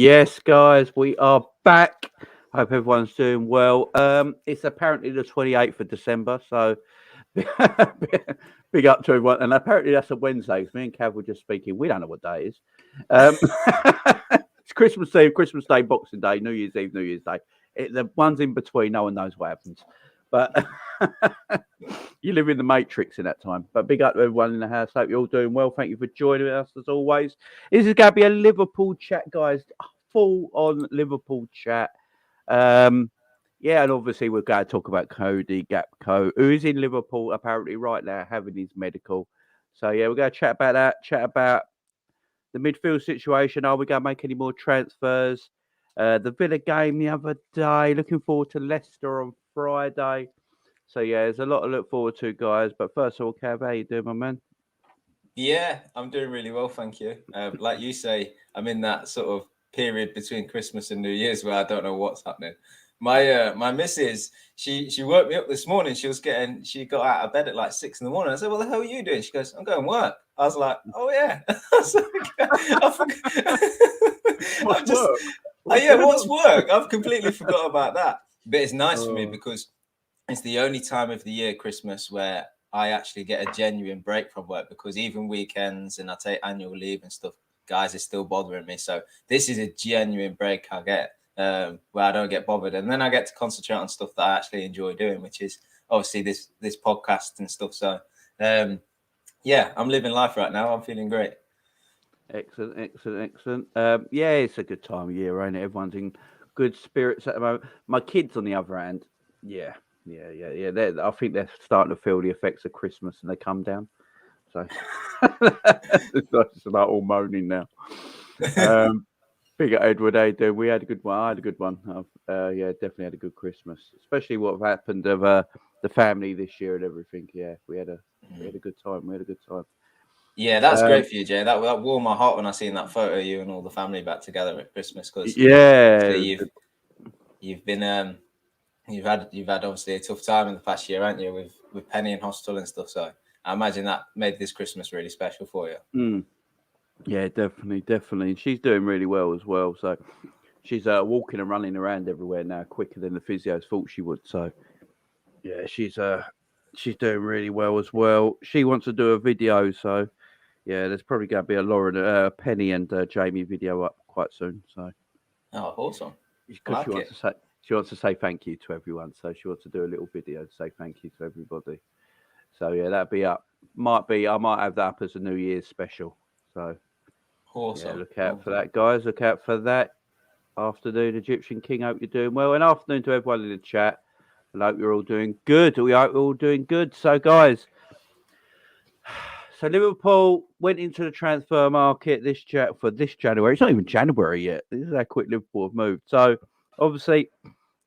Yes, guys, we are back. Hope everyone's doing well. It's apparently the 28th of December, so big up to everyone. And apparently that's a Wednesday. 'Cause me and Cav were just speaking. We don't know what day it is. It's Christmas Eve, Christmas Day, Boxing Day, New Year's Eve, New Year's Day. The ones in between, no one knows what happens. But you live in the Matrix in that time. But big up to everyone in the house. Hope you're all doing well. Thank you for joining us as always. This is going to be a Liverpool chat, guys. Full on Liverpool chat. Yeah, and obviously we're going to talk about Cody Gakpo, who is in Liverpool apparently right now having his medical. So yeah, we're going to chat about that. Chat about the midfield situation. Are we going to make any more transfers? The Villa game the other day. Looking forward to Leicester on Friday. So yeah, there's a lot to look forward to, guys. But first of all, Cav, how you doing, my man? Yeah, I'm doing really well, thank you. Like you say, I'm in that sort of period between Christmas and New Year's where I don't know what's happening. My missus, she woke me up this morning. She got out of bed at like 6 a.m. I said, "What the hell are you doing?" She goes, "I'm going to work." I was like, "Oh yeah." I What's just, work? what's work? I've completely forgot about that. But it's nice for me Oh. because it's the only time of the year, Christmas, where I actually get a genuine break from work, because even weekends and I take annual leave and stuff, guys are still bothering me. So this is a genuine break I get, where I don't get bothered, and then I get to concentrate on stuff that I actually enjoy doing, which is obviously this podcast and stuff. So yeah, I'm living life right now. I'm feeling great. Excellent. Yeah, it's a good time of year, ain't it? Everyone's in good spirits at the moment. My kids, on the other hand, yeah. I think they're starting to feel the effects of Christmas, and they come down. So it's about all moaning now. Big Edward, how you doing? We had a good one. I had a good one. Yeah, definitely had a good Christmas, especially what happened of the family this year and everything. Yeah, we had a good time. We had a good time. Yeah, that's great for you, Jay. That warmed my heart when I seen that photo of you and all the family back together at Christmas, because you've been you've had obviously a tough time in the past year, haven't you, with Penny in hospital and stuff. So I imagine that made this Christmas really special for you. Yeah, definitely. She's doing really well as well. So she's walking and running around everywhere now, quicker than the physios thought she would. So yeah, she's doing really well as well. She wants to do a video, so yeah, there's probably going to be a Lauren, Penny, and Jamie video up quite soon. So awesome. Because she wants to say thank you to everyone. So she wants to do a little video to say thank you to everybody. So yeah, that'll be up. I might have that up as a New Year's special. So awesome. Yeah, look out for that, guys. Look out for that. Afternoon, Egyptian King. Hope you're doing well. And afternoon to everyone in the chat. I hope you're all doing good. We hope we're all doing good. So, guys, so Liverpool went into the transfer market this January. It's not even January yet. This is how quick Liverpool have moved. So, obviously,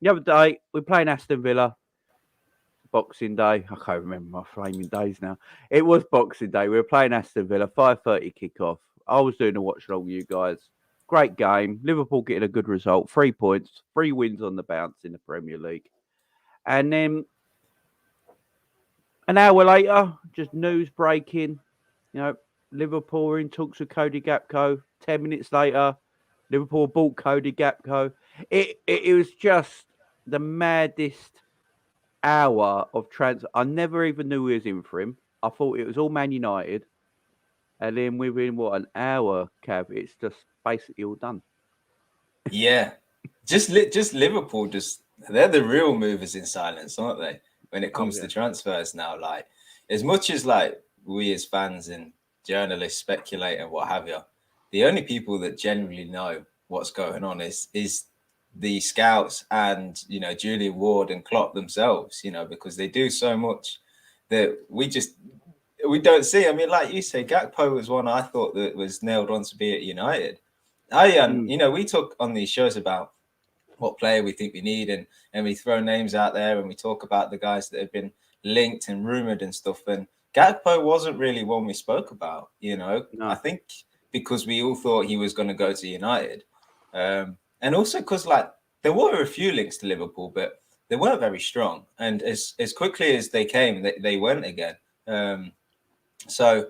the other day we're playing Aston Villa. Boxing Day. I can't remember my flaming days now. It was Boxing Day. We were playing Aston Villa. 5:30 kickoff. I was doing a watch along with you guys. Great game. Liverpool getting a good result. 3 points, 3 wins on the bounce in the Premier League. And then an hour later, just news breaking. Liverpool are in talks with Cody Gakpo. 10 minutes later, Liverpool bought Cody Gakpo. It was just the maddest hour of transfer. I never even knew we was in for him. I thought it was all Man United. And then within, an hour, Cav, it's just basically all done. Yeah. Just Liverpool, they're the real movers in silence, aren't they? When it comes to transfers now, like, as much as like we as fans and journalists speculate and what have you, the only people that genuinely know what's going on is the scouts and, Julian Ward and Klopp themselves, because they do so much that we don't see. I mean, like you say, Gakpo was one I thought that was nailed on to be at United. We talk on these shows about what player we think we need, and we throw names out there and we talk about the guys that have been linked and rumored and stuff. And Gakpo wasn't really one we spoke about, No. I think because we all thought he was going to go to United. And also because, like, there were a few links to Liverpool, but they weren't very strong. And as quickly as they came, they went again. So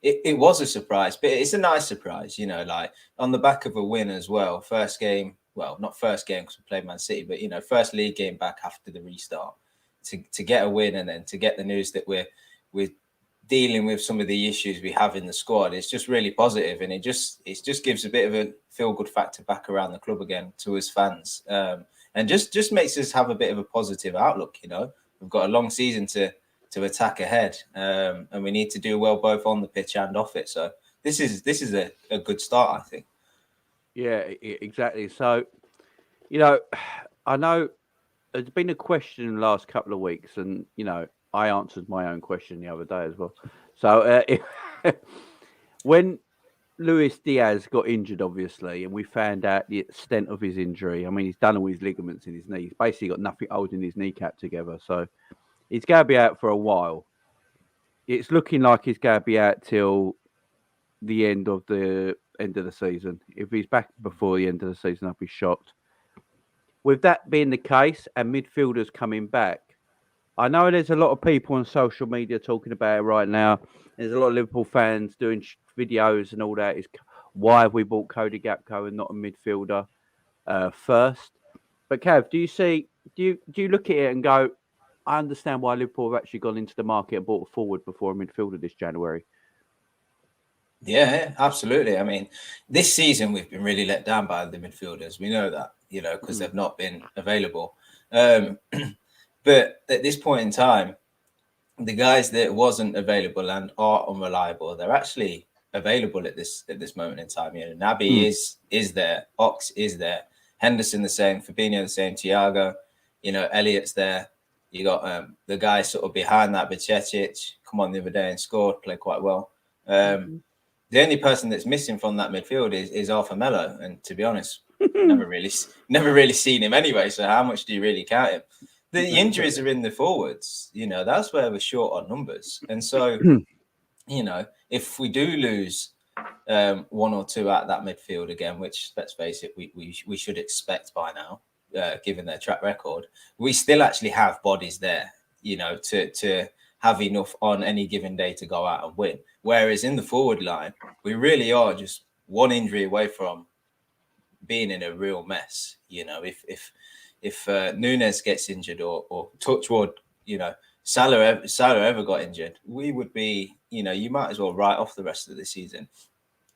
it was a surprise, but it's a nice surprise, you know, like on the back of a win as well. First game, well, not first game because we played Man City, but, you know, first league game back after the restart to get a win and then to get the news that we're dealing with some of the issues we have in the squad. It's just really positive, and it just gives a bit of a feel-good factor back around the club again to us fans, and just makes us have a bit of a positive outlook. You know, we've got a long season to attack ahead, and we need to do well both on the pitch and off it. So this is a good start, I think. Yeah, exactly. So, you know, I know there's been a question in the last couple of weeks, and, you know, I answered my own question the other day as well. So when Luis Diaz got injured, obviously, and we found out the extent of his injury, I mean, he's done all his ligaments in his knee. He's basically got nothing holding his kneecap together. So he's going to be out for a while. It's looking like he's going to be out till the end of the season. If he's back before the end of the season, I'll be shocked. With that being the case and midfielders coming back, I know there's a lot of people on social media talking about it right now. There's a lot of Liverpool fans doing videos and all that. Is why have we bought Cody Gakpo and not a midfielder first? But Cav, do you look at it and go, I understand why Liverpool have actually gone into the market and bought a forward before a midfielder this January? Yeah, absolutely. I mean, this season we've been really let down by the midfielders. We know that, you know, because they've not been available. But at this point in time, the guys that wasn't available and are unreliable, they're actually available at this moment in time. You know, Naby is there, Ox is there, Henderson the same, Fabinho the same, Thiago, you know, Elliott's there. You got the guy sort of behind that, Bajcetic, come on the other day and scored, played quite well. The only person that's missing from that midfield is Arthur Melo, and to be honest, never really seen him anyway. So how much do you really count him? The injuries are in the forwards. You know, that's where we're short on numbers, and so you know, if we do lose one or two at that midfield again, which let's face it, we should expect by now, given their track record, we still actually have bodies there. You know, to have enough on any given day to go out and win. Whereas in the forward line, we really are just one injury away from being in a real mess. You know, if Nunez gets injured or touch wood, you know, Salah ever got injured, we would be, you know, you might as well write off the rest of the season.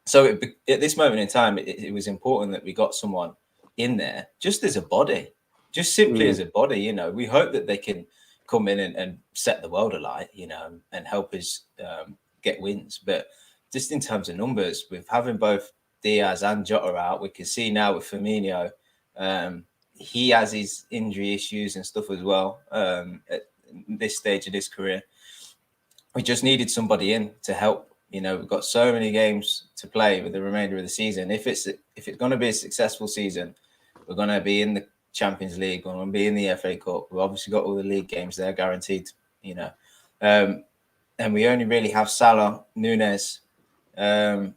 So at this moment in time, it was important that we got someone in there just as a body, just simply as a body. You know, we hope that they can come in and set the world alight, you know, and help us get wins. But just in terms of numbers, with having both Diaz and Jota out, we can see now with Firmino, he has his injury issues and stuff as well at this stage of his career. We just needed somebody in to help. You know, we've got so many games to play with the remainder of the season. If it's going to be a successful season, we're going to be in the Champions League, we're going to be in the FA Cup. We've obviously got all the league games there guaranteed, you know. And we only really have Salah, Nunez, Firmino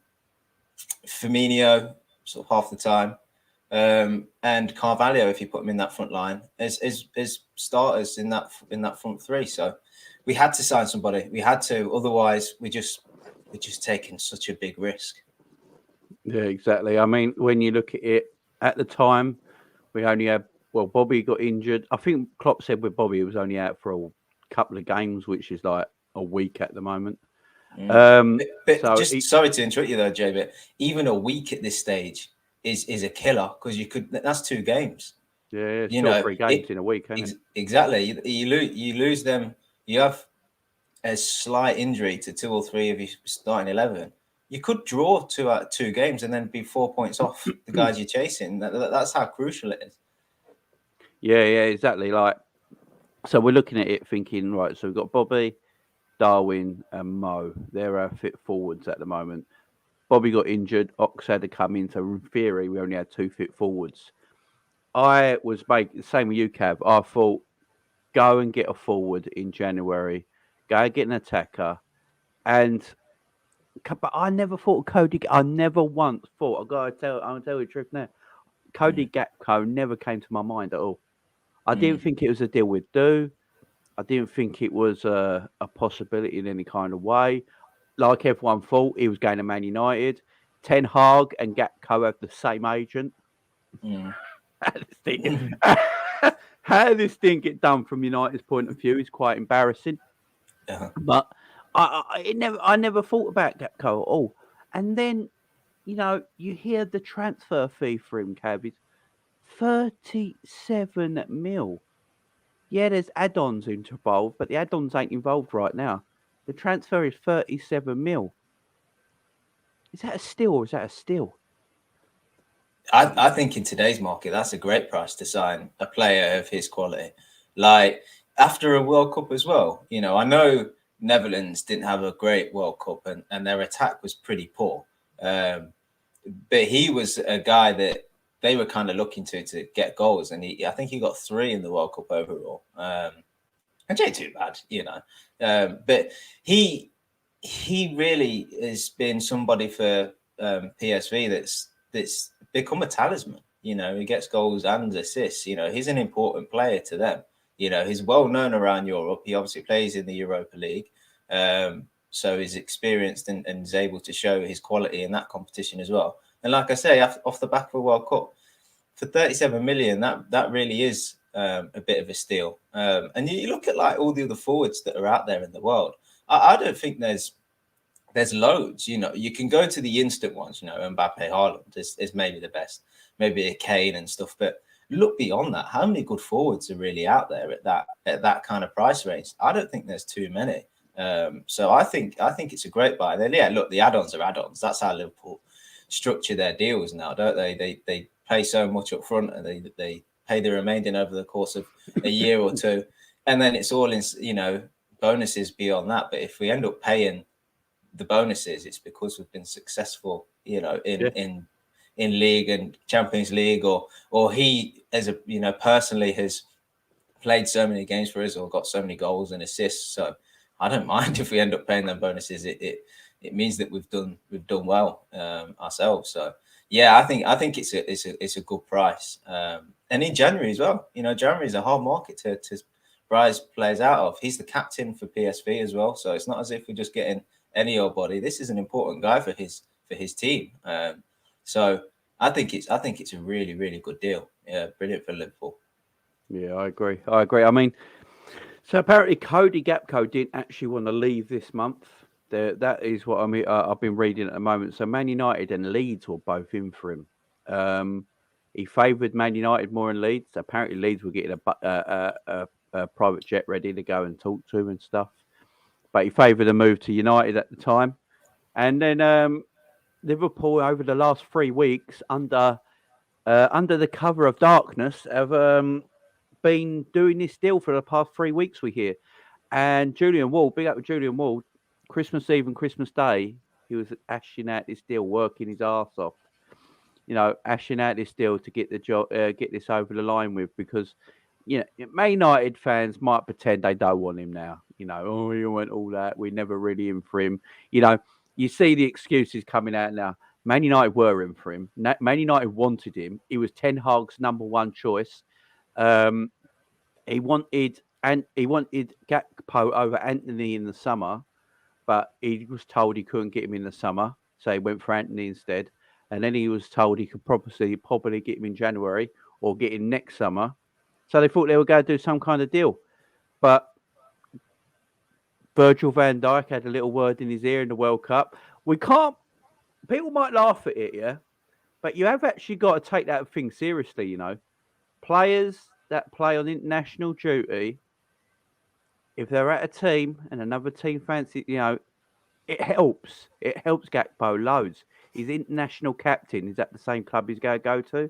sort of half the time, and Carvalho if you put him in that front line as starters in that front three. So we had to sign somebody. We had to, otherwise we're just taking such a big risk. Yeah, exactly. I mean, when you look at it at the time, we only had, well, Bobby got injured. I think Klopp said with Bobby he was only out for a couple of games, which is like a week at the moment. But so sorry to interrupt you though, Jay, but even a week at this stage is a killer because that's 2 games. Yeah, you know, 3 games in a week. Exactly. You lose them. You have a slight injury to 2 or 3 of your starting 11. You could draw 2 out of 2 games and then be 4 points off the guys you're chasing. That's how crucial it is. Yeah, exactly. Like, so we're looking at it thinking, right, so we've got Bobby, Darwin and Mo. They're our fit forwards at the moment. Bobby got injured. Ox had to come in. So in theory, we only had 2 fit forwards. I was making the same with you, Cav. I thought, go and get a forward in January. Go and get an attacker. But I never thought Cody. I never once thought. I'm gonna tell you the truth now. Cody Gakpo never came to my mind at all. I didn't think it was a deal we'd do. I didn't think it was a possibility in any kind of way. like everyone thought, he was going to Man United. Ten Hag and Gakpo have the same agent. Mm. How this didn't get done from United's point of view is quite embarrassing. But I never thought about Gakpo at all. And then, you hear the transfer fee for him, Cav, is 37 mil. Yeah, there's add-ons involved, but the add-ons ain't involved right now. The transfer is 37 mil. Is that a steal or is that a steal? I think in today's market, that's a great price to sign a player of his quality. Like, after a World Cup as well. I know Netherlands didn't have a great World Cup and their attack was pretty poor. But he was a guy that they were kind of looking to get goals. And I think he got 3 in the World Cup overall. And ain't too bad, but he really has been somebody for PSV that's become a talisman. He gets goals and assists. He's an important player to them. He's well known around Europe. He obviously plays in the Europa League. So he's experienced and is able to show his quality in that competition as well. And like I say, off the back of a World Cup, for 37 million, that really is a bit of a steal. And you look at like all the other forwards that are out there in the world. I don't think there's loads. You can go to the instant ones. Mbappe, Haaland is maybe the best, maybe a Kane and stuff. But look beyond that. How many good forwards are really out there at that kind of price range? I don't think there's too many. So I think it's a great buy. Then look, the add-ons are add-ons. That's how Liverpool structure their deals now, don't they? They pay so much up front and they pay the remaining over the course of a year or two, and then it's all in bonuses beyond that. But if we end up paying the bonuses, it's because we've been successful, in league and Champions League, or he as a personally has played so many games for us or got so many goals and assists. So I don't mind if we end up paying them bonuses. It means that we've done well ourselves. So yeah, I think it's a good price. And in January as well. January is a hard market to prize players out of. He's the captain for PSV as well. So it's not as if we're just getting any old body. This is an important guy for his team. So I think it's a really, really good deal. Yeah, brilliant for Liverpool. Yeah, I agree. I mean, so apparently Cody Gakpo didn't actually want to leave this month. That is what I've been reading at the moment. So Man United and Leeds were both in for him. He favoured Man United more than Leeds. Apparently Leeds were getting a private jet ready to go and talk to him and stuff. But he favoured a move to United at the time. And then Liverpool over the last 3 weeks under the cover of darkness have been doing this deal for the past 3 weeks, we hear. And Julian Ward, big up with Julian Ward, Christmas Eve and Christmas Day, he was ashing out this deal, working his arse off. Ashing out this deal to get the job, get this over the line with, because Man United fans might pretend they don't want him now. Oh, you want all that. We're never really in for him. You see the excuses coming out now. Man United were in for him. Man United wanted him. He was Ten Hag's number one choice. He wanted Gakpo over Anthony in the summer, but he was told he couldn't get him in the summer, so he went for Anthony instead. And then he was told he could probably get him in January or get him next summer. So they thought they were going to do some kind of deal. But Virgil van Dijk had a little word in his ear in the World Cup. People might laugh at it, yeah, but you have actually got to take that thing seriously, Players that play on international duty, if they're at a team and another team fancy, it helps. It helps Gakpo loads. He's international captain. Is that the same club he's going to go to?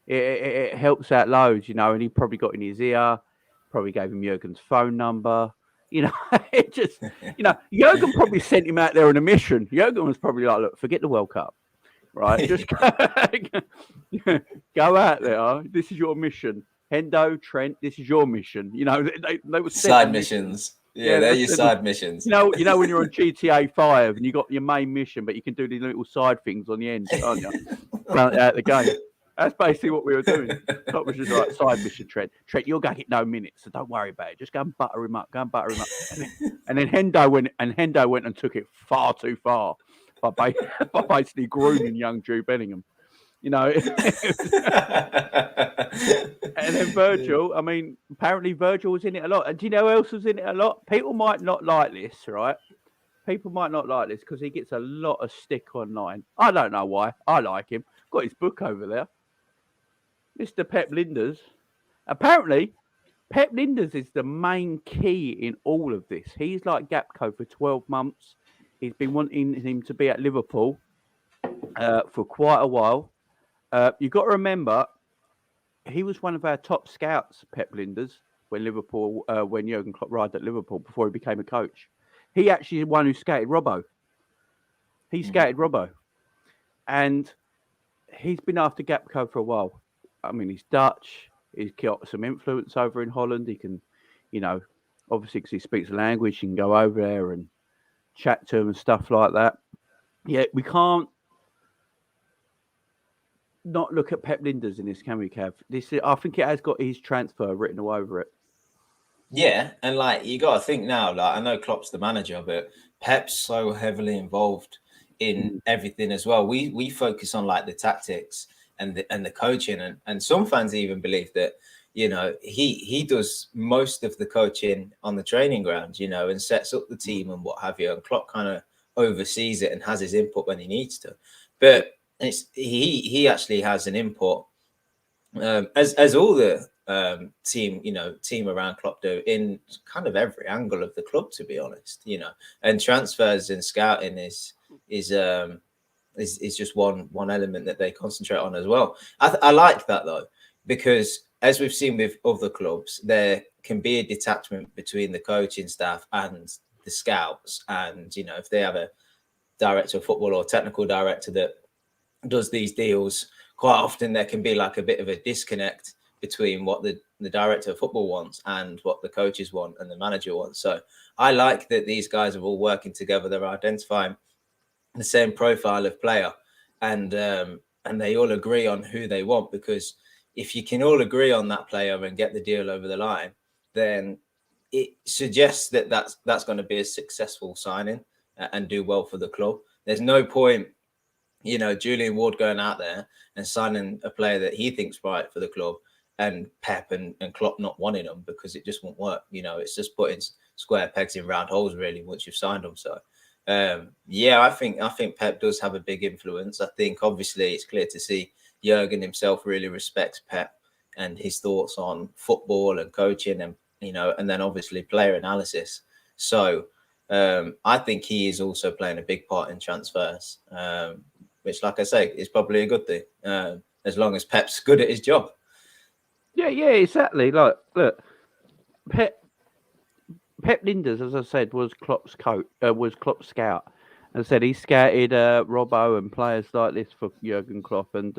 It helps out loads, and he probably got in his ear, probably gave him Jurgen's phone number. It just, Jurgen probably sent him out there on a mission. Jurgen was probably like, look, forget the World Cup, right? Just go out there. This is your mission. Hendo, Trent, this is your mission. They were side missions. Yeah, they're your side missions. When you're on GTA 5 and you got your main mission, but you can do these little side things on the end, can't you? Out the game. That's basically what we were doing. Klopp was just like, side mission, Trent. Trent, you're going to get no minutes, so don't worry about it. Just go and butter him up. And then Hendo went and took it far too far by basically grooming young Jude Bellingham. You know, and then Virgil. I mean, apparently Virgil was in it a lot. And do you know who else was in it a lot? People might not like this, right? People might not like this because he gets a lot of stick online. I don't know why. I like him. Got his book over there. Mr. Pep Linders. Apparently, Pep Linders is the main key in all of this. He's like Gakpo for 12 months. He's been wanting him to be at Liverpool for quite a while. You've got to remember, he was one of our top scouts, Pep Linders, when Jurgen Klopp arrived at Liverpool before he became a coach. He actually is the one who scouted Robbo. He scouted Robbo. And he's been after Gakpo for a while. I mean, he's Dutch. He's got some influence over in Holland. He can, obviously because he speaks the language, he can go over there and chat to him and stuff like that. Yeah, we can't not look at Pep Linders in this, can we, Kev? I think it has got his transfer written all over it. Yeah, and you got to think now. I know Klopp's the manager, but Pep's so heavily involved in everything as well. We focus on the tactics and the coaching, and some fans even believe that he does most of the coaching on the training ground, and sets up the team and what have you. And Klopp kind of oversees it and has his input when he needs to. But he actually has an input, as all the team around Klopp do in kind of every angle of the club, to be honest. And transfers and scouting is just one element that they concentrate on as well. I like that though, because as we've seen with other clubs, there can be a detachment between the coaching staff and the scouts. And if they have a director of football or technical director that does these deals, quite often there can be a bit of a disconnect between what the director of football wants and what the coaches want and the manager wants. So I like that these guys are all working together. They're identifying the same profile of player, and they all agree on who they want, because if you can all agree on that player and get the deal over the line, then it suggests that that's going to be a successful signing and do well for the club. There's no point, Julian Ward going out there and signing a player that he thinks right for the club, and Pep and Klopp not wanting them, because it just won't work. It's just putting square pegs in round holes, really, once you've signed them. So, I think Pep does have a big influence. I think obviously it's clear to see Jurgen himself really respects Pep and his thoughts on football and coaching, and and then obviously player analysis. So I think he is also playing a big part in transfers, which, like I say, is probably a good thing, as long as Pep's good at his job. Yeah, exactly. Look, Pep Linders, as I said, was Klopp's coach, was Klopp's scout. As I said, he scouted Robbo and players like this for Jurgen Klopp, and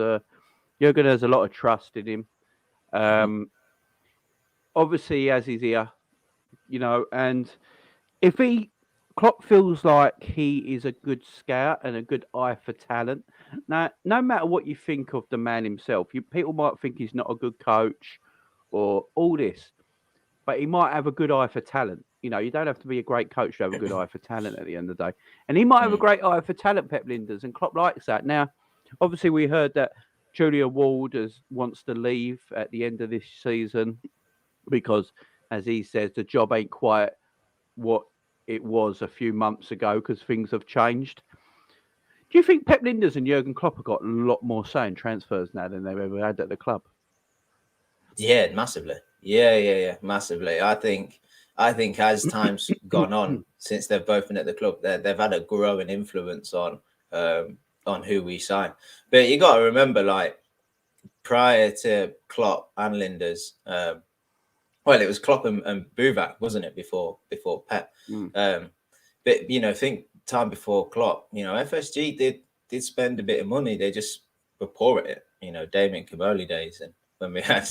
Jurgen has a lot of trust in him. Obviously, he has his ear, and if Klopp feels like he is a good scout and a good eye for talent. Now, no matter what you think of the man himself, people might think he's not a good coach or all this, but he might have a good eye for talent. You don't have to be a great coach to have a good eye for talent at the end of the day. And he might have a great eye for talent, Pep Linders, and Klopp likes that. Now, obviously, we heard that Julian Ward wants to leave at the end of this season because, as he says, the job ain't quite what it was a few months ago because things have changed. Do you think Pep Linders and Jurgen Klopp have got a lot more say in transfers now than they've ever had at the club? Yeah, massively. Yeah, massively. I think as time's gone on since they've both been at the club, they've had a growing influence on who we sign. But you got to remember, prior to Klopp and Linders, well, it was Klopp and Buvac, wasn't it, before Pep? But think time before Klopp, FSG did spend a bit of money. They just were poor at it. Damien Kamoli days, and when we had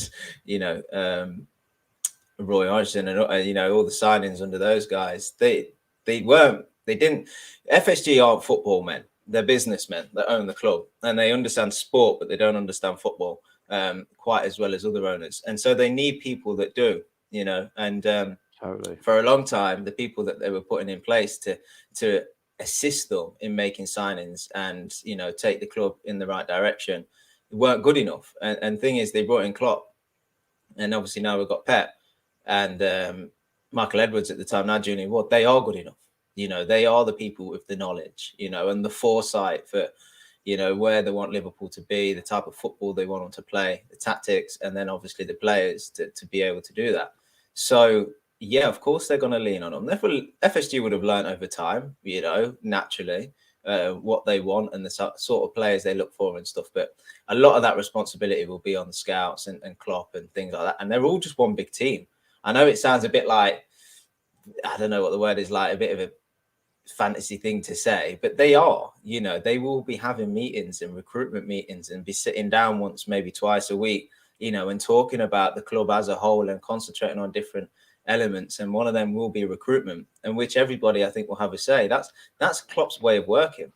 Roy Hodgson and all the signings under those guys, they didn't. FSG aren't football men. they're businessmen that own the club, and they understand sport, but they don't understand football quite as well as other owners. And so they need people that do, and totally. For a long time, the people that they were putting in place to assist them in making signings and, take the club in the right direction weren't good enough. And thing is, they brought in Klopp, and obviously now we've got Pep and Michael Edwards at the time, now Julian Ward. They are good enough. They are the people with the knowledge, and the foresight for, where they want Liverpool to be, the type of football they want them to play, the tactics, and then obviously the players to be able to do that. So, yeah, of course they're going to lean on them. Therefore, FSG would have learned over time, naturally, what they want and the sort of players they look for and stuff. But a lot of that responsibility will be on the scouts and Klopp and things like that. And they're all just one big team. I know it sounds a bit like, I don't know what the word is, like a bit of a fantasy thing to say, but they are, they will be having meetings and recruitment meetings and be sitting down once, maybe twice a week, and talking about the club as a whole and concentrating on different elements. And one of them will be recruitment, in which everybody, I think, will have a say. That's Klopp's way of working.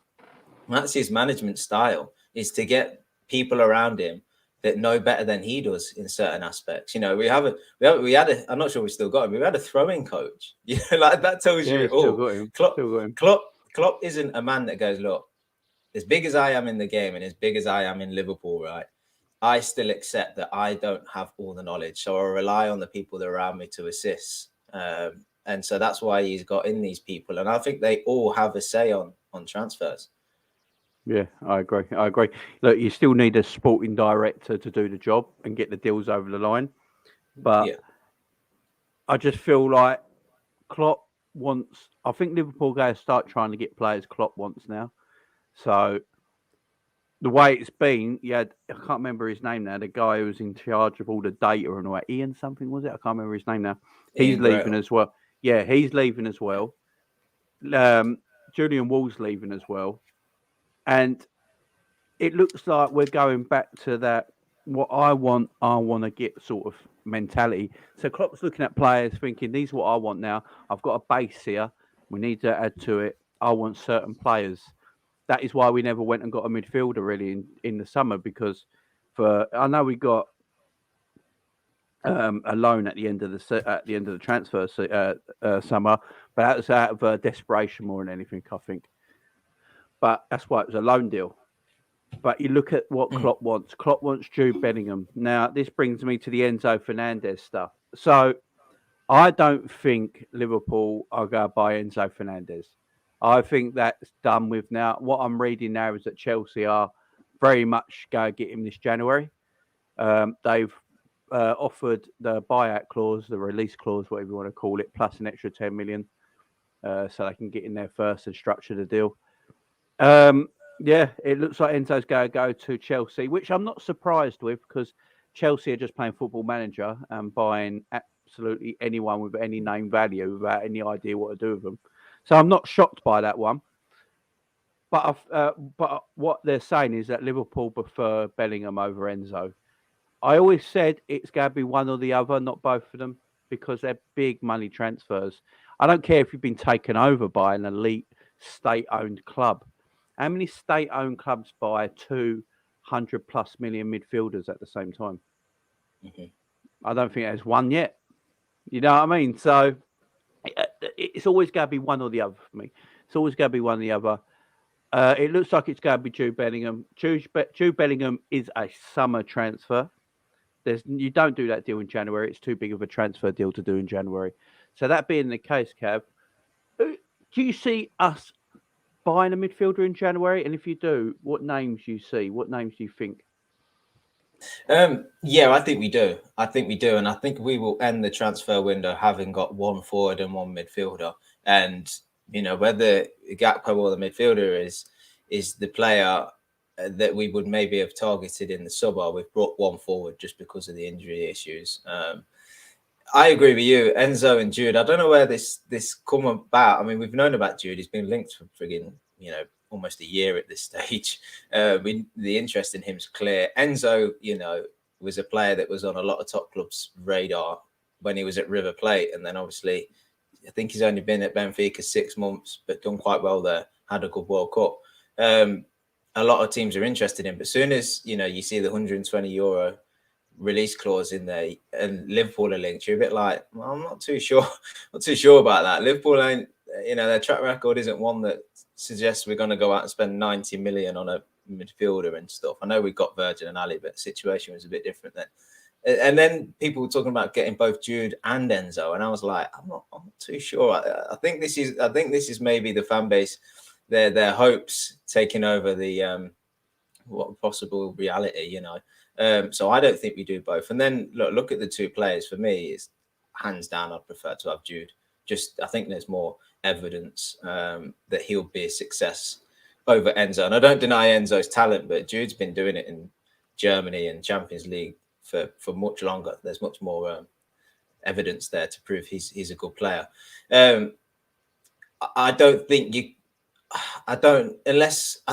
That's his management style, is to get people around him that know better than he does in certain aspects. We had a, I'm not sure we still got him. We had a throwing coach. Like that tells you it all. Klopp isn't a man that goes, look, as big as I am in the game and as big as I am in Liverpool, right, I still accept that I don't have all the knowledge. So I rely on the people that are around me to assist. And so that's why he's got in these people. And I think they all have a say on transfers. Yeah, I agree. Look, you still need a sporting director to do the job and get the deals over the line. But I just feel like Klopp wants, I think Liverpool going to start trying to get players Klopp wants now. So the way it's been, I can't remember his name now, the guy who was in charge of all the data and all that, Ian something, was it? I can't remember his name now. He's leaving as well. Yeah, he's leaving as well. Julian Ward's leaving as well. And it looks like we're going back to that, what I want to get sort of mentality. So Klopp's looking at players thinking, these are what I want now. I've got a base here. We need to add to it. I want certain players. That is why we never went and got a midfielder really in the summer, because I know we got a loan at the end of the transfer summer, but that was out of desperation more than anything, I think. But that's why it was a loan deal. But you look at what Klopp wants. Klopp wants Jude Bellingham. Now, this brings me to the Enzo Fernandez stuff. So I don't think Liverpool are going to buy Enzo Fernandez. I think that's done with now. What I'm reading now is that Chelsea are very much going to get him this January. They've offered the buyout clause, the release clause, whatever you want to call it, plus an extra 10 million so they can get in there first and structure the deal. It looks like Enzo's going to go to Chelsea, which I'm not surprised with, because Chelsea are just playing Football Manager and buying absolutely anyone with any name value without any idea what to do with them. So I'm not shocked by that one. But what they're saying is that Liverpool prefer Bellingham over Enzo. I always said it's going to be one or the other, not both of them, because they're big money transfers. I don't care if you've been taken over by an elite state-owned club. How many state-owned clubs buy 200+ million midfielders at the same time? Mm-hmm. I don't think there's one yet. You know what I mean? So it's always going to be one or the other for me. It's always going to be one or the other. It looks like it's going to be Jude Bellingham. Jude Bellingham is a summer transfer. You don't do that deal in January. It's too big of a transfer deal to do in January. So that being the case, Cav, do you see us buying a midfielder in January? And if you do, what names do you see? What names do you think? I think we do. And I think we will end the transfer window having got one forward and one midfielder. And, whether Gakpo or the midfielder is the player that we would maybe have targeted in the summer, we've brought one forward just because of the injury issues. I agree with you, Enzo and Jude. I don't know where this come about. I mean, we've known about Jude. He's been linked for frigging, almost a year at this stage. The interest in him is clear. Enzo, was a player that was on a lot of top clubs' radar when he was at River Plate. And then obviously, I think he's only been at Benfica 6 months, but done quite well there, had a good World Cup. a lot of teams are interested in. But as soon as you see the €120 release clause in there, and Liverpool are linked, you're a bit like, well, I'm not too sure about that. Liverpool ain't, their track record isn't one that suggests we're going to go out and spend 90 million on a midfielder and stuff. I know we've got Virgin and Ali, but the situation was a bit different then. And then people were talking about getting both Jude and Enzo, and I was like, I'm not too sure. I think this is maybe the fan base, their hopes taking over the what possible reality, So I don't think we do both. And then look at the two players. For me, it's hands down, I'd prefer to have Jude. I think there's more evidence that he'll be a success over Enzo. And I don't deny Enzo's talent, but Jude's been doing it in Germany and Champions League for much longer. There's much more evidence there to prove he's a good player. I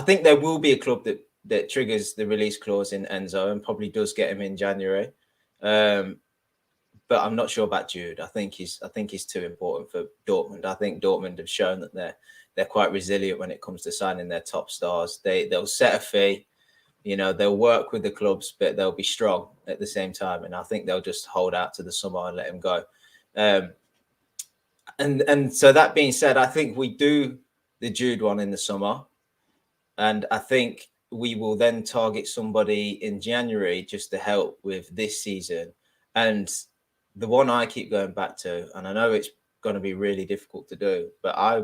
think there will be a club that triggers the release clause in Enzo and probably does get him in January. But I'm not sure about Jude. I think he's too important for Dortmund. I think Dortmund have shown that they're quite resilient when it comes to signing their top stars. They'll set a fee. They'll work with the clubs, but they'll be strong at the same time. And I think they'll just hold out to the summer and let him go. And so that being said, I think we do the Jude one in the summer. And I think we will then target somebody in January just to help with this season. And the one I keep going back to, and I know it's going to be really difficult to do, but I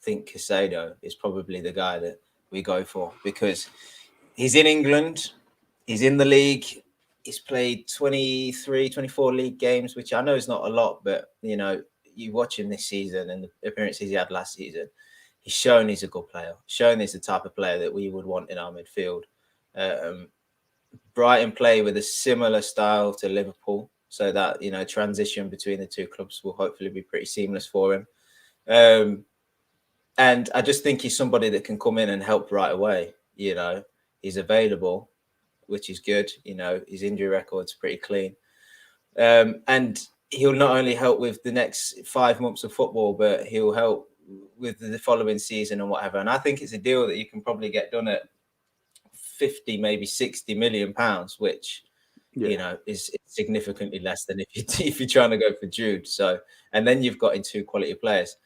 think Caicedo is probably the guy that we go for, because he's in England, he's in the league, he's played 23, 24 league games, which I know is not a lot, but, you watch him this season and the appearances he had last season, he's shown he's a good player, shown he's the type of player that we would want in our midfield. Brighton play with a similar style to Liverpool, so that, transition between the two clubs will hopefully be pretty seamless for him. And I just think he's somebody that can come in and help right away. He's available, which is good. His injury record's pretty clean. And he'll not only help with the next 5 months of football, but he'll help with the following season and whatever. And I think it's a deal that you can probably get done at 50, maybe 60 million pounds, which, is significantly less than if you're trying to go for Jude. So, and then you've got in two quality players.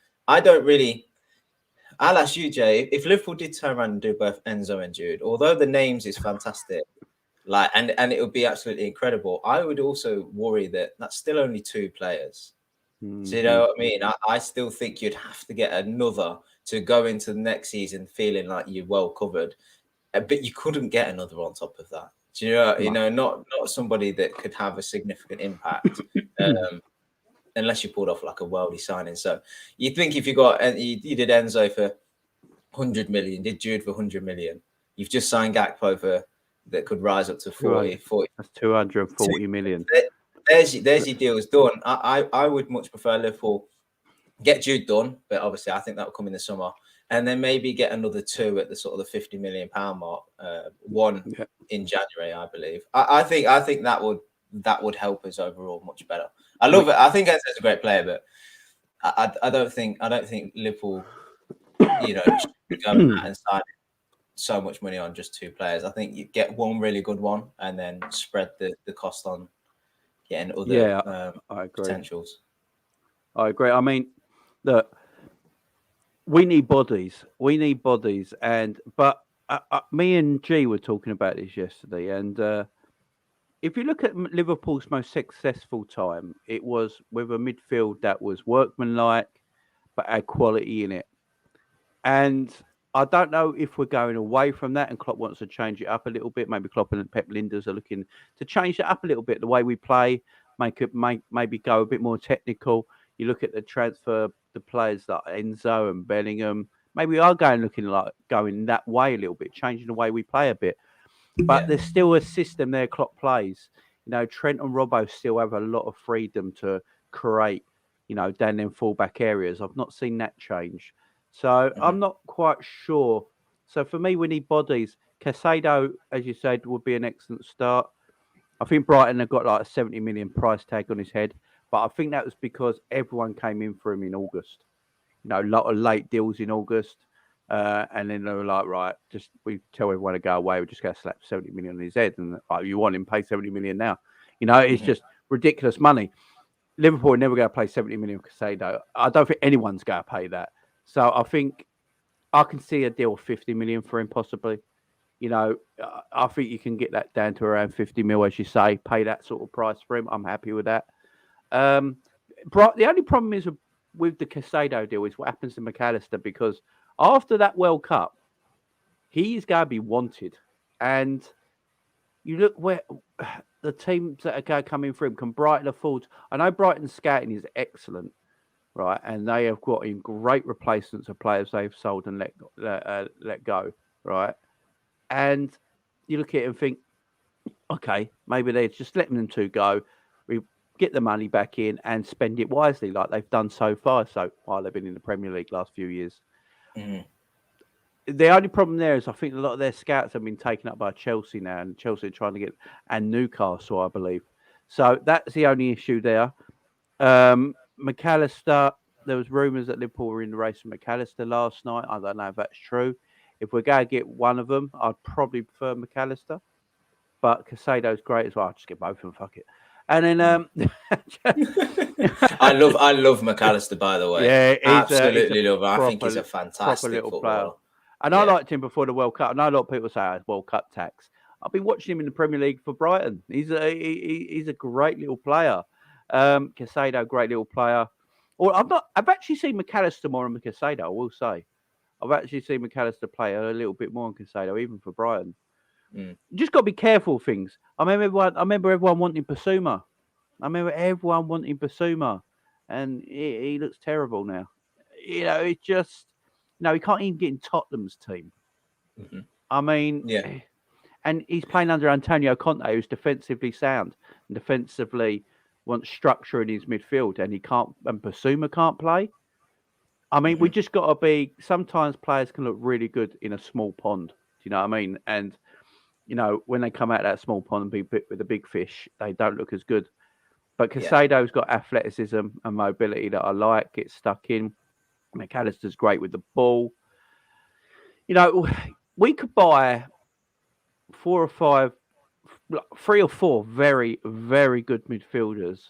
I'll ask you, Jay, if Liverpool did turn around and do both Enzo and Jude, although the names is fantastic, and it would be absolutely incredible, I would also worry that that's still only two players. Mm-hmm. So you know what I mean? I still think you'd have to get another to go into the next season feeling like you're well covered, but you couldn't get another on top of that. Do you know? Not somebody that could have a significant impact. Unless you pulled off like a worldy signing. So you think if you did Enzo for 100 million, did Jude for 100 million, you've just signed Gakpo that could rise up to 40. That's 240 million. There's your deals done. I would much prefer Liverpool get Jude done, but obviously I think that will come in the summer, and then maybe get another two at the sort of the 50 million pound mark. One in January, I believe. I think that would help us overall much better. I love it. I think Enzo's a great player, but I don't think Liverpool, should be going out and signing so much money on just two players. I think you get one really good one and then spread the cost on getting other I agree. Potentials. I agree. I mean, look, we need bodies. But me and G were talking about this yesterday, and if you look at Liverpool's most successful time, it was with a midfield that was workmanlike, but had quality in it. And I don't know if we're going away from that and Klopp wants to change it up a little bit. Maybe Klopp and Pep Linders are looking to change it up a little bit, the way we play, maybe go a bit more technical. You look at the transfer, the players like Enzo and Bellingham, maybe we are going that way a little bit, changing the way we play a bit. But there's still a system there Klopp plays. Trent and Robbo still have a lot of freedom to create, down them fullback areas. I've not seen that change. So I'm not quite sure. So for me, we need bodies. Caicedo, as you said, would be an excellent start. I think Brighton have got like a 70 million price tag on his head. But I think that was because everyone came in for him in August. A lot of late deals in August. And then they were like, right, just we tell everyone to go away. We're just going to slap 70 million on his head. And like, you want him to pay 70 million now? It's just ridiculous money. Liverpool are never going to pay 70 million for Casado. I don't think anyone's going to pay that. So I think I can see a deal of 50 million for him possibly. I think you can get that down to around 50 mil, as you say, pay that sort of price for him. I'm happy with that. The only problem is with the Casado deal is what happens to McAllister, because after that World Cup, he's going to be wanted. And you look where the teams that are going to come in for him, can Brighton afford? I know Brighton's scouting is excellent, right? And they have got in great replacements of players they've sold and let go, right? And you look at it and think, okay, maybe they're just letting them two go. We get the money back in and spend it wisely, like they've done so far. So while they've been in the Premier League last few years, the only problem there is I think a lot of their scouts have been taken up by Chelsea now, and Chelsea are trying to get and Newcastle, I believe. So that's the only issue there. McAllister, there was rumours that Liverpool were in the race with McAllister last night. I don't know if that's true. If we're going to get one of them, I'd probably prefer McAllister. But Casado's great as well. I'll just get both of them, fuck it. And then I love McAllister, by the way. Yeah, absolutely love him. I think he's a fantastic little footballer. Player. And I liked him before the World Cup. I know a lot of people say it's World Cup tax. I've been watching him in the Premier League for Brighton. He's a great little player. Casado, great little player. I've actually seen McAllister more than Casado, I will say. I've actually seen McAllister play a little bit more on Casado, even for Brighton. You just got to be careful of things. I remember everyone wanting Basuma. And he looks terrible now. It's just, he can't even get in Tottenham's team. I mean, yeah. And he's playing under Antonio Conte, who's defensively sound and defensively wants structure in his midfield, and Basuma can't play. I mean, we just got to be. Sometimes players can look really good in a small pond. Do you know what I mean? And when they come out of that small pond and be bit with the big fish, they don't look as good. But Casado's got athleticism and mobility that I like. Gets stuck in. McAllister's great with the ball. We could buy 3 or 4 very, very good midfielders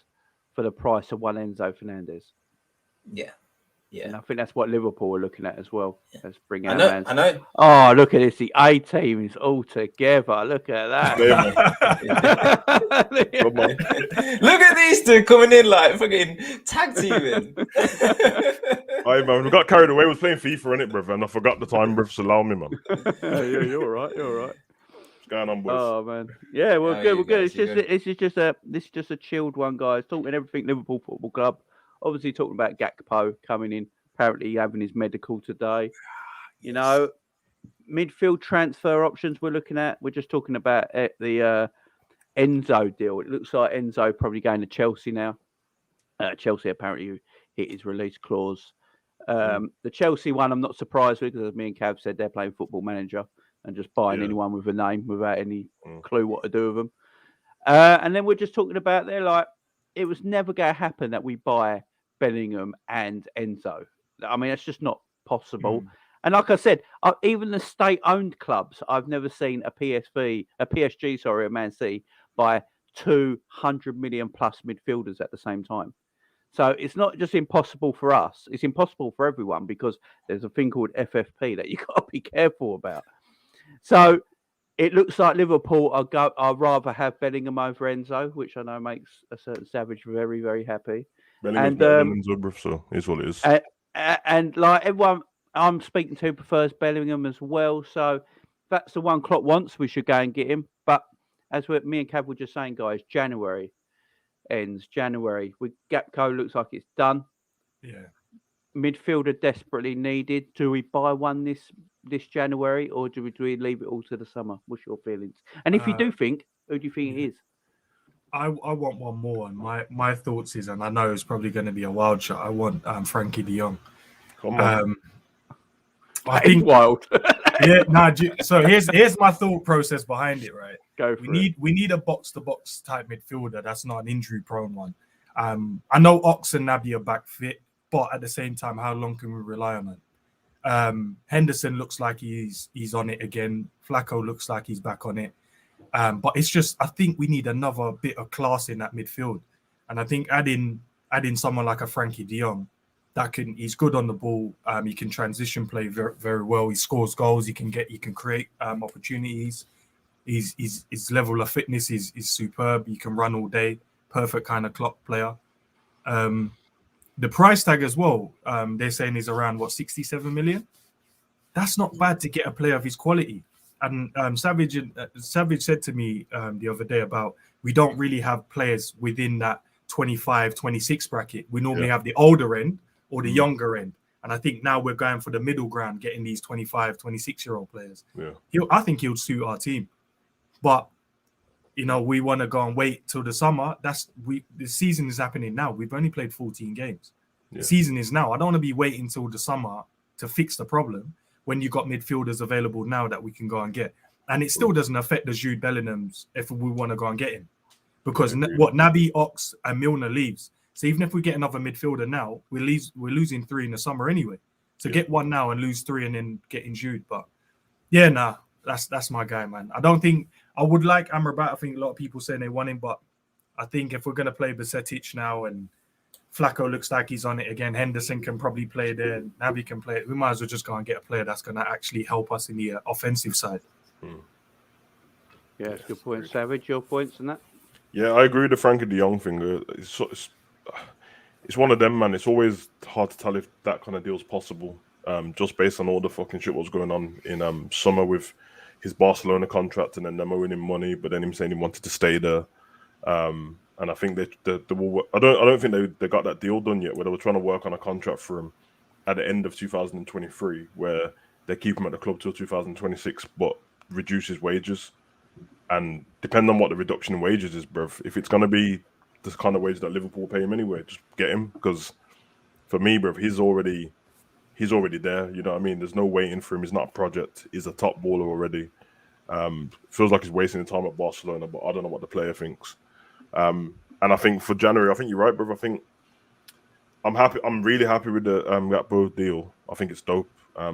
for the price of one Enzo Fernandez. Yeah. Yeah. And I think that's what Liverpool are looking at as well. Yeah. Let's bring I out know. Oh, look at this. The A team is all together. Look at that. Look at these two coming in like fucking tag teaming. Hey, man, we got carried away. I was playing FIFA, innit, brother, and I forgot the time, brother. So allow me, man. You're all right. What's going on, boys? Oh, man. Yeah, well, good. This is just a chilled one, guys. Talking everything Liverpool Football Club. Obviously, talking about Gakpo coming in, apparently having his medical today. Midfield transfer options we're looking at. We're just talking about the Enzo deal. It looks like Enzo probably going to Chelsea now. Chelsea apparently hit his release clause. The Chelsea one, I'm not surprised with, because as me and Cav said, they're playing Football Manager and just buying anyone with a name without any clue what to do with them. And then we're just talking about it was never going to happen that we buy Bellingham and Enzo. I mean, it's just not possible. And like I said, even the state-owned clubs, I've never seen a PSG, a Man City, buy 200 million plus midfielders at the same time. So it's not just impossible for us; it's impossible for everyone, because there's a thing called FFP that you got to be careful about. So it looks like Liverpool I'd rather have Bellingham over Enzo, which I know makes a certain Savage very, very happy. Bellingham's better than Enzo, bro, so it's what it is. And like everyone I'm speaking to prefers Bellingham as well. So if that's the one Klopp wants, we should go and get him. But as me and Cav were just saying, guys, January ends. With Gakpo, looks like it's done. Yeah. Midfielder desperately needed. Do we buy one this January, or do we leave it all to the summer? What's your feelings? And if you do think, who do you think it is? I want one more, and my thoughts is, and I know it's probably going to be a wild shot, I want Frankie de Jong. Come on. I think wild. So here's my thought process behind it, right? We need a box-to-box type midfielder that's not an injury-prone one. I know Ox and Naby are back fit, but at the same time, how long can we rely on them? Henderson looks like he's on it again. Flacco looks like he's back on it. But it's just, I think we need another bit of class in that midfield. And I think adding someone like a Frankie de Jong, he's good on the ball. He can transition play very, very well. He scores goals. He can create opportunities. His level of fitness is superb. He can run all day. Perfect kind of clock player. The price tag as well, they're saying is around 67 million. That's not bad to get a player of his quality. And Savage said to me the other day about we don't really have players within that 25, 26 bracket. We normally have the older end or the younger end. And I think now we're going for the middle ground, getting these 25, 26-year-old players. Yeah. I think he'll suit our team. But, we want to go and wait till the summer. The season is happening now. We've only played 14 games. The season is now. I don't want to be waiting till the summer to fix the problem when you've got midfielders available now that we can go and get. And it still doesn't affect the Jude Bellinghams if we want to go and get him. Because Naby, Ox, and Milner leaves. So even if we get another midfielder now, we're losing 3 in the summer anyway. So get one now and lose 3 and then get in Jude. But that's my guy, man. I would like Amrabat. I think a lot of people saying they want him, but I think if we're going to play Besetic now and Flacco looks like he's on it again, Henderson can probably play there, Naby can play it. We might as well just go and get a player that's going to actually help us in the offensive side. Yeah, that's a good point. Savage, your points on that? Yeah, I agree with the Frankie de Jong thing. It's one of them, man. It's always hard to tell if that kind of deal's possible, just based on all the fucking shit what's going on in summer with his Barcelona contract and then them owing him money, but then him saying he wanted to stay there. And I think I don't think they got that deal done yet, where they were trying to work on a contract for him at the end of 2023, where they keep him at the club till 2026, but reduce his wages. And depending on what the reduction in wages is, bruv, if it's going to be the kind of wage that Liverpool pay him anyway, just get him. Because for me, bruv, he's already there. You know what I mean? There's no waiting for him. He's not a project. He's a top baller already. Feels like he's wasting the time at Barcelona, but I don't know what the player thinks. And I think for January, I think you're right, bruv. I think I'm happy. I'm really happy with the Gakpo deal. I think it's dope.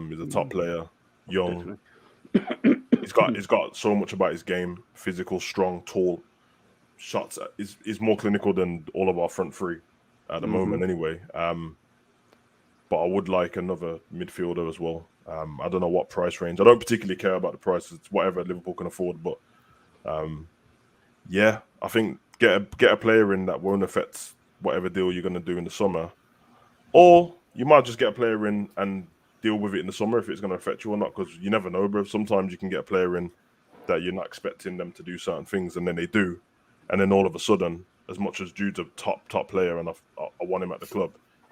He's a top player, young. He's got so much about his game: physical, strong, tall. Shots is more clinical than all of our front three at the moment, anyway. But I would like another midfielder as well. I don't know what price range. I don't particularly care about the price. It's whatever Liverpool can afford. But I think get a player in that won't affect whatever deal you're going to do in the summer, or you might just get a player in and deal with it in the summer if it's going to affect you or not. Because you never know, bro. Sometimes you can get a player in that you're not expecting them to do certain things, and then they do, and then all of a sudden, as much as Jude's a top player and I want him at the club,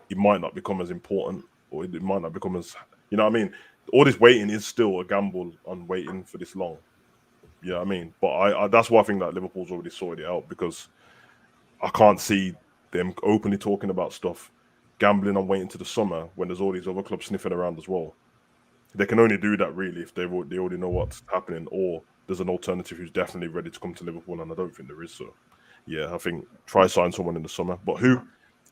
he might not become as important, or it might not become as, you know what I mean? All this waiting is still a gamble on waiting for this long. You know what I mean? But I that's why I think that Liverpool's already sorted it out, because I can't see them openly talking about stuff, gambling on waiting to the summer when there's all these other clubs sniffing around as well. They can only do that really if they already know what's happening, or there's an alternative who's definitely ready to come to Liverpool, and I don't think there is. So, yeah, I think try sign someone in the summer. But who?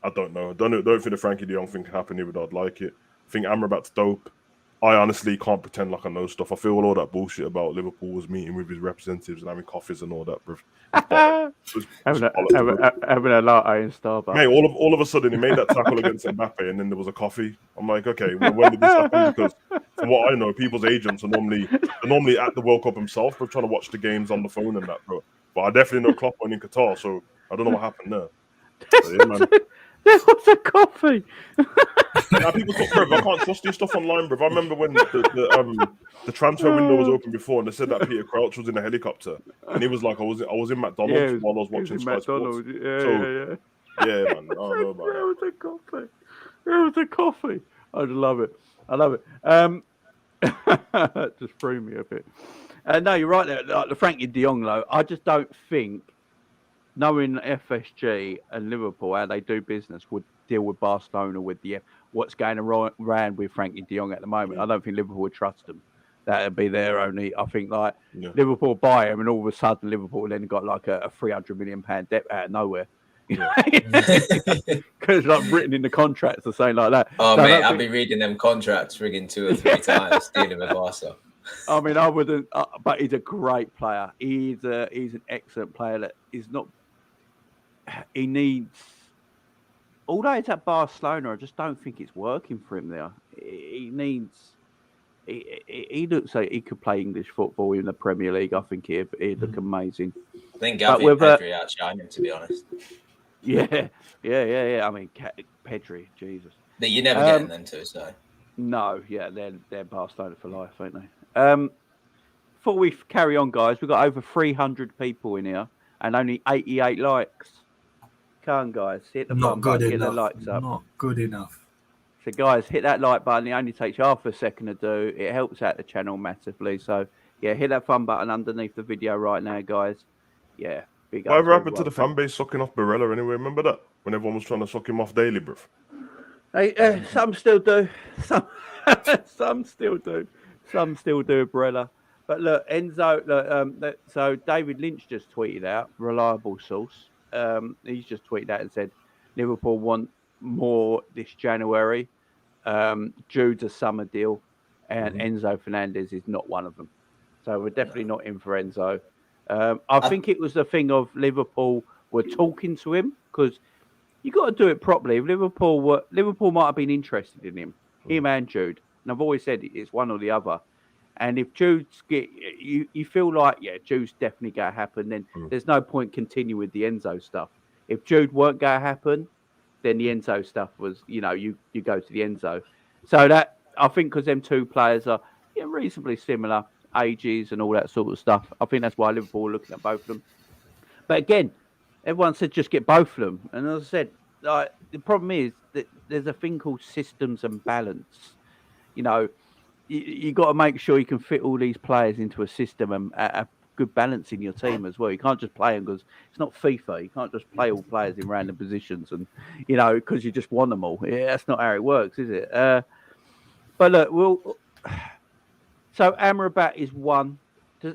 I don't know. Don't think the Frankie de Jong thing can happen either. I'd like it. I think Amrabat's dope. I honestly can't pretend like I know stuff. I feel all that bullshit about Liverpool was meeting with his representatives and having coffees and all that, bro. Having a latte in Starbucks. Mate, all of a sudden he made that tackle against Mbappe, and then there was a coffee. I'm like, okay, well, when did this happen? Because from what I know, people's agents are normally at the World Cup himself, bro, trying to watch the games on the phone and that, bro. But I definitely know Klopp went in Qatar, so I don't know what happened there. So, yeah, man. There was a coffee. Now, people talk, bro, I can't trust this stuff online, bro. I remember when the transfer window was open before, and they said that Peter Crouch was in a helicopter, and he was like, I was in McDonald's while I was watching Sky Sports. Yeah, man. I don't know about that. There was a coffee. There was a coffee. I love it. I love it. Just threw me a bit. No, you're right there. Like the Frankie de Jong, though, I just don't think, knowing FSG and Liverpool, how they do business, would deal with Barcelona with what's going around with Frankie de Jong at the moment. I don't think Liverpool would trust them. That would be their only. I think Liverpool buy him, and all of a sudden Liverpool then got like a £300 million debt out of nowhere. Because like written in the contracts or something like that. Oh, so mate, I'll be reading them contracts frigging 2 or 3 times, dealing with Barca. I mean, I wouldn't, but he's a great player. He's an excellent player. That is not. He needs. Although it's at Barcelona, I just don't think it's working for him there. He needs. He looks like he could play English football in the Premier League. I think he'd look amazing. I think Gavi and Pedri outshine him, to be honest. Yeah. I mean, Pedri, Jesus. But you're never getting them two, so. No, yeah, they're Barcelona for life, aren't they? Before we carry on, guys, we've got over 300 people in here and only 88 likes. Come on, guys, hit the button, get the likes up. Not good enough. So, guys, hit that like button. It only takes you half a second to do. It helps out the channel massively. So, yeah, hit that fun button underneath the video right now, guys. Yeah, big up. Whatever happened to the fan base sucking off Barella anyway? Remember that? When everyone was trying to suck him off daily, bruv. Hey, some still do. Some still do. Some still do, Barella. But look, Enzo, so David Lynch just tweeted out, reliable source. He's just tweeted out and said, Liverpool want more this January. Jude's a summer deal, and Enzo Fernandez is not one of them. So we're definitely not in for Enzo. I think it was the thing of Liverpool were talking to him because you got to do it properly. If Liverpool might have been interested in him and Jude. And I've always said it's one or the other. And if Jude's you feel like, Jude's definitely going to happen, then there's no point continuing with the Enzo stuff. If Jude weren't going to happen, then the Enzo stuff was, you go to the Enzo. So that, I think because them two players are reasonably similar ages and all that sort of stuff, I think that's why Liverpool are looking at both of them. But again, everyone said just get both of them. And as I said, the problem is that there's a thing called systems and balance. You got to make sure you can fit all these players into a system and a good balance in your team as well. You can't just play them because it's not FIFA. You can't just play all players in random positions and, because you just want them all. Yeah, that's not how it works, is it? But look, so Amrabat is one.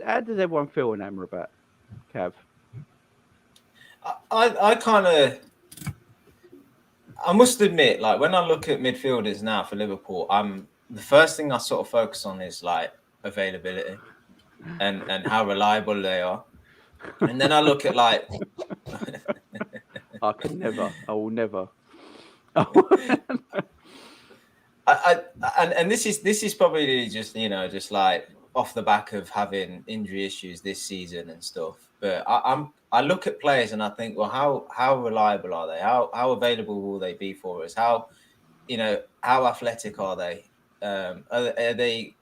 How does everyone feel in Amrabat, Cav? I must admit, like when I look at midfielders now for Liverpool, the first thing I sort of focus on is like availability and how reliable they are. And then I look at like I will never. And this is probably just just like off the back of having injury issues this season and stuff. But I look at players and I think, well, how reliable are they? How available will they be for us? How athletic are they? Are they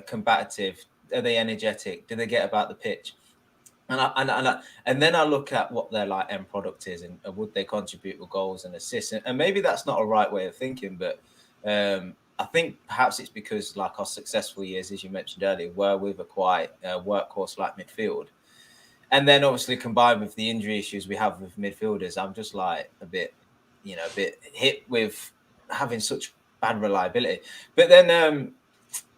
combative? Are they energetic? Do they get about the pitch? And then I look at what their like end product is and would they contribute with goals and assists? And maybe that's not a right way of thinking, but I think perhaps it's because like our successful years, as you mentioned earlier, were with a quite workhorse like midfield. And then obviously combined with the injury issues we have with midfielders, I'm just like a bit hit with having such bad reliability. But then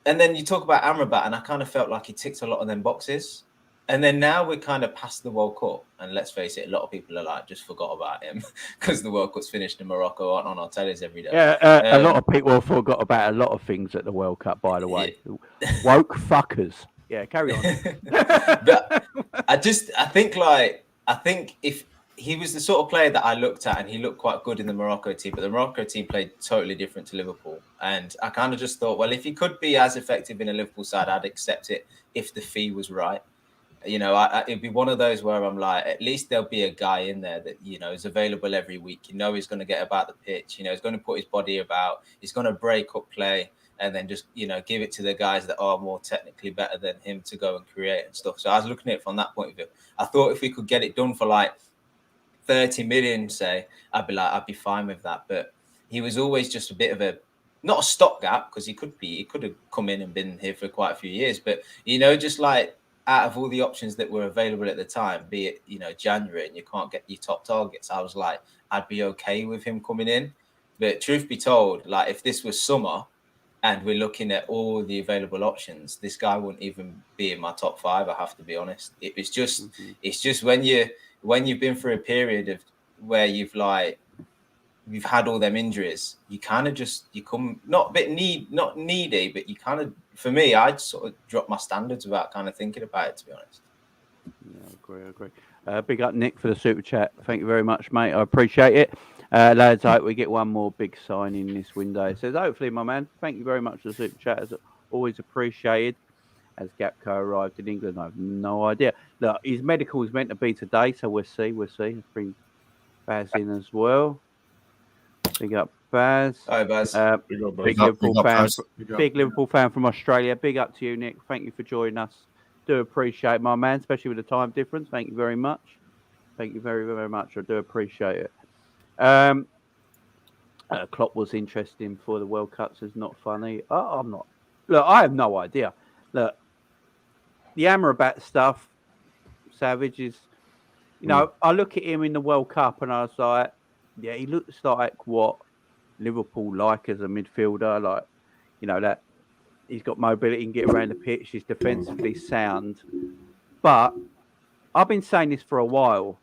and then you talk about Amrabat, and I kind of felt like he ticked a lot of them boxes. And then now we're kind of past the World Cup, and let's face it, a lot of people are like just forgot about him because the World Cup's finished in Morocco, aren't on our tellies every day. Yeah, a lot of people forgot about a lot of things at the World Cup, by the way. Yeah. Woke fuckers. Yeah, carry on. But I think if he was the sort of player that I looked at, and he looked quite good in the Morocco team, but the Morocco team played totally different to Liverpool. And I kind of just thought, well, if he could be as effective in a Liverpool side, I'd accept it if the fee was right. It'd be one of those where I'm like, at least there'll be a guy in there that, is available every week. He's going to get about the pitch. He's going to put his body about. He's going to break up play and then just, give it to the guys that are more technically better than him to go and create and stuff. So I was looking at it from that point of view. I thought if we could get it done for like 30 million, say, I'd be fine with that. But he was always just a bit of not a stopgap, because he could have come in and been here for quite a few years. But, just like, out of all the options that were available at the time, be it, January, and you can't get your top targets, I was like, I'd be okay with him coming in. But truth be told, like if this was summer and we're looking at all the available options, this guy wouldn't even be in my top 5. I have to be honest. It's just when when you've been through a period of where you've had all them injuries, you kind of just not needy, but you kind of, for me, I'd sort of drop my standards without kind of thinking about it, to be honest. Yeah, I agree. Big up Nick for the super chat. Thank you very much, mate. I appreciate it. Lads, I hope we get one more big signing this window. It says, hopefully, my man. Thank you very much for the super chat. As always appreciated. As Gakpo arrived in England, I have no idea. Look, his medical is meant to be today, so we'll see. Let's bring Baz in as well. Big up Baz. Hi, Baz. Big up, Baz. Big Liverpool fan. Big Liverpool fan from Australia. Big up to you, Nick. Thank you for joining us. Do appreciate, my man, especially with the time difference. Thank you very much. Thank you very, very much. I do appreciate it. Klopp was interesting for the World Cups. Is not funny. I'm not. Look, I have no idea. Look, the Amrabat stuff, Savage is, I look at him in the World Cup and I was like, yeah, he looks like what Liverpool like as a midfielder. Like, that he's got mobility and get around the pitch. He's defensively sound. But I've been saying this for a while.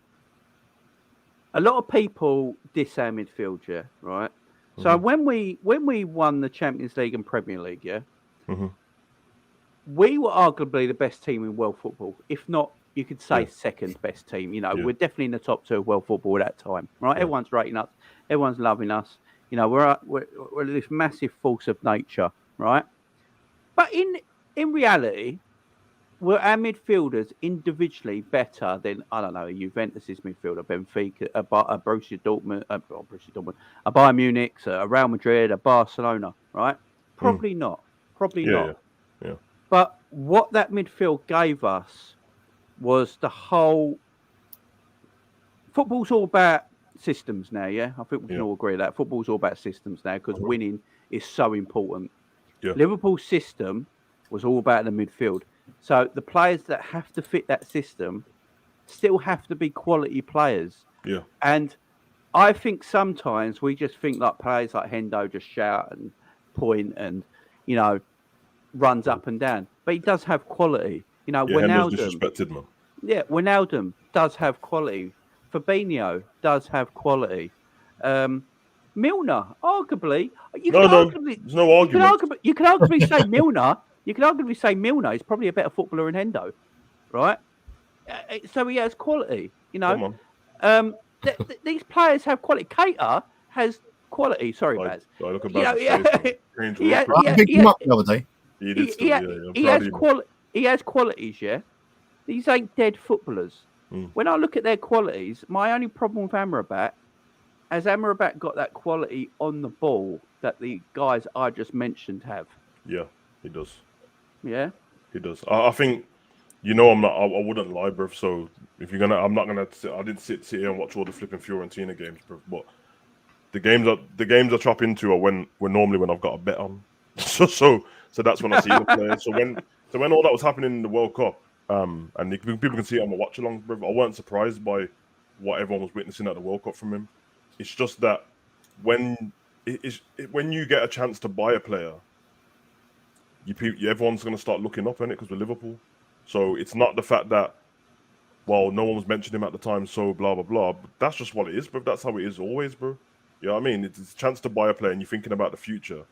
A lot of people diss our midfield, yeah, right? Mm-hmm. So when we won the Champions League and Premier League, yeah, we were arguably the best team in world football. If not, you could say second best team. We're definitely in the top 2 of world football at that time, right? Yeah. Everyone's rating us. Everyone's loving us. We're this massive force of nature, right? But in reality, were our midfielders individually better than, I don't know, a Juventus' midfielder, Benfica, a Borussia Dortmund, a Bayern Munich, a Real Madrid, a Barcelona, right? Probably not. Probably not. Yeah. But what that midfield gave us was the whole... Football's all about systems now, yeah? I think we can all agree that. Football's all about systems now because winning is so important. Yeah. Liverpool's system was all about the midfield. So the players that have to fit that system still have to be quality players. Yeah. And I think sometimes we just think like players like Hendo just shout and point and, runs up and down. But he does have quality. Hendo's disrespected, man. Yeah, Wijnaldum does have quality. Fabinho does have quality. Milner, arguably, there's no argument. You can arguably say Milner. You can arguably say Milner is probably a better footballer than Hendo, right? So he has quality. Come on. These players have quality. Keita has quality. Sorry, Baz. I look about He has quality. He has qualities. Yeah, these ain't dead footballers. When I look at their qualities, my only problem with Amrabat, has Amrabat got that quality on the ball that the guys I just mentioned have? Yeah, he does. Yeah, he does. I think, I'm not. I wouldn't lie, bruv. So if you're gonna, I'm not gonna. I didn't sit here and watch all the flipping Fiorentina games, bruv. But the games I chop into are when I've got a bet on. So that's when I see the players. So when all that was happening in the World Cup, and people can see it on my watch along, bruv, I weren't surprised by what everyone was witnessing at the World Cup from him. It's just that when you get a chance to buy a player, everyone's going to start looking up in it because we're Liverpool. So it's not the fact that, well, no one was mentioning him at the time, so blah, blah, blah. But that's just what it is, bro. That's how it is always, bro. You know what I mean? It's a chance to buy a player and you're thinking about the future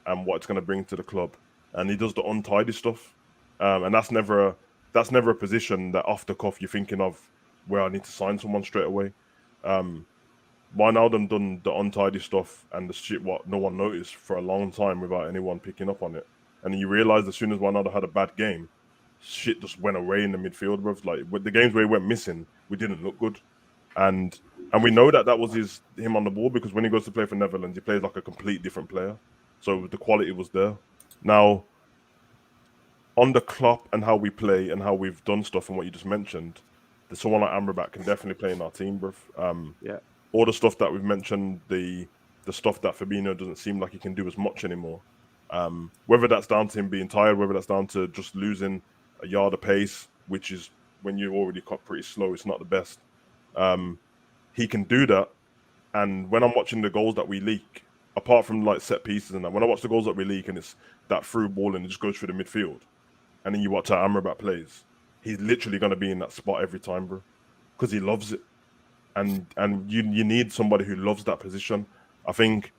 and what it's going to bring to the club. And he does the untidy stuff. And that's never a position that off the cuff you're thinking of where I need to sign someone straight away. Wijnaldum done the untidy stuff and the shit what no one noticed for a long time without anyone picking up on it. And then you realise as soon as Wijnaldum had a bad game, shit just went away in the midfield, bro. Like with the games where he went missing, we didn't look good. And we know that was him on the ball because when he goes to play for Netherlands, he plays like a complete different player. So the quality was there. Now, on the Klopp and how we play and how we've done stuff and what you just mentioned, someone like Amrabat can definitely play in our team, bro. All the stuff that we've mentioned, the stuff that Firmino doesn't seem like he can do as much anymore. Whether that's down to him being tired, whether that's down to just losing a yard of pace, which is when you've already got pretty slow, it's not the best. He can do that. And when I'm watching the goals that we leak, apart from like set pieces and that, when I watch the goals that we leak and it's that through ball and it just goes through the midfield, and then you watch how Amrabat plays, he's literally going to be in that spot every time, bro. because he loves it, and you need somebody who loves that position. I think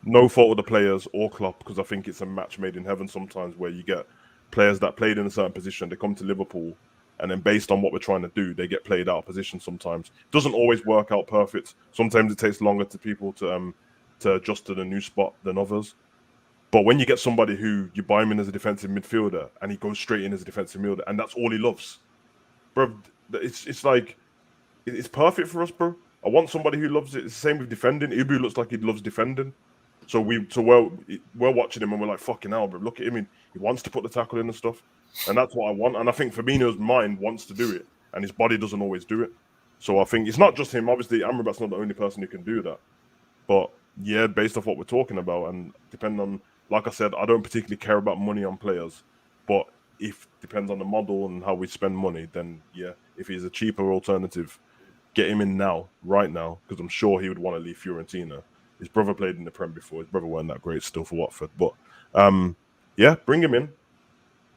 no fault of the players or Klopp, because I think it's a match made in heaven sometimes where you get players that played in a certain position, they come to Liverpool, and then based on what we're trying to do, they get played out of position sometimes. It doesn't always work out perfect. Sometimes it takes longer to people to adjust to the new spot than others. But when you get somebody who you buy him in as a defensive midfielder and he goes straight in as a defensive midfielder and that's all he loves, bro, it's like, it's perfect for us, bro. I want somebody who loves it. It's the same with defending. Ibu looks like he loves defending. So we're watching him and we're like, fucking hell, bro. Look at him. He wants to put the tackle in and stuff. And that's what I want. And I think Firmino's mind wants to do it. And his body doesn't always do it. So I think it's not just him. Obviously, Amrabat's not the only person who can do that. But yeah, based off what we're talking about and depending on, like I said, I don't particularly care about money on players. But if depends on the model and how we spend money, then yeah, if he's a cheaper alternative, get him in now, right now, because I'm sure he would want to leave Fiorentina. His brother played in the Prem before. His brother weren't that great still for Watford. But yeah, bring him in.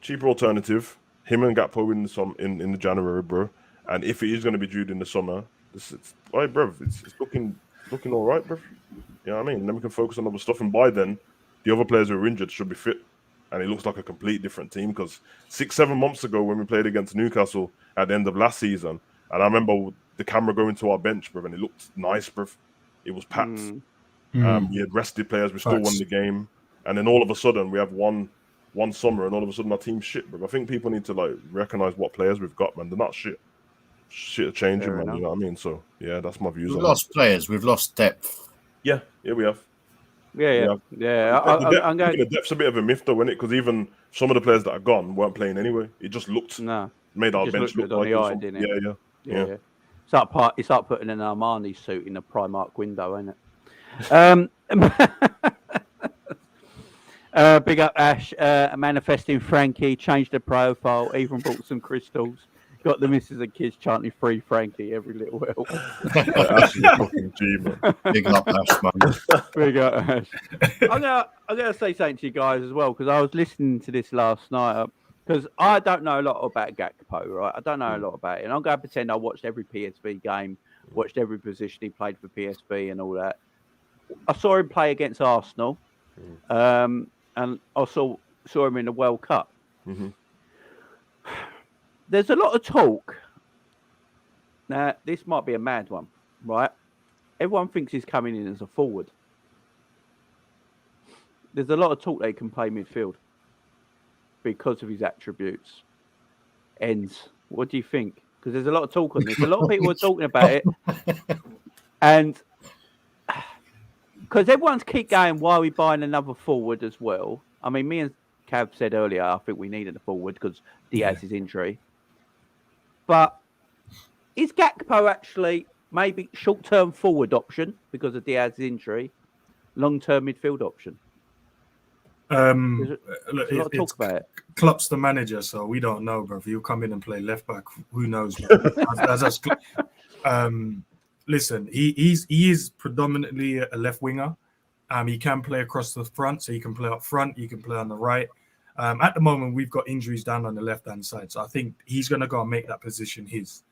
Cheaper alternative. Him and Gakpo in the January, bro. And if it is going to be Jude in the summer, it's looking all right, bro. You know what I mean? And then we can focus on other stuff. And by then, the other players who are injured should be fit. And it looks like a complete different team. Because 6-7 months ago when we played against Newcastle at the end of last season, and I remember the camera going to our bench, bro, and it looked nice, bro. It was packed. We had rested players. We still won the game. And then all of a sudden, we have one summer, and all of a sudden our team's shit, bro. I think people need to like recognize what players we've got, man. They're not shit. Shit are changing, man. You know what I mean? So yeah, that's my views. We've lost players. We've lost depth. Yeah, we have. Yeah. The depth's a bit of a myth, though, isn't it? Because even some of the players that are gone weren't playing anyway. It just looked made our bench look like eye, didn't it? Yeah. It's like putting an Armani suit in a Primark window, ain't it? Big up Ash, manifesting Frankie, changed the profile, even brought some crystals. Got the missus and kids chanting free Frankie every little while. Ash is a fucking G, man. Big up Ash, man. Big up Ash. I'm gonna say something to you guys as well, because I was listening to this last night. Because I don't know a lot about Gakpo, right? I don't know a lot about it. And I'm going to pretend I watched every PSV game, watched every position he played for PSV and all that. I saw him play against Arsenal, and I saw him in the World Cup. Mm-hmm. There's a lot of talk. Now, this might be a mad one, right? Everyone thinks he's coming in as a forward. There's a lot of talk that he can play midfield because of his attributes. Ends. What do you think? Because there's a lot of talk on this. A lot of people are talking about it. And because everyone's keep going, why are we buying another forward as well? I mean, me and Cav said earlier, I think we needed a forward because Diaz's injury. But is Gakpo actually maybe short-term forward option because of Diaz's injury, long-term midfield option? Look, there's a lot of talk about it. Klopp's the manager, so we don't know, bro. If he'll come in and play left back, who knows? Listen, he is predominantly a left winger. He can play across the front, so he can play up front. He can play on the right. At the moment, we've got injuries down on the left-hand side, so I think he's going to go and make that position his.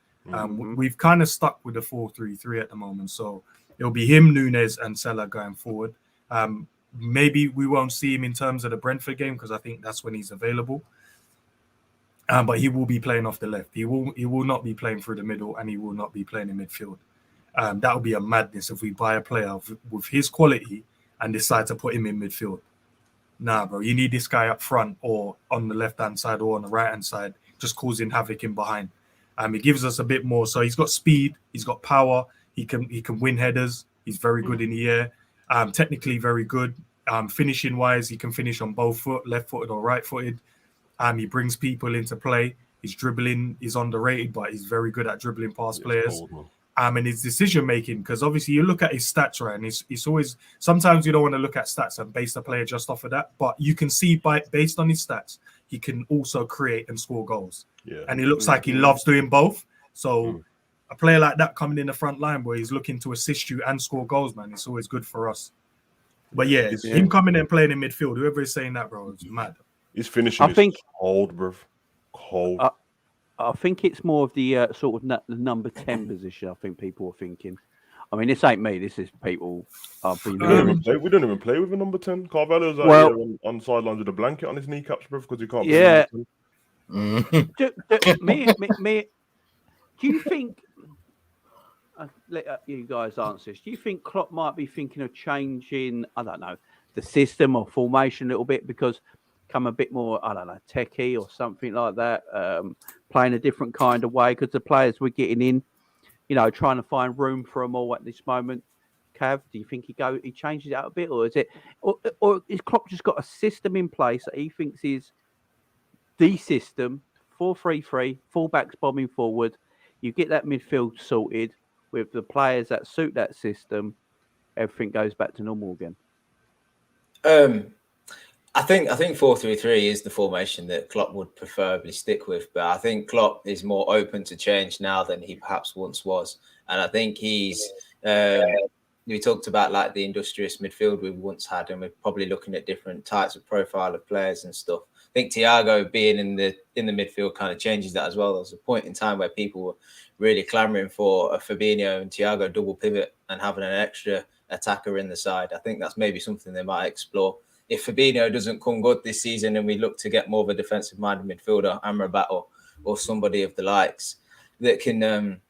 We've kind of stuck with the 4-3-3 at the moment, so it'll be him, Nunez, and Salah going forward. Maybe we won't see him in terms of the Brentford game because I think that's when he's available. But he will be playing off the left. He will not be playing through the middle, and he will not be playing in midfield. That would be a madness if we buy a player with his quality and decide to put him in midfield. Nah, bro, you need this guy up front or on the left-hand side or on the right-hand side, just causing havoc in behind. He gives us a bit more. So he's got speed, he's got power, he can win headers, he's very good in the air, technically very good. Finishing-wise, he can finish on both foot, left-footed or right-footed. He brings people into play. His dribbling is underrated, but he's very good at dribbling past players. Cold, and his decision making, because obviously you look at his stats, right? And it's always sometimes you don't want to look at stats and base the player just off of that, but you can see based on his stats, he can also create and score goals. Yeah. And he looks like he loves doing both. So a player like that coming in the front line where he's looking to assist you and score goals, man, it's always good for us. But yeah, him coming and playing in midfield, whoever is saying that, bro, is mad. His finishing is cold, bro. Cold. I think it's more of the sort of the number 10 position. I think people are thinking. I mean, this ain't me. This is people. I've been. We don't even play with a number 10. Carvalho's out Well- here on sidelines with a blanket on his kneecaps, bro, because he can't. Yeah. Be Do you think? Let you guys answer this. Do you think Klopp might be thinking of changing? I don't know the system or formation a little bit because come a bit more, I don't know, techie or something like that, playing a different kind of way because the players we're getting in, you know, trying to find room for them all at this moment. Cav, do you think he changes it out a bit, or is it, or is Klopp just got a system in place that he thinks is the system 4-3-3, fullbacks bombing forward? You get that midfield sorted with the players that suit that system. Everything goes back to normal again. I think 4-3-3 is the formation that Klopp would preferably stick with, but I think Klopp is more open to change now than he perhaps once was, and I think he's. We talked about like the industrious midfield we once had, and we're probably looking at different types of profile of players and stuff. I think Thiago being in the midfield kind of changes that as well. There was a point in time where people were really clamoring for a Fabinho and Thiago double pivot and having an extra attacker in the side. I think that's maybe something they might explore. If Fabinho doesn't come good this season and we look to get more of a defensive-minded midfielder, Amrabat or somebody of the likes that can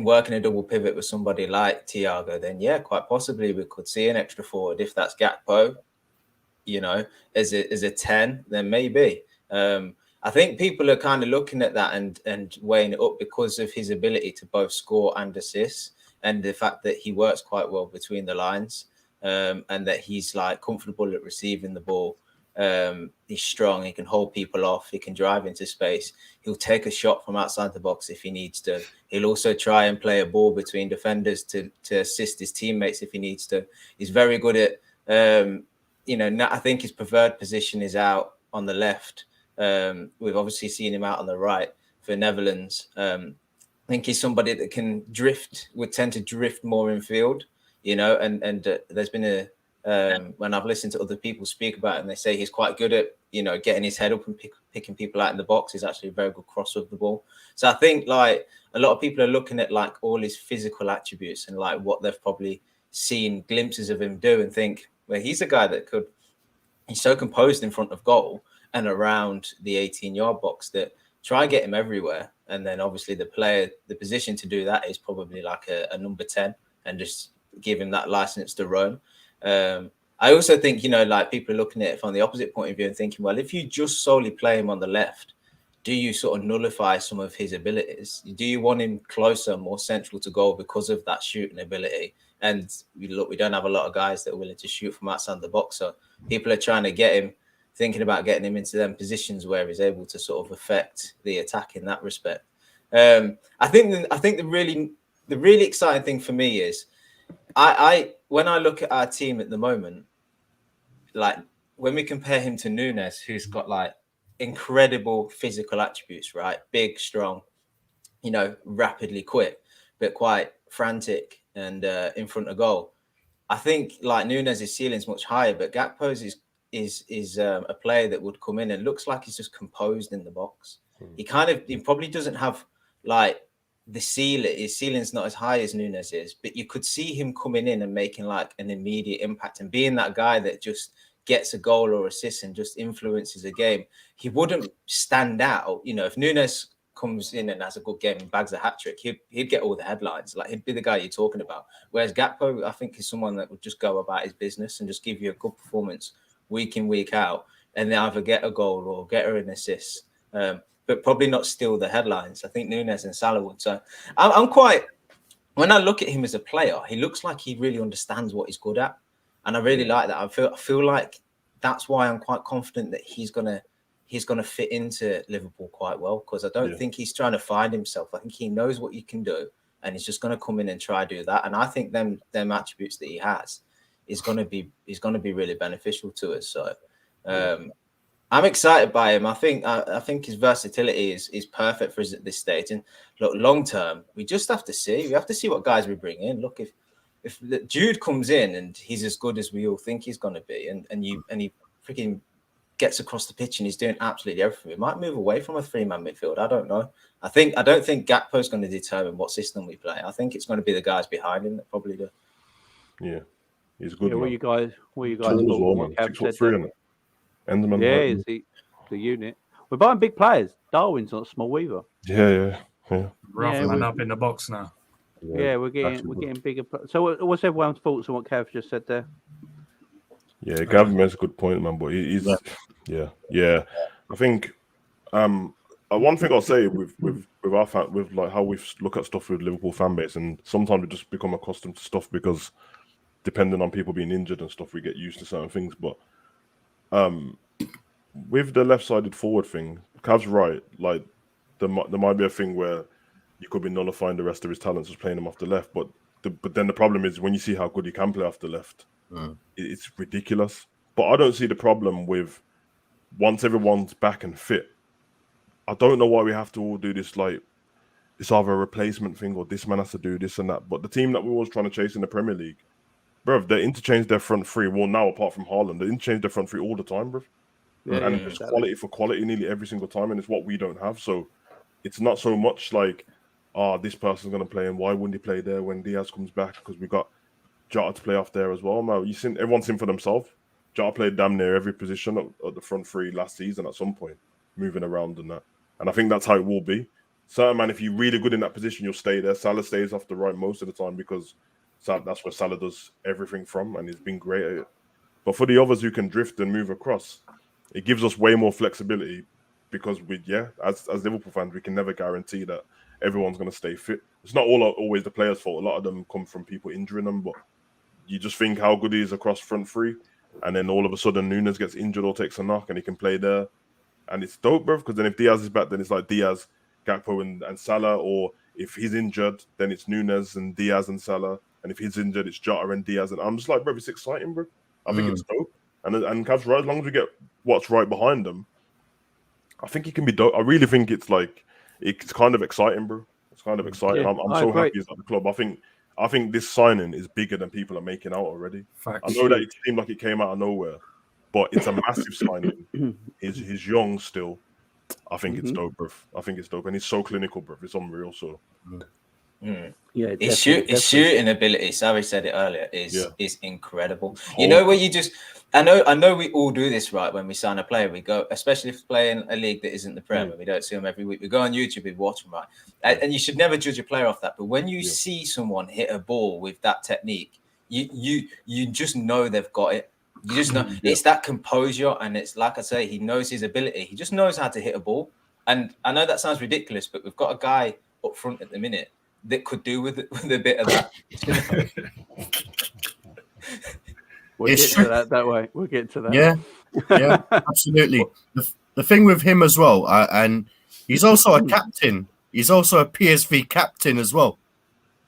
work in a double pivot with somebody like Thiago, then yeah, quite possibly we could see an extra forward. If that's Gakpo, you know, as a 10, then maybe. I think people are kind of looking at that and weighing it up because of his ability to both score and assist, and the fact that he works quite well between the lines, and that he's like comfortable at receiving the ball. He's strong. He can hold people off. He can drive into space. He'll take a shot from outside the box if he needs to. He'll also try and play a ball between defenders to assist his teammates if he needs to. He's very good at, I think his preferred position is out on the left. We've obviously seen him out on the right for Netherlands. I think he's somebody that would tend to drift more in field, you know, and there's been when I've listened to other people speak about it, and they say he's quite good at, you know, getting his head up and picking people out in the box. He's actually a very good crosser of the ball. So I think like a lot of people are looking at like all his physical attributes and like what they've probably seen glimpses of him do and think, well, he's a guy he's so composed in front of goal and around the 18-yard box that try and get him everywhere. And then obviously the position to do that is probably like a number 10 and just give him that license to roam. I also think, you know, like people are looking at it from the opposite point of view and thinking, well, if you just solely play him on the left, do you sort of nullify some of his abilities? Do you want him closer, more central to goal because of that shooting ability? And we don't have a lot of guys that are willing to shoot from outside the box. So people are trying to thinking about getting him into them positions where he's able to sort of affect the attack in that respect. I think the really exciting thing for me is when I look at our team at the moment, like when we compare him to Nunez, who's got like incredible physical attributes, right? Big, strong, you know, rapidly quick, but quite frantic and in front of goal. I think like Nunez's ceiling is much higher, but Gakpo's is a player that would come in and looks like he's just composed in the box. He probably doesn't have like the ceiling. His ceiling's not as high as Nunez is, but you could see him coming in and making like an immediate impact and being that guy that just gets a goal or assist and just influences a game. He wouldn't stand out. You know, if Nunez comes in and has a good game and bags a hat trick, he'd get all the headlines. Like he'd be the guy you're talking about. Whereas Gakpo, I think, is someone that would just go about his business and just give you a good performance week in, week out, and then either get a goal or get her an assist. But probably not steal the headlines. I think Nunez and Salah would. So I'm quite, when I look at him as a player, he looks like he really understands what he's good at. And I really like that. I feel like that's why I'm quite confident that he's gonna fit into Liverpool quite well, because I don't think he's trying to find himself. I think he knows what he can do, and he's just gonna come in and try to do that. And I think them attributes that he has is gonna be really beneficial to us. So I'm excited by him. I think his versatility is perfect for us at this stage. And look, long term, we just have to see. We have to see what guys we bring in. Look, if Jude comes in and he's as good as we all think he's going to be, and he freaking gets across the pitch and he's doing absolutely everything. We might move away from a 3-man midfield. I don't know. I don't think Gakpo is going to determine what system we play. I think it's going to be the guys behind him that probably do. Yeah, he's good. Yeah, what you guys Tall thought as well, what man. Cav 6'3", said isn't there? it? Enderman. Yeah, height. it's the unit. We're buying big players. Darwin's not small either. Yeah. Rough Yeah, man we- up in the box now. Yeah, we're getting bigger. So, what's everyone's thoughts on what Cav just said there? Yeah, Gavin makes a good point, man. But he's yeah. I think one thing I'll say with our fan, with like how we look at stuff with Liverpool fan base, and sometimes we just become accustomed to stuff because depending on people being injured and stuff, we get used to certain things. But with the left-sided forward thing, Cav's right. Like there might be a thing where you could be nullifying the rest of his talents just playing him off the left. But then the problem is when you see how good he can play off the left, it's ridiculous. But I don't see the problem with once everyone's back and fit. I don't know why we have to all do this, like, it's either a replacement thing or this man has to do this and that. But the team that we was trying to chase in the Premier League, bruv, they interchange their front three. Well, now apart from Haaland, they interchange their front three all the time, bruv. And it's quality for quality nearly every single time, and it's what we don't have. So it's not so much like, this person's going to play, and why wouldn't he play there when Diaz comes back? Because we got Jota to play off there as well. Now, everyone's in for themselves. Jota played damn near every position at the front three last season at some point, moving around and that. And I think that's how it will be. Certain man, if you're really good in that position, you'll stay there. Salah stays off the right most of the time because that's where Salah does everything from, and he's been great at it. But for the others who can drift and move across, it gives us way more flexibility because as Liverpool fans, we can never guarantee that everyone's going to stay fit. It's not always the players' fault. A lot of them come from people injuring them, but you just think how good he is across front three, and then all of a sudden Nunez gets injured or takes a knock and he can play there. And it's dope, bro, because then if Diaz is back, then it's like Diaz, Gakpo and Salah, or if he's injured, then it's Nunez and Diaz and Salah, and if he's injured, it's Jota and Diaz. And I'm just like, bro, it's exciting, bro. I think it's dope. And Cav's right, as long as we get what's right behind them, I think he can be dope. I really think it's kind of exciting, bro. It's kind of exciting. Yeah, I'm so happy he's at the club. I think this signing is bigger than people are making out already. Facts. I know that it seemed like it came out of nowhere, but it's a massive signing. He's young still. I think it's dope, bro. I think it's dope, and he's so clinical, bro. It's unreal. So, yeah, his shooting ability. Savage said it earlier. Is incredible. You know where you just. I know we all do this, right? When we sign a player, we go, especially if we're playing a league that isn't the Premier, we don't see them every week. We go on YouTube, we watch them, right? And you should never judge a player off that. But when you see someone hit a ball with that technique, you just know they've got it. You just know it's that composure, and it's like I say, he knows his ability. He just knows how to hit a ball. And I know that sounds ridiculous, but we've got a guy up front at the minute that could do with a bit of that. We'll get to that way. We'll get to that. Yeah, absolutely. The thing with him as well, and he's also a captain. He's also a PSV captain as well.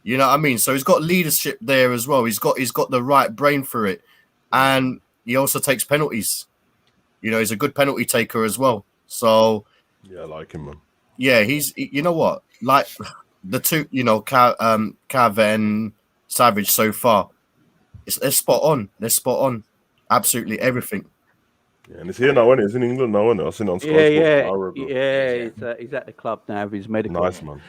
You know what I mean? So he's got leadership there as well. He's got the right brain for it, and he also takes penalties. You know, he's a good penalty taker as well. So yeah, I like him, man. Yeah, you know what? Like the two, you know, Cav and Savage so far. They're spot on. They're spot on. Absolutely everything. Yeah, and it's here now, isn't it? It's in England now, isn't it? I've seen it on Sky Sports. He's at the club now with his medical. Nice, man.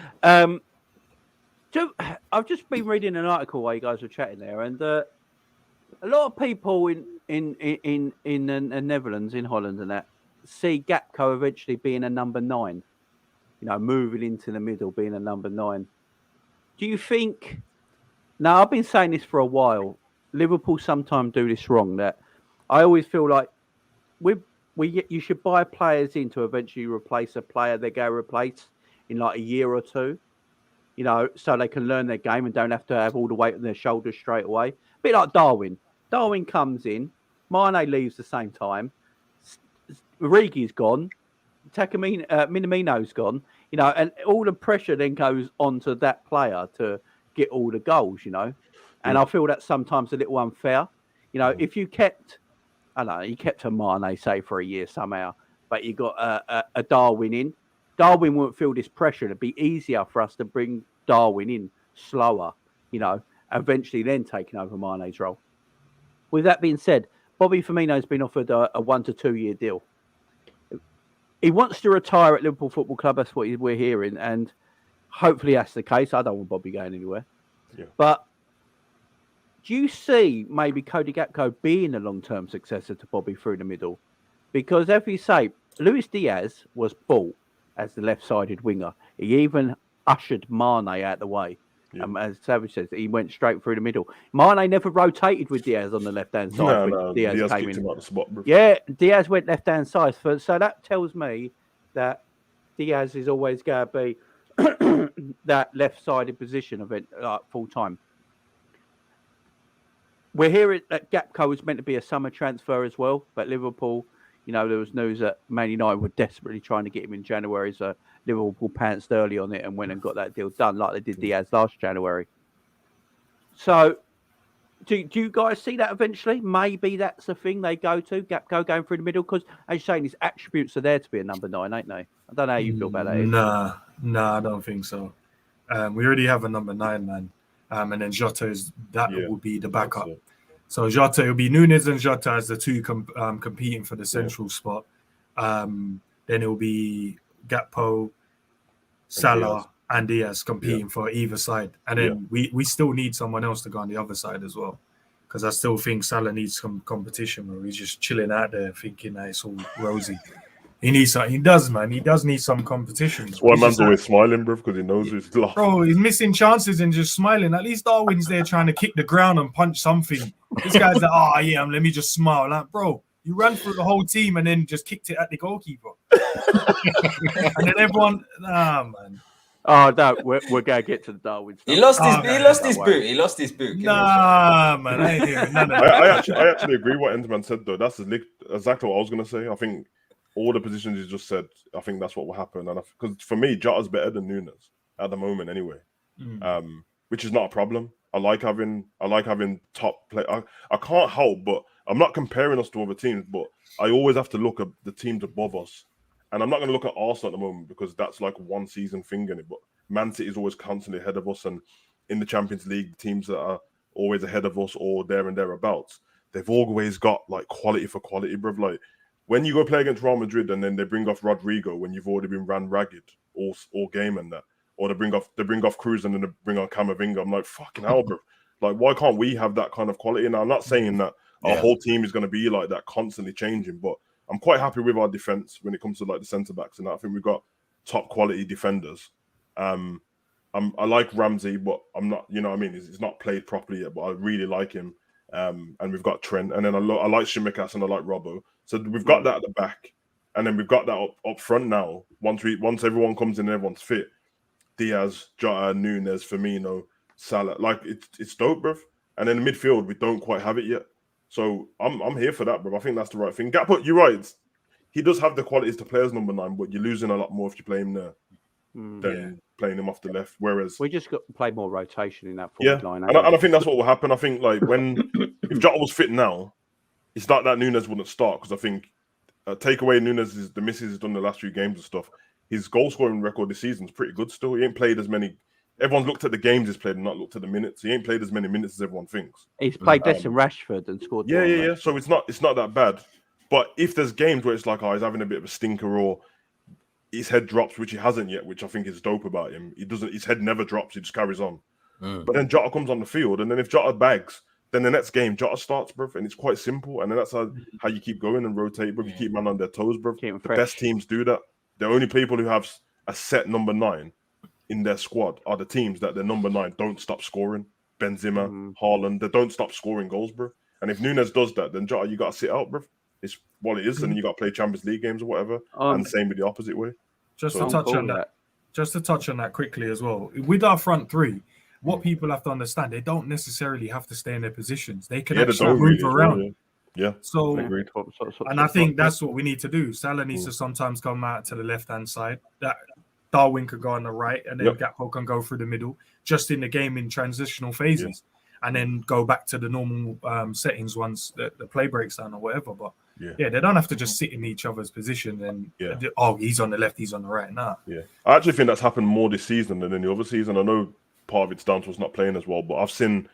So I've just been reading an article while you guys were chatting there, and a lot of people in the Netherlands, in Holland, and that see Gakpo eventually being a number 9. You know, moving into the middle, being a number 9. Do you think? Now, I've been saying this for a while. Liverpool sometimes do this wrong. That I always feel like you should buy players in to eventually replace a player they go replace in like a year or two. You know, so they can learn their game and don't have to have all the weight on their shoulders straight away. A bit like Darwin. Darwin comes in, Mane leaves the same time, Origi's gone, Minamino's gone. You know, and all the pressure then goes onto that player to get all the goals. You know. And I feel that's sometimes a little unfair. You know, if you kept, I don't know, you kept a Mane, say, for a year somehow, but you got a Darwin in, Darwin wouldn't feel this pressure. It'd be easier for us to bring Darwin in slower, you know, eventually then taking over Mane's role. With that being said, Bobby Firmino's been offered a 1 to 2 year deal he wants to retire at Liverpool Football Club. That's what we're hearing, and hopefully that's the case. I don't want Bobby going anywhere. Yeah. But do you see maybe Cody Gakpo being a long-term successor to Bobby through the middle? Because as we say, Luis Diaz was bought as the left-sided winger. He even ushered Mane out the way. Yeah. As Savage says, he went straight through the middle. Mane never rotated with Diaz on the left-hand side. No, Diaz came kicked in. him out the spot, bro. Yeah, Diaz went left-hand side. So that tells me that Diaz is always going to be that left-sided position of it full-time. We're hearing that Gakpo was meant to be a summer transfer as well, but Liverpool, there was news that Man United were desperately trying to get him in January, so Liverpool pounced early on it and went and got that deal done like they did Diaz last January. So, do you guys see that eventually? Maybe that's the thing they go to, Gakpo going through the middle, because as you're saying, his attributes are there to be a number 9, ain't they? I don't know how you feel about that. Nah, I don't think so. We already have a number 9 man, and then Jota will be the backup. So Jota, it'll be Nunez and Jota as the two competing for the central spot. Then it'll be Gakpo, Salah, and Diaz competing for either side. And then we still need someone else to go on the other side as well. Because I still think Salah needs some competition where he's just chilling out there thinking that it's all rosy. He does need some competition. That's why man's always smiling, bro, because he knows he's lost. Bro, he's missing chances and just smiling. At least Darwin's there trying to kick the ground and punch something. This guy's like, let me just smile. Like, bro, you ran through the whole team and then just kicked it at the goalkeeper. And then everyone, man. Oh no, we're gonna get to the Darwin stuff. He lost his boot. He lost his boot. Nah, man, I ain't hearing none of that. I actually agree what Enderman said though. That's exactly what I was gonna say. I think all the positions you just said, I think that's what will happen. And because for me, Jota's better than Nunez at the moment, anyway. Which is not a problem. I like having top play. I can't help, but I'm not comparing us to other teams, but I always have to look at the teams above us. And I'm not going to look at Arsenal at the moment because that's like a one season thing in it. But Man City is always constantly ahead of us, and in the Champions League, teams that are always ahead of us or there and thereabouts, they've always got like quality for quality, bruv. Like when you go play against Real Madrid and then they bring off Rodrigo when you've already been ran ragged all game and that, or they bring off Cruz and then they bring on Camavinga. I'm like, fucking hell, bro. Like, why can't we have that kind of quality? Now, I'm not saying that our whole team is going to be like that, constantly changing, but I'm quite happy with our defense when it comes to like the centre backs, and I think we've got top quality defenders. I like Ramsey, but I'm not, you know what I mean? He's not played properly yet, but I really like him. And we've got Trent, and then I like Shimikas and I like Robbo. So we've got that at the back, and then we've got that up front now. Once everyone comes in and everyone's fit, Diaz, Jota, Nunez, Firmino, Salah, like it's dope, bruv. And in the midfield, we don't quite have it yet. So I'm here for that, bro. I think that's the right thing. Gakpo, you're right. He does have the qualities to play as number 9, but you're losing a lot more if you play him there than playing him off the left. Whereas we just got to play more rotation in that forward line. And I think that's what will happen. I think like if Jota was fit now, it's not that Nunez wouldn't start, because I think take away Nunez the misses he's done the last few games and stuff. His goal scoring record this season is pretty good still. He ain't played as many. Everyone's looked at the games he's played and not looked at the minutes. He ain't played as many minutes as everyone thinks. He's played less than Rashford and scored. Yeah. So it's not that bad. But if there's games where it's like, he's having a bit of a stinker or his head drops, which he hasn't yet, which I think is dope about him. His head never drops. He just carries on. But then Jota comes on the field, and then if Jota bags, then the next game Jota starts, bro, and it's quite simple. And then that's how you keep going and rotate, bro. You keep man on their toes, bro. The best teams do that. The only people who have a set number 9 in their squad are the teams that their number 9 don't stop scoring. Benzema, Haaland, they don't stop scoring goals, bro. And if Nunez does that, then Jota, you got to sit out, bro. It's what it is, and then you got to play Champions League games or whatever. And same with the opposite way. Just to touch on that quickly as well. With our front three, what people have to understand, they don't necessarily have to stay in their positions. They can actually move around. Well, yeah. So, and I think that's what we need to do. Salah needs to sometimes come out to the left-hand side. That Darwin could go on the right, and then Gakpo can go through the middle, just in the game in transitional phases, and then go back to the normal settings once the play breaks down or whatever. But they don't have to just sit in each other's position and he's on the left, he's on the right. Nah. Yeah, I actually think that's happened more this season than in the other season. I know part of it's down to us not playing as well, but I've seen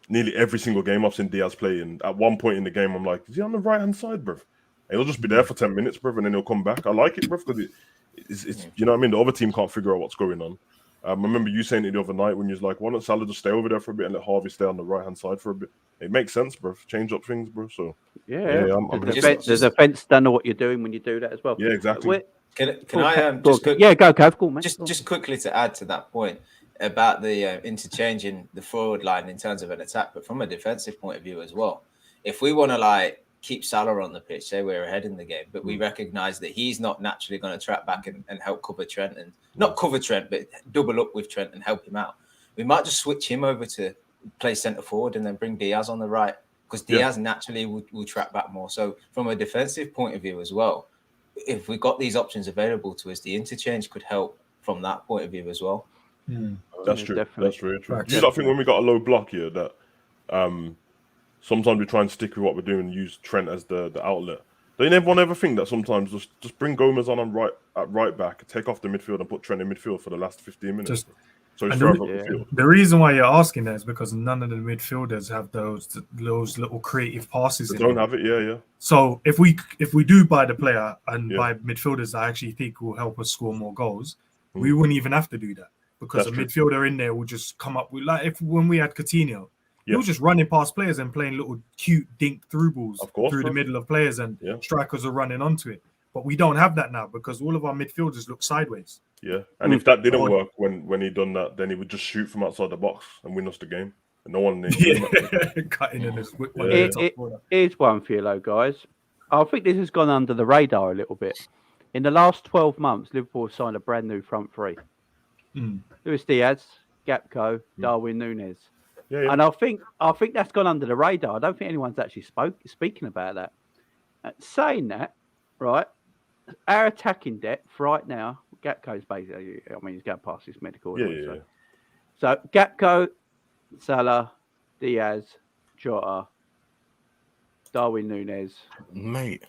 nearly every single game I've seen Diaz play, and at one point in the game I'm like, is he on the right hand side, bruv? He'll just be there for 10 minutes, bro, and then he'll come back. I like it, bro, because it's you know what I mean? The other team can't figure out what's going on. I remember you saying it the other night when you was like, why don't Salah just stay over there for a bit and let Harvey stay on the right-hand side for a bit? It makes sense, bro. Change up things, bro. So, the defense don't know what you're doing when you do that as well. Yeah, exactly. Can I go, Cav, go, man. Just quickly to add to that point about the interchanging the forward line in terms of an attack, but from a defensive point of view as well. If we want to like keep Salah on the pitch, say we're ahead in the game, but we recognise that he's not naturally going to track back and help cover Trent, and not cover Trent, but double up with Trent and help him out. We might just switch him over to play centre forward and then bring Diaz on the right, because Diaz naturally will track back more. So from a defensive point of view as well, if we got these options available to us, the interchange could help from that point of view as well. That's true. Definitely. That's very true. Do you not think when we got a low block here that sometimes we try and stick with what we're doing and use Trent as the outlet? Don't everyone ever think that sometimes just bring Gomez on right back, take off the midfield and put Trent in midfield for the last 15 minutes? The reason why you're asking that is because none of the midfielders have those little creative passes. They don't have it, yeah. So if we do buy the player and buy midfielders that I actually think will help us score more goals, we wouldn't even have to do that, because a midfielder in there will just come up with, like when we had Coutinho, he was just running past players and playing little cute dink through balls through the middle of players, and strikers are running onto it. But we don't have that now because all of our midfielders look sideways. Yeah, and if that didn't work when he done that, then he would just shoot from outside the box and win us the game. And no one cutting in his whip. Here's one for you, though, guys. I think this has gone under the radar a little bit. In the last 12 months, Liverpool have signed a brand new front three. Luis Diaz, Gakpo, Darwin, Nunez. Yeah. And I think that's gone under the radar. I don't think anyone's actually speaking about that. Saying that, right, our attacking depth right now, Gakpo's basically, he's going past his medical. So Gakpo, Salah, Diaz, Jota, Darwin, Nunez. Mate,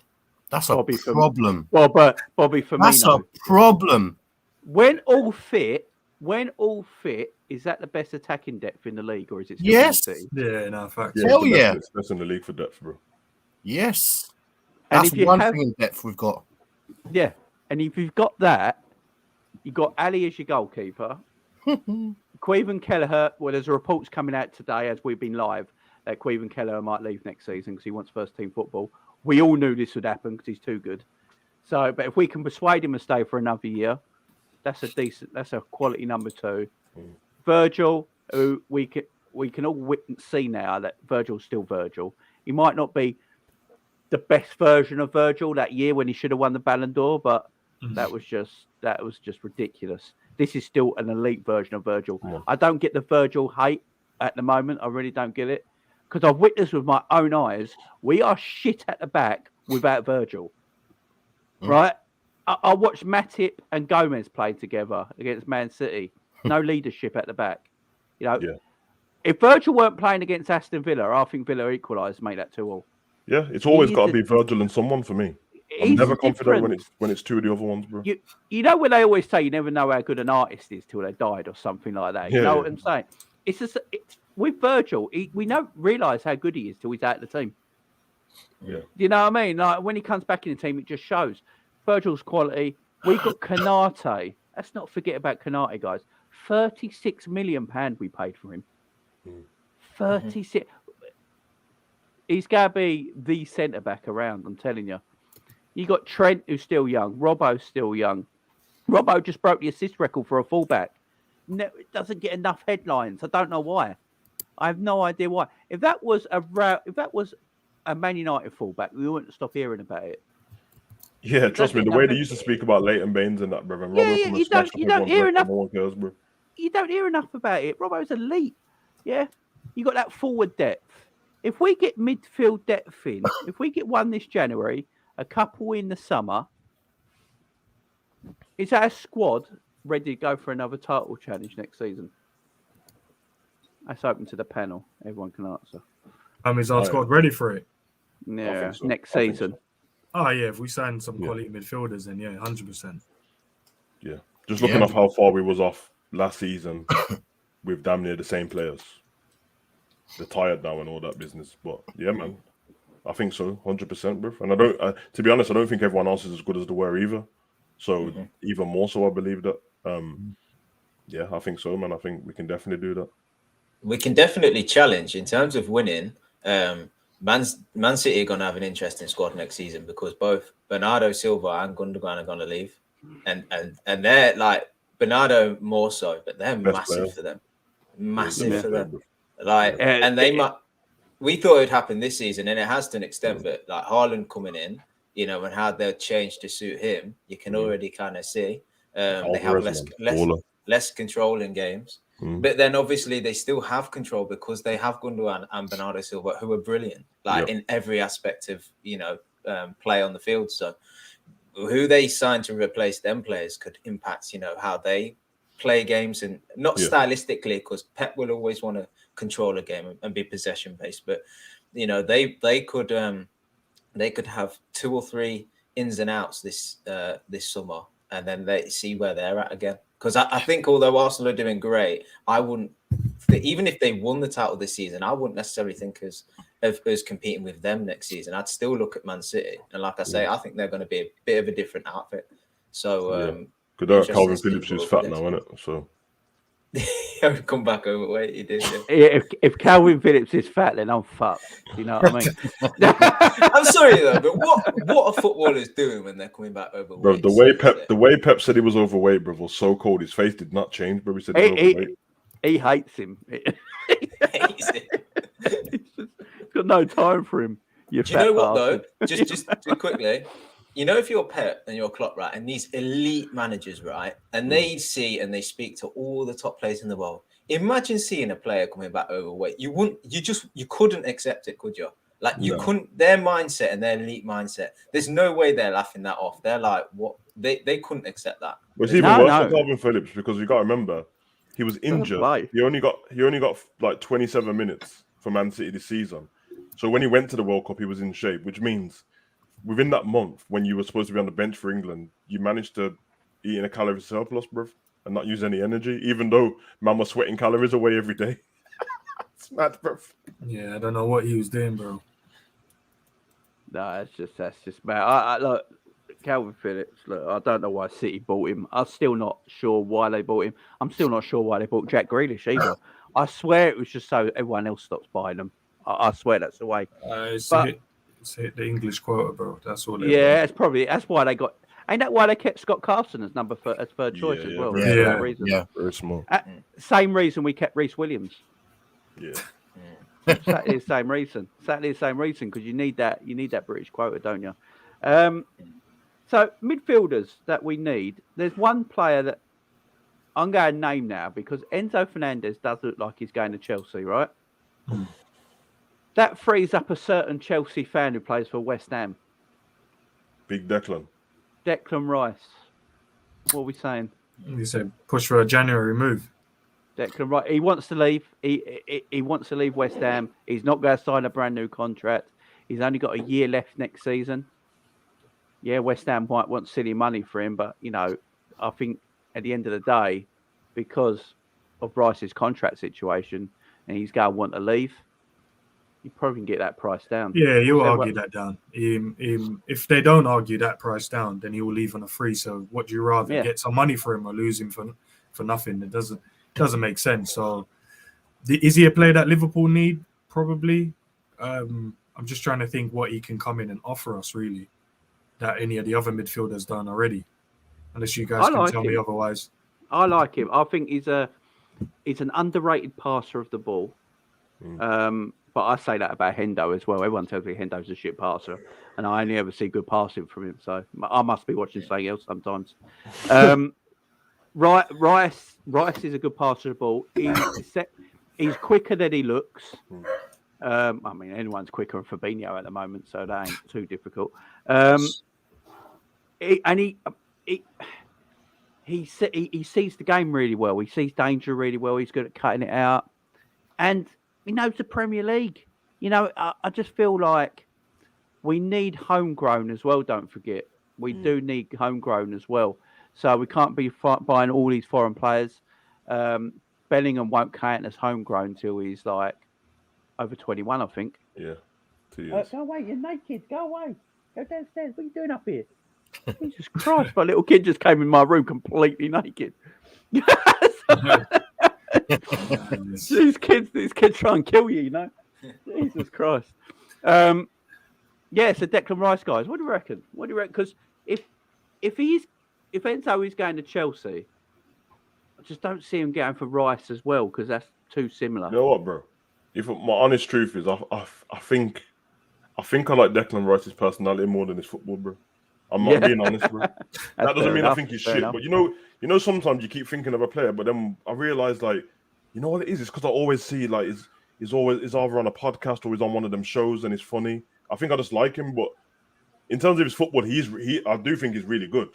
that's a problem. Bobby Firmino. That's a problem. When all fit, is that the best attacking depth in the league, or is it still yes? Yeah, no, facts. Hell yeah. It's best in the league for depth, bro. Yes. And that's one thing in depth we've got. Yeah, and if you've got that, you've got Ali as your goalkeeper. Quaven Kelleher, well, there's reports coming out today as we've been live that Quaven Kelleher might leave next season because he wants first team football. We all knew this would happen because he's too good. So, but if we can persuade him to stay for another year, that's a quality number two. Virgil, who we can all see now that Virgil's still Virgil. He might not be the best version of Virgil that year when he should have won the Ballon d'Or, but that was just ridiculous. This is still an elite version of Virgil. I don't get the Virgil hate at the moment. I really don't get it, because I've witnessed with my own eyes we are shit at the back without Virgil. Right? I watched Matip and Gomez play together against Man City. No leadership at the back. If Virgil weren't playing against Aston Villa, I think Villa equalised, made that 2-2. Yeah, it's always got to be Virgil and someone for me. I'm never confident when it's two of the other ones, bro. You know when they always say you never know how good an artist is till they died or something like that. You know what I'm saying? It's just with Virgil, we don't realise how good he is till he's out of the team. Yeah. You know what I mean? Like when he comes back in the team, it just shows Virgil's quality. We got Konate. Let's not forget about Konate, guys. £36 million we paid for him. 36. He's going to be the centre back around. I'm telling you. You got Trent, who's still young. Robbo's still young. Robbo just broke the assist record for a fullback. No, it doesn't get enough headlines. I don't know why. I have no idea why. If that was a Man United fullback, we wouldn't stop hearing about it. Yeah, trust me. The way they used to speak about Leighton Baines and that, brother. You don't hear enough. You don't hear enough about it. Robbo's elite. Yeah, you got that forward depth. If we get midfield depth in, if we get one this January, a couple in the summer, is our squad ready to go for another title challenge next season? That's open to the panel. Everyone can answer. Is our squad ready for it? Yeah, next season. Oh yeah, if we sign some quality midfielders, then 100%. Yeah, just looking off how far we was off last season with damn near the same players. They're tired now and all that business, but yeah, man, I think so, 100%, bro. And I don't, to be honest, I don't think everyone else is as good as they were either. So even more so, I believe that. Yeah, I think so, man. I think we can definitely do that. We can definitely challenge in terms of winning. Man City are going to have an interesting squad next season because both Bernardo Silva and Gundogan are going to leave, and they're like Bernardo more so, but they're massive for them, massive for them. Like, and they might. We thought it would happen this season, and it has to an extent. But like Haaland coming in, you know, and how they'll change to suit him, you can already kind of see. They have less control in games. But then obviously they still have control because they have Gundogan and Bernardo Silva, who are brilliant, like in every aspect of, you know, play on the field. So who they sign to replace them players could impact, you know, how they play games, and not stylistically, because Pep will always want to control a game and be possession based. But, you know, they could have 2 or 3 ins and outs this summer, and then they see where they're at again. Because I think although Arsenal are doing great, I wouldn't, even if they won the title this season, I wouldn't necessarily think of competing with them next season. I'd still look at Man City. And like I say, I think they're going to be a bit of a different outfit. So, Calvin Phillips is fat now, isn't it? So, come back overweight. He did. If Calvin Phillips is fat, then I'm fucked. You know what I mean? I'm sorry though, but what are footballers doing when they're coming back overweight? Bro, the way Pep said he was overweight, bro, was so cold. His face did not change, bro. He said he was overweight. He hates him. Hates him. He's got no time for him. Do you know what though? Just quickly. You know, if you're Pep and you're Klopp, right, and these elite managers, right, and they see and they speak to all the top players in the world. Imagine seeing a player coming back overweight. You couldn't accept it, could you? Like you couldn't. Their mindset and their elite mindset. There's no way they're laughing that off. They're like, what? They couldn't accept that. Well, it's even worse for Calvin Phillips because you got to remember he was injured. He only got like 27 minutes for Man City this season. So when he went to the World Cup, he was in shape, which means within that month, when you were supposed to be on the bench for England, you managed to eat in a calorie surplus, bro, and not use any energy, even though man was sweating calories away every day. It's mad, bro. Yeah, I don't know what he was doing, bro. No, that's just mad. I look, Calvin Phillips. Look, I don't know why City bought him. I'm still not sure why they bought him. I'm still not sure why they bought Jack Grealish either. I swear it was just so everyone else stops buying them. I swear that's the way. Hit the English quota, bro. That's all. That's why they got. Ain't that why they kept Scott Carson as third choice as well? Yeah, that reason. Very small. Same reason we kept Reece Williams. Yeah. Exactly the same reason. Because you need that British quota, don't you? So midfielders that we need. There's one player that I'm going to name now because Enzo Fernandez does look like he's going to Chelsea, right? That frees up a certain Chelsea fan who plays for West Ham. Big Declan Rice. What are we saying? You said push for a January move. Declan Rice. He wants to leave. He wants to leave West Ham. He's not going to sign a brand new contract. He's only got a year left next season. Yeah, West Ham might want silly money for him, but you know, I think at the end of the day, because of Rice's contract situation, and he's going to want to leave, you probably can get that price down. Yeah, you'll argue that down. If they don't argue that price down, then he will leave on a free. So, what do you rather get some money for him or lose him for nothing? It doesn't make sense. So, is he a player that Liverpool need? Probably. I'm just trying to think what he can come in and offer us, really, that any of the other midfielders done already. Unless you guys can tell me otherwise. I like him. I think he's an underrated passer of the ball. But I say that about Hendo as well. Everyone tells me Hendo's a shit passer, and I only ever see good passing from him. So I must be watching something else sometimes. Rice is a good passer of the ball. He's quicker than he looks. I mean, anyone's quicker than Fabinho at the moment, so that ain't too difficult. He sees the game really well. He sees danger really well. He's good at cutting it out, and he knows the Premier League. You know, I just feel like we need homegrown as well. Don't forget, we do need homegrown as well. So we can't be buying all these foreign players. Bellingham won't count as homegrown till he's like over 21, I think. Yeah. 2 years. Go away, you're naked. Go away. Go downstairs. What are you doing up here? Jesus Christ, my little kid just came in my room completely naked. These kids try and kill you, you know. Jesus Christ. Yeah, so Declan Rice, guys. What do you reckon? Because if Enzo is going to Chelsea, I just don't see him going for Rice as well because that's too similar. You know what, bro? If my honest truth is, I think I like Declan Rice's personality more than his football, bro. I'm not being honest, bro. That doesn't mean I think he's shit, but you know, sometimes you keep thinking of a player, but then I realize, like, you know what it is? It's because I always see, like, he's either on a podcast or he's on one of them shows and he's funny. I think I just like him, but in terms of his football, I do think he's really good.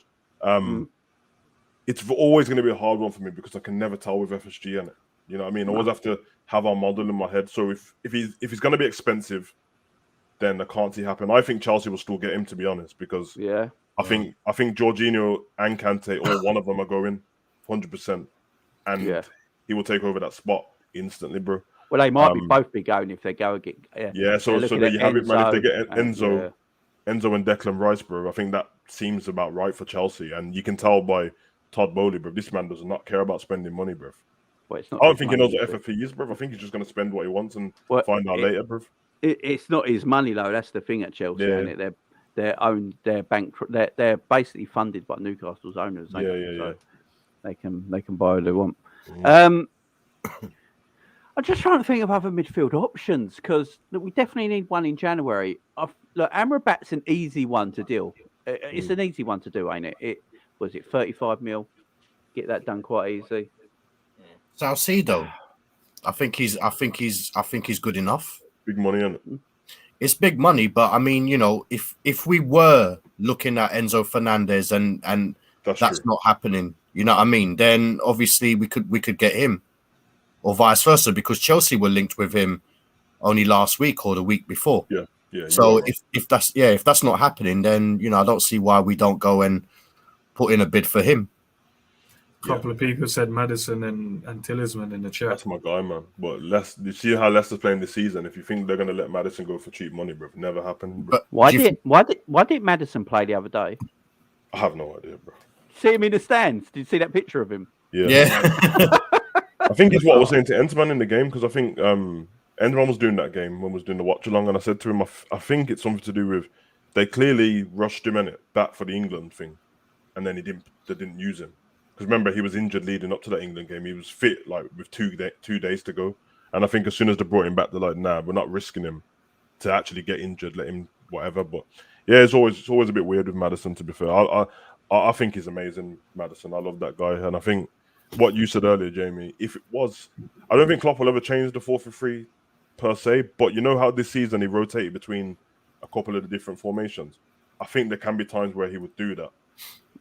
It's always going to be a hard one for me because I can never tell with FSG in it. You know what I mean? I always have to have our model in my head. So if he's going to be expensive, then I can't see happen. I think Chelsea will still get him, to be honest, because I think Jorginho and Kante, or one of them, are going 100%, and he will take over that spot instantly, bro. Well, they might both be going if they go and get. So there you have it, man. If they get Enzo and Declan Rice, bro, I think that seems about right for Chelsea, and you can tell by Todd Bowley, bro. This man does not care about spending money, bro. Well, it's not. I don't think he knows what FFP is, bro. I think he's just going to spend what he wants and find out later, bro. It's not his money though. That's the thing at Chelsea, isn't it? They're they're basically funded by Newcastle's owners. So they can buy what they want. I'm just trying to think of other midfield options because we definitely need one in January. Look, Amrabat's an easy one to deal. It's an easy one to do, ain't it? It was 35 mil. Get that done quite easy. Salcido, I think he's good enough. Big money, isn't it? It's big money, but I mean, you know, if we were looking at Enzo Fernandez and that's not happening, you know what I mean? Then obviously we could get him, or vice versa, because Chelsea were linked with him only last week or the week before. Yeah. So if that's not happening, then you know I don't see why we don't go and put in a bid for him. A couple of people said Maddison and Tielemans in the chat. That's my guy, man. But you see how Leicester's playing this season. If you think they're going to let Maddison go for cheap money, bro, never happened. Bro. Why did Maddison play the other day? I have no idea, bro. See him in the stands. Did you see that picture of him? Yeah. I think it's what I was saying to Enterman in the game, because I think Enterman was doing that game when we was doing the watch along, and I said to him, I think it's something to do with they clearly rushed him in it back for the England thing, and then they didn't use him. Because remember, he was injured leading up to that England game. He was fit, like, with 2 days to go. And I think as soon as they brought him back, they're like, nah, we're not risking him to actually get injured, let him whatever. But yeah, it's always a bit weird with Maddison, to be fair. I think he's amazing, Maddison. I love that guy. And I think what you said earlier, Jamie, if it was, I don't think Klopp will ever change the 4-3 per se, but you know how this season he rotated between a couple of the different formations? I think there can be times where he would do that.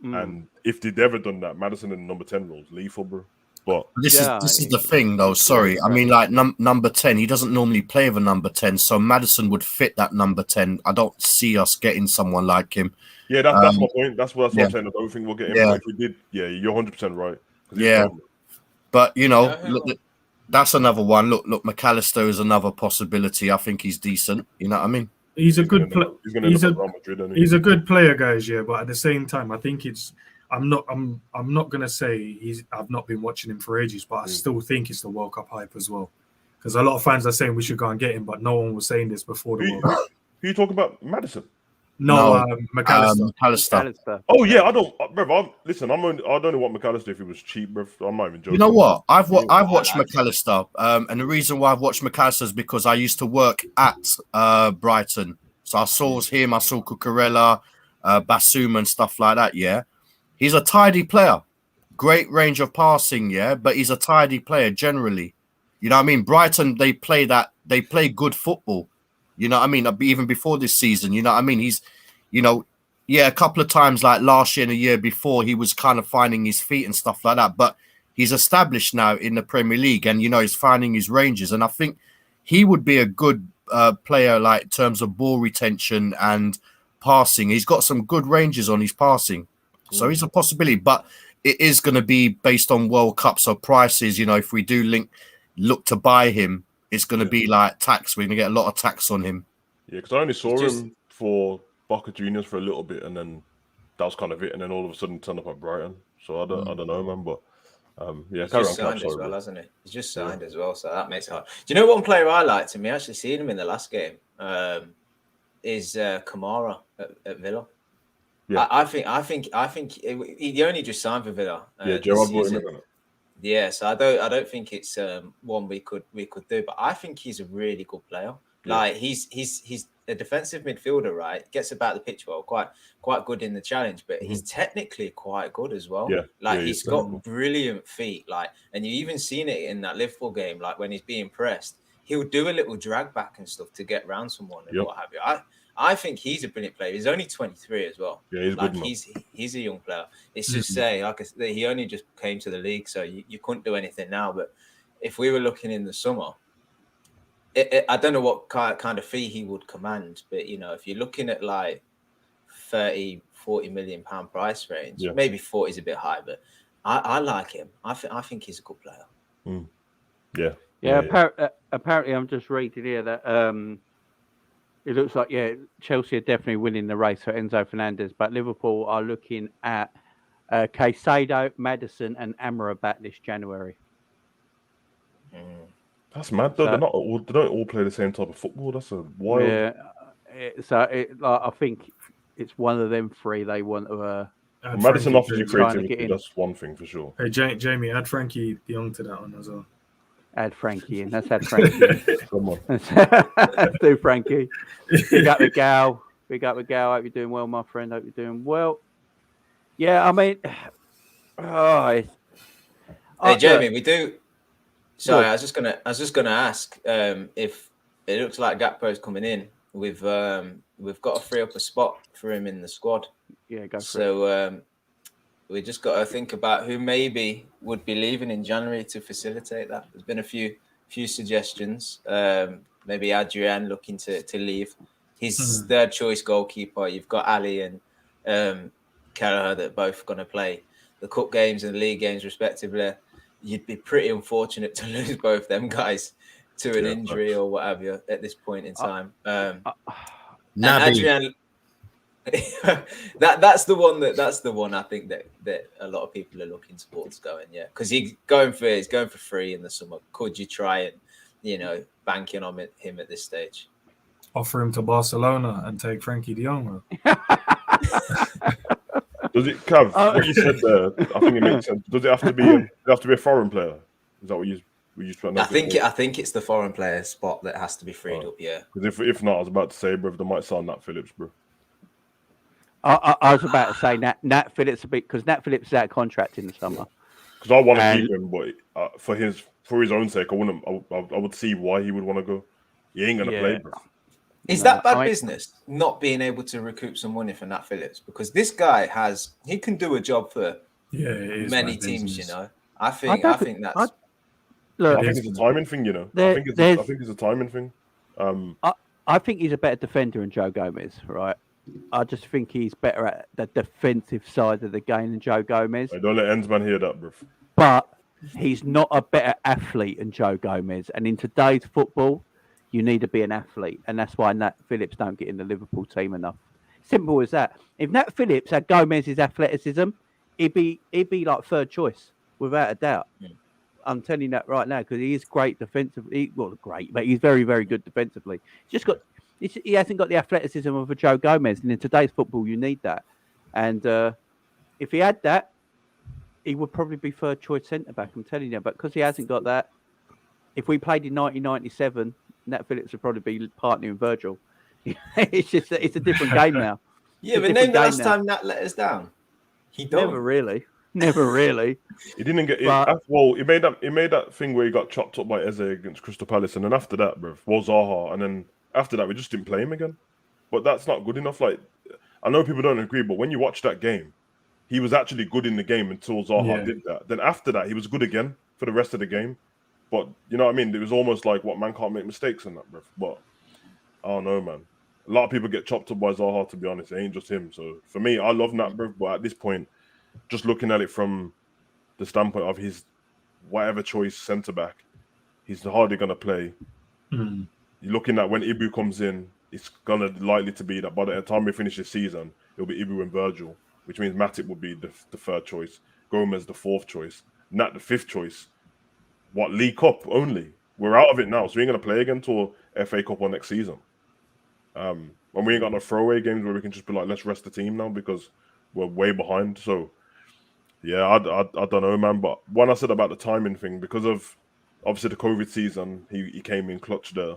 And if they'd ever done that, Maddison in number 10 rules lethal, bro. But this is the thing, though. Sorry, I mean, like number 10, he doesn't normally play with a number 10, so Maddison would fit that number 10. I don't see us getting someone like him. Yeah, that's my point. That's what I'm saying. I don't think we'll get him. Yeah. If we did, you're 100% right. Yeah, but you know, look, that's another one. Look, McAllister is another possibility. I think he's decent. You know what I mean? He's a good player. He's a good player, guys. Yeah, but at the same time, I think it's. I'm not gonna say I've not been watching him for ages, but I still think it's the World Cup hype as well. Because a lot of fans are saying we should go and get him, but no one was saying this before the World Cup. Who you talking about, Madison? No, McAllister. Oh yeah, I don't, bro. Listen, I'd only want McAllister if he was cheap, bro. I'm not even joking. You know what? I've watched McAllister, and the reason why I've watched McAllister is because I used to work at Brighton, so I saw him, I saw Cucurella, Bassoum, and stuff like that. Yeah, he's a tidy player, great range of passing. Yeah, but he's a tidy player generally. You know what I mean? Brighton, they play good football. You know what I mean? Even before this season, you know what I mean? He's, you know, a couple of times like last year and the year before, he was kind of finding his feet and stuff like that. But he's established now in the Premier League and, you know, he's finding his ranges. And I think he would be a good player, like in terms of ball retention and passing. He's got some good ranges on his passing. So he's a possibility. But it is going to be based on World Cup. So prices, you know, if we do look to buy him, it's going to be like tax. We're going to get a lot of tax on him. Yeah, because I only saw Just- him for Boca Juniors for a little bit, and then that was kind of it. And then all of a sudden, turned up at Brighton. So I don't know, man. But yeah, He's carry just on, signed Cav, as sorry, well, bro. hasn't he? He's just signed as well, so that makes it hard. Do you know one player I liked, and we actually seen him in the last game? Is Kamara at Villa. Yeah. I think he only just signed for Villa. Yeah, this Gerard brought him season. in. Yeah, so I don't think it's one we could do, but I think he's a really good player. Yeah. Like he's a defensive midfielder, right? Gets about the pitch well, quite good in the challenge, but he's technically quite good as well. Yeah, Like yeah, he's got brilliant feet. Like, and you even seen it in that Liverpool game. Like when he's being pressed, he'll do a little drag back and stuff to get round someone and what have you. I think he's a brilliant player. He's only 23 as well. Yeah, he's like good, man. he's a young player. It's just say like he only just came to the league, so you couldn't do anything now. But if we were looking in the summer, I don't know what kind of fee he would command, but you know, if you're looking at like 30-40 million pound price range, maybe 40 is a bit high, but I like him. I think he's a good player. Apparently, I'm just reading here that it looks like Chelsea are definitely winning the race for Enzo Fernandez, but Liverpool are looking at Caicedo, Maddison, and Amrabat this January. That's mad though. They don't all play the same type of football. That's a wild. Yeah, I think it's one of them three they want to. Maddison offers you trying to creativity. That's one thing for sure. Hey, Jamie, add Frankie de Jong to that one as well. Add Frankie in. Let's add Frankie in. Come on. Let's do Frankie. Big up with Gal. Big up with Gal. Hope you're doing well, my friend. Hope you're doing well. Yeah, I mean, hey Jamie, we do. Sorry, I was just gonna ask if it looks like Gakpo's coming in. We've got to free up a spot for him in the squad. Yeah, go for it. So we just got to think about who maybe would be leaving in January to facilitate that. There's been a few suggestions. Maybe Adrian looking to leave. His third choice goalkeeper. You've got Ali and Kelleher that both going to play the cup games and the league games respectively. You'd be pretty unfortunate to lose both them guys to an injury or whatever at this point in time. Adrian, that's the one I think that a lot of people are looking towards going, because he's going for free in the summer. Could you try and banking on him at this stage? Offer him to Barcelona and take Frankie de Jong. Does it, Cav? What you said there, I think it makes sense. Does it have to be a foreign player? Is that what you trying to I think it's the foreign player spot that has to be freed up. Yeah. Because if not, I was about to say, bro, they might sign Nat Phillips, bro. I was about to say Nat Phillips because Nat Phillips is out of contract in the summer. Because I want to keep him, but for his own sake, I would see why he would want to go. He ain't gonna play, bro. Is that bad business not being able to recoup some money for Nat Phillips? Because this guy he can do a job for many teams. Business. I think that's. I think it's a timing thing. I think it's a timing thing. I think he's a better defender than Joe Gomez, right? I just think he's better at the defensive side of the game than Joe Gomez. Don't let Ensman hear that, bro. But he's not a better athlete than Joe Gomez. And in today's football, you need to be an athlete. And that's why Nat Phillips don't get in the Liverpool team enough. Simple as that. If Nat Phillips had Gomez's athleticism, he'd be like third choice, without a doubt. I'm telling you that right now because he is great defensively. Well, great, but he's very, very good defensively. He hasn't got the athleticism of a Joe Gomez, and in today's football, you need that. And if he had that, he would probably be third choice centre back. I'm telling you, but because he hasn't got that, if we played in 1997, Nat Phillips would probably be partnering Virgil. It's a different game now. Yeah, but name the last time Nat let us down. He don't. Never really. He didn't get. He made that thing where he got chopped up by Eze against Crystal Palace, and then after that, bro, was Zaha, and then after that, we just didn't play him again. But that's not good enough. Like, I know people don't agree, but when you watch that game, he was actually good in the game until Zaha did that. Then after that, he was good again for the rest of the game. But you know what I mean? It was almost like, man can't make mistakes in that, bro. But I don't know, man. A lot of people get chopped up by Zaha, to be honest. It ain't just him. So for me, I love Nat, bro. But at this point, just looking at it from the standpoint of his whatever choice centre back, he's hardly going to play. You're looking at when Ibu comes in, it's gonna likely to be that by the time we finish this season, it'll be Ibu and Virgil, which means Matip will be the third choice, Gomez the fourth choice, Nat the fifth choice. What, League Cup only? We're out of it now, so we ain't gonna play again till FA Cup or next season. And we ain't got no throwaway games where we can just be like, let's rest the team now because we're way behind. So yeah, I don't know, man. But when I said about the timing thing, because of obviously the COVID season, he came in clutch there.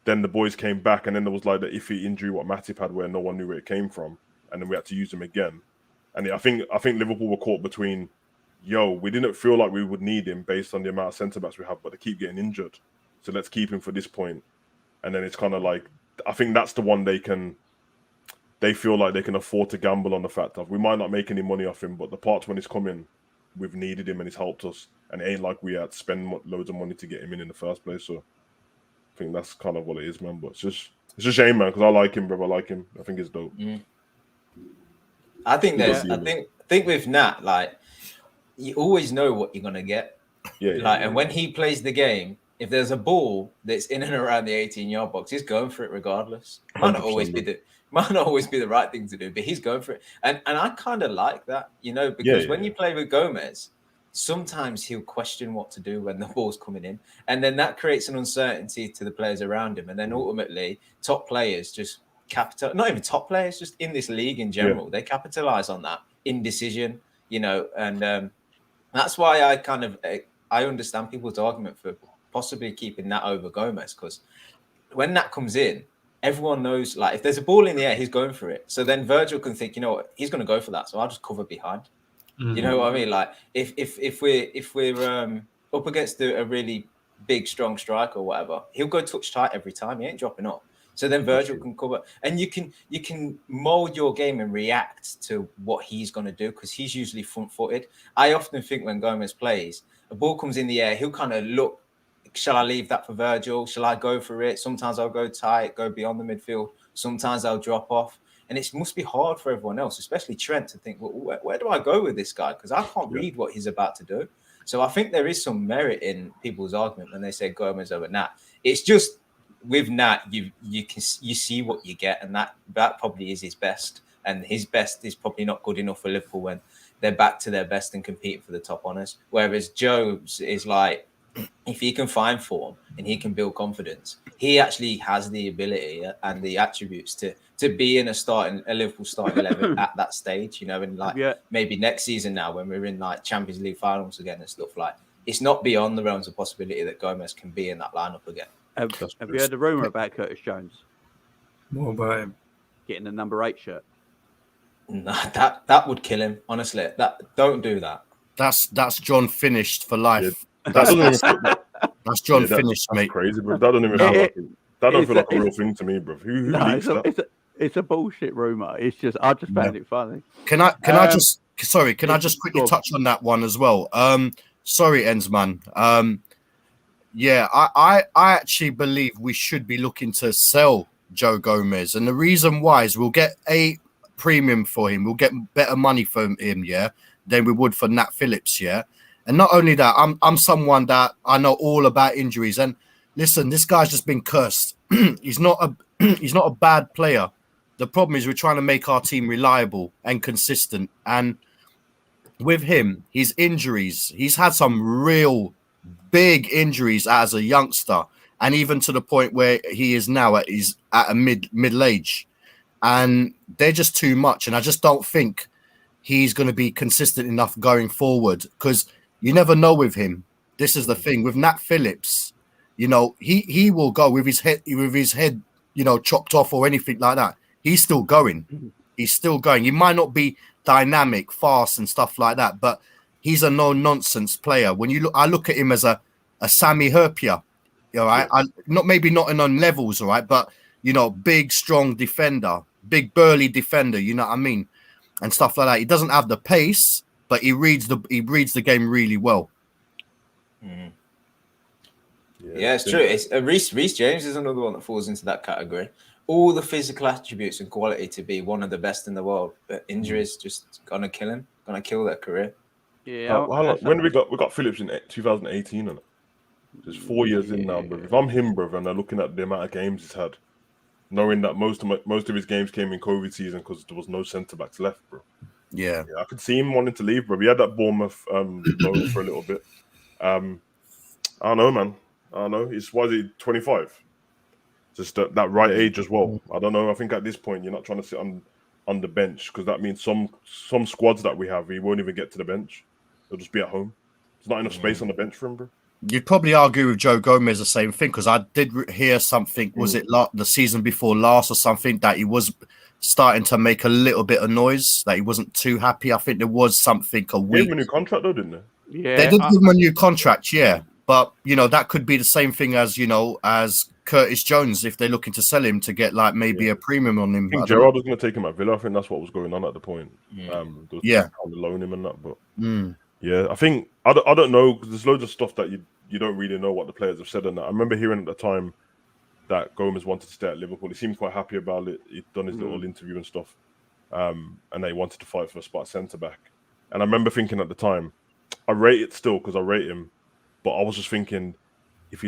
Then the boys came back, and then there was like the iffy injury what Matip had, where no one knew where it came from, and then we had to use him again. And I think Liverpool were caught between, we didn't feel like we would need him based on the amount of centre backs we have, but they keep getting injured, so let's keep him for this point. And then it's kind of like, I think that's the one they feel like they can afford to gamble on the fact of we might not make any money off him, but the parts when he's coming, we've needed him and he's helped us, and it ain't like we had to spend loads of money to get him in the first place. So I think that's kind of what it is, man. But it's just a shame, man, because I like him, bro. I like him. I think it's dope. I think I think with Nat, like, you always know what you're gonna get. And when he plays the game, if there's a ball that's in and around the 18-yard box, he's going for it regardless. Might not always be the right thing to do, but he's going for it. And I kind of like that, because when you play with Gomez, sometimes he'll question what to do when the ball's coming in, and then that creates an uncertainty to the players around him. And then ultimately, top players just not even top players, just in this league in general, they capitalize on that indecision, and that's why I understand people's argument for possibly keeping Nat over Gomez, because when Nat comes in, everyone knows, like, if there's a ball in the air, he's going for it. So then Virgil can think, he's going to go for that, so I'll just cover behind. You know what I mean? Like, if we're up against a really big, strong striker or whatever, he'll go touch tight every time. He ain't dropping off. So then Virgil can cover, and you can mold your game and react to what he's going to do, because he's usually front-footed. I often think when Gomez plays, a ball comes in the air, he'll kind of look, shall I leave that for Virgil? Shall I go for it? Sometimes I'll go tight, go beyond the midfield. Sometimes I'll drop off. And it must be hard for everyone else, especially Trent, to think, well, where do I go with this guy? Because I can't read what he's about to do. So I think there is some merit in people's argument when they say Gomez over Nat. It's just with Nat, you see what you get, and that probably is his best. And his best is probably not good enough for Liverpool when they're back to their best and competing for the top honours. Whereas Joe's is like, if he can find form and he can build confidence, he actually has the ability and the attributes to be in a Liverpool starting 11 at that stage, and maybe next season now when we're in like Champions League finals again and stuff, like, it's not beyond the realms of possibility that Gomez can be in that lineup again. Have you heard the rumour about Curtis Jones? More about him getting the number 8 shirt. No, that would kill him, honestly. Don't do that. That's John finished for life. Yeah. That's John finished, mate. Crazy, bro. That don't even feel like a real thing to me, bro. Who leaks that? It's a bullshit rumor. It's just I just found it funny. Can I just quickly touch on that one as well? Sorry, Enzman. I actually believe we should be looking to sell Joe Gomez, and the reason why is we'll get a premium for him. We'll get better money for him, than we would for Nat Phillips, And not only that, I'm someone that I know all about injuries. And listen, this guy's just been cursed. He's not a bad player. The problem is we're trying to make our team reliable and consistent. And with him, his injuries, he's had some real big injuries as a youngster, and even to the point where he is now at a middle age, and they're just too much. And I just don't think he's going to be consistent enough going forward, because you never know with him. This is the thing with Nat Phillips. He will go with his head, chopped off or anything like that. He's still going. He's still going. He might not be dynamic, fast, and stuff like that, but he's a no-nonsense player. When I look at him as a Sammy Herpia, right? Maybe not on levels, all right, but big, strong defender, big burly defender. You know what I mean, and stuff like that. He doesn't have the pace, but he reads the game really well. Mm. Yeah, it's true. It's Reece James is another one that falls into that category. All the physical attributes and quality to be one of the best in the world, but injuries just gonna kill him, gonna kill their career. Yeah. When we got Phillips in 2018, and it's 4 years in now, bro. If I'm him, bro, and I'm looking at the amount of games he's had, knowing that most of his games came in COVID season because there was no centre backs left, bro. Yeah, I could see him wanting to leave, bro. He had that Bournemouth loan for a little bit. I don't know, man. I don't know. Why is he 25? Just that right age as well. I don't know. I think at this point you're not trying to sit on the bench because that means some squads that we have, he won't even get to the bench. He'll just be at home. There's not enough space on the bench for him, bro. you'd probably argue with Joe Gomez the same thing because I did hear something. Was it the season before last or something that he was starting to make a little bit of noise, that he wasn't too happy? I think there was something a week. Gave him a new contract though, didn't they? Yeah, They did give him a new contract, yeah. But that could be the same thing as as Curtis Jones if they're looking to sell him to get like maybe a premium on him. I think Gerrard was going to take him at Villa. I think that's what was going on at the point. On the loan him and that, but yeah, I think I don't know because there's loads of stuff that you don't really know what the players have said on that. I remember hearing at the time that Gomez wanted to stay at Liverpool. He seemed quite happy about it. He'd done his little interview and stuff, and they wanted to fight for a spot centre back. And I remember thinking at the time, I rate it still because I rate him, but I was just thinking, if he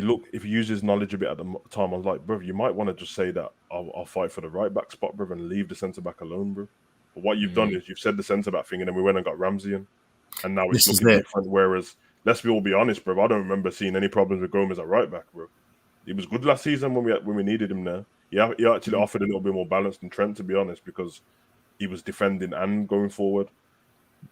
uses his knowledge a bit at the time, I was like, bro, you might want to just say that I'll fight for the right back spot, bro, and leave the centre back alone, bro. But what you've done is you've said the centre back thing, and then we went and got Ramsey in, and now it's looking different. Whereas, let's all be honest, bro, I don't remember seeing any problems with Gomez at right back, bro. He was good last season when we needed him there. He actually offered a little bit more balance than Trent, to be honest, because he was defending and going forward.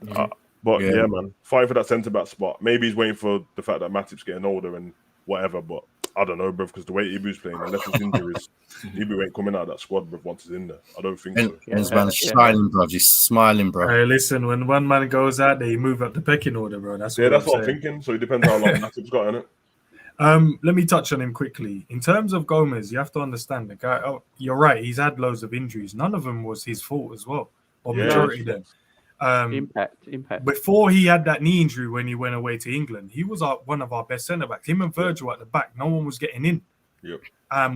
But yeah, man, fighting for that centre back spot. Maybe he's waiting for the fact that Matip's getting older and whatever. But I don't know, bro, because the way Ibu's playing, unless his injuries, Ibu ain't coming out of that squad, bro. Once he's in there, I don't think so. This man's smiling, bro. He's smiling, bro. Hey, listen, when one man goes out there, you move up the pecking order, bro. That's what I'm thinking. So it depends how long Matip's got in it. Let me touch on him quickly. In terms of Gomez, you have to understand the guy. Oh, you're right. He's had loads of injuries. None of them was his fault as well, or majority of them. Impact. Before he had that knee injury when he went away to England, he was one of our best centre backs. Him and Virgil at the back, no one was getting in. Yep.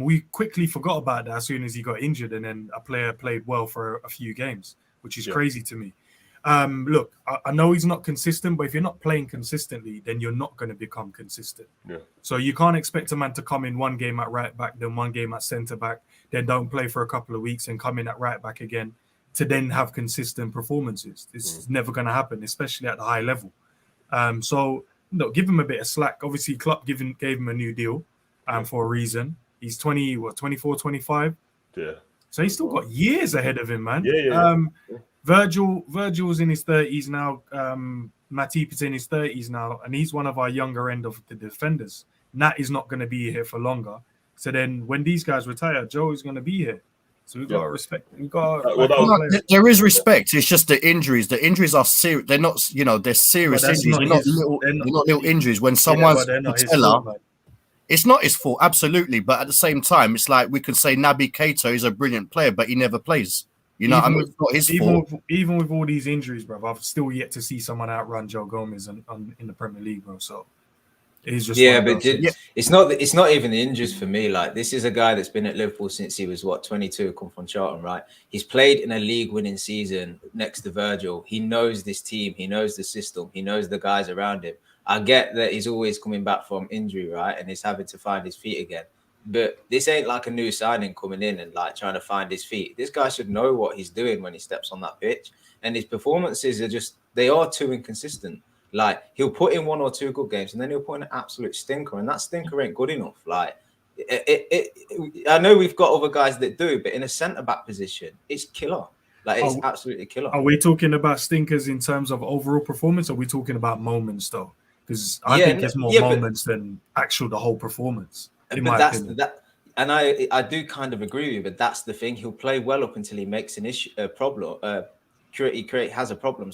We quickly forgot about that as soon as he got injured, and then a player played well for a few games, which is crazy to me. Look, I know he's not consistent, but if you're not playing consistently, then you're not going to become consistent. Yeah. So you can't expect a man to come in one game at right back, then one game at centre back, then don't play for a couple of weeks and come in at right back again to then have consistent performances. This is never going to happen, especially at the high level. So give him a bit of slack. Obviously, Klopp gave him a new deal for a reason. He's 24, 25? Yeah. So he's still got years ahead of him, man. Yeah. Virgil's in his 30s now. Matip is in his 30s now, and he's one of our younger end of the defenders. Nat is not going to be here for longer. So then when these guys retire, Joe is going to be here. So we've got to respect. There is respect. It's just the injuries. The injuries are serious. They're not, they're serious injuries. They're not little injuries. When someone's patella, it's not his fault, absolutely. But at the same time, it's like we could say Naby Keita is a brilliant player, but he never plays. It's not his fault. Even with all these injuries, bro, I've still yet to see someone outrun Joe Gomez in the Premier League, bro. So it's just it's not even the injuries for me. Like, this is a guy that's been at Liverpool since he was 22, come from Charlton, right? He's played in a league-winning season next to Virgil. He knows this team. He knows the system. He knows the guys around him. I get that he's always coming back from injury, right? And he's having to find his feet again. But this ain't like a new signing coming in and like trying to find his feet. This guy should know what he's doing when he steps on that pitch. And his performances they are too inconsistent. Like, he'll put in 1 or 2 good games and then he'll put in an absolute stinker. And that stinker ain't good enough. Like, I know we've got other guys that do, but in a centre-back position, it's killer. Like, it's absolutely killer. Are we talking about stinkers in terms of overall performance, or are we talking about moments, though? Because I think it's more moments than the whole performance. And I do kind of agree with you, but that's the thing. He'll play well up until he makes a problem. He has a problem,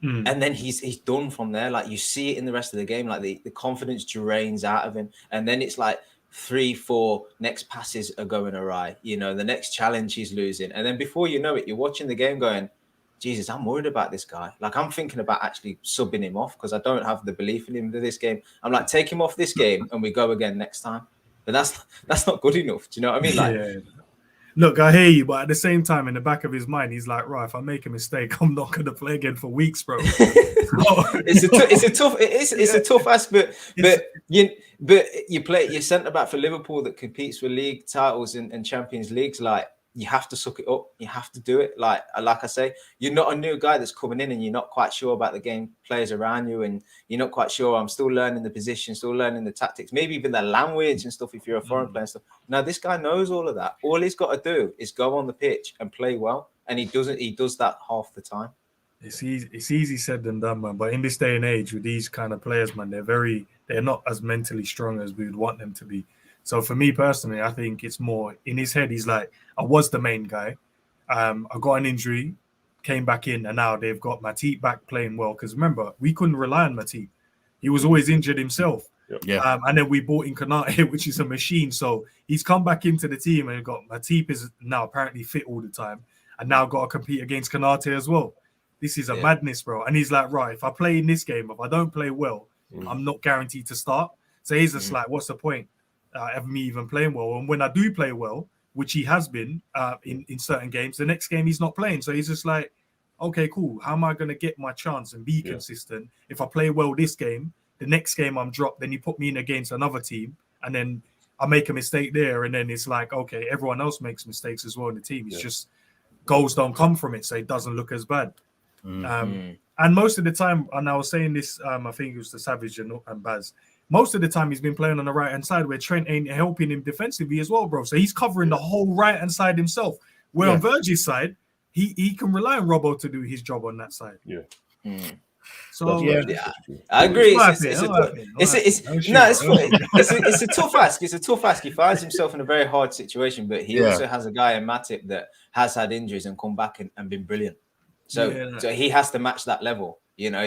and then he's done from there. Like, you see it in the rest of the game. Like, the confidence drains out of him, and then it's like 3-4 next passes are going awry. The next challenge he's losing, and then before you know it, you're watching the game going, Jesus, I'm worried about this guy. Like, I'm thinking about actually subbing him off because I don't have the belief in him for this game. I'm like, take him off this game and we go again next time. But that's not good enough. Do you know what I mean? Like, Look, I hear you, but at the same time, in the back of his mind, he's like, right, if I make a mistake, I'm not going to play again for weeks, bro. It's a tough ask, but you play your centre back for Liverpool that competes for league titles and Champions Leagues. Like, you have to suck it up. You have to do it. Like I say, you're not a new guy that's coming in and you're not quite sure about the game players around you, and you're not quite sure. I'm still learning the position, still learning the tactics, maybe even the language and stuff if you're a foreign player and stuff. Now, this guy knows all of that. All he's got to do is go on the pitch and play well, and he doesn't. He does that half the time. It's easy said than done, man. But in this day and age, with these kind of players, man, they're not as mentally strong as we would want them to be. So for me personally, I think it's more in his head. He's like, I was the main guy. I got an injury, came back in, and now they've got Matip back playing well. Because remember, we couldn't rely on Matip. He was always injured himself. Yeah. And then we bought in Konate, which is a machine. So he's come back into the team and got Matip is now apparently fit all the time, and now got to compete against Konate as well. This is a madness, bro. And he's like, right, if I play in this game, if I don't play well, I'm not guaranteed to start. So he's just like, what's the point of me even playing well? And when I do play well, which he has been in certain games, the next game he's not playing. So he's just like, okay, cool. How am I going to get my chance and be consistent? If I play well this game, the next game I'm dropped, then you put me in against another team, and then I make a mistake there. And then it's like, okay, everyone else makes mistakes as well in the team. It's just goals don't come from it, so it doesn't look as bad. And most of the time, and I was saying this, I think it was the Savage and Baz, most of the time he's been playing on the right-hand side where Trent ain't helping him defensively as well, bro. So he's covering the whole right-hand side himself. Where on Virgil's side, he can rely on Robbo to do his job on that side. So I agree. It's a tough ask. It's a tough ask. He finds himself in a very hard situation, but he also has a guy in Matip that has had injuries and come back and been brilliant. So he has to match that level. You know,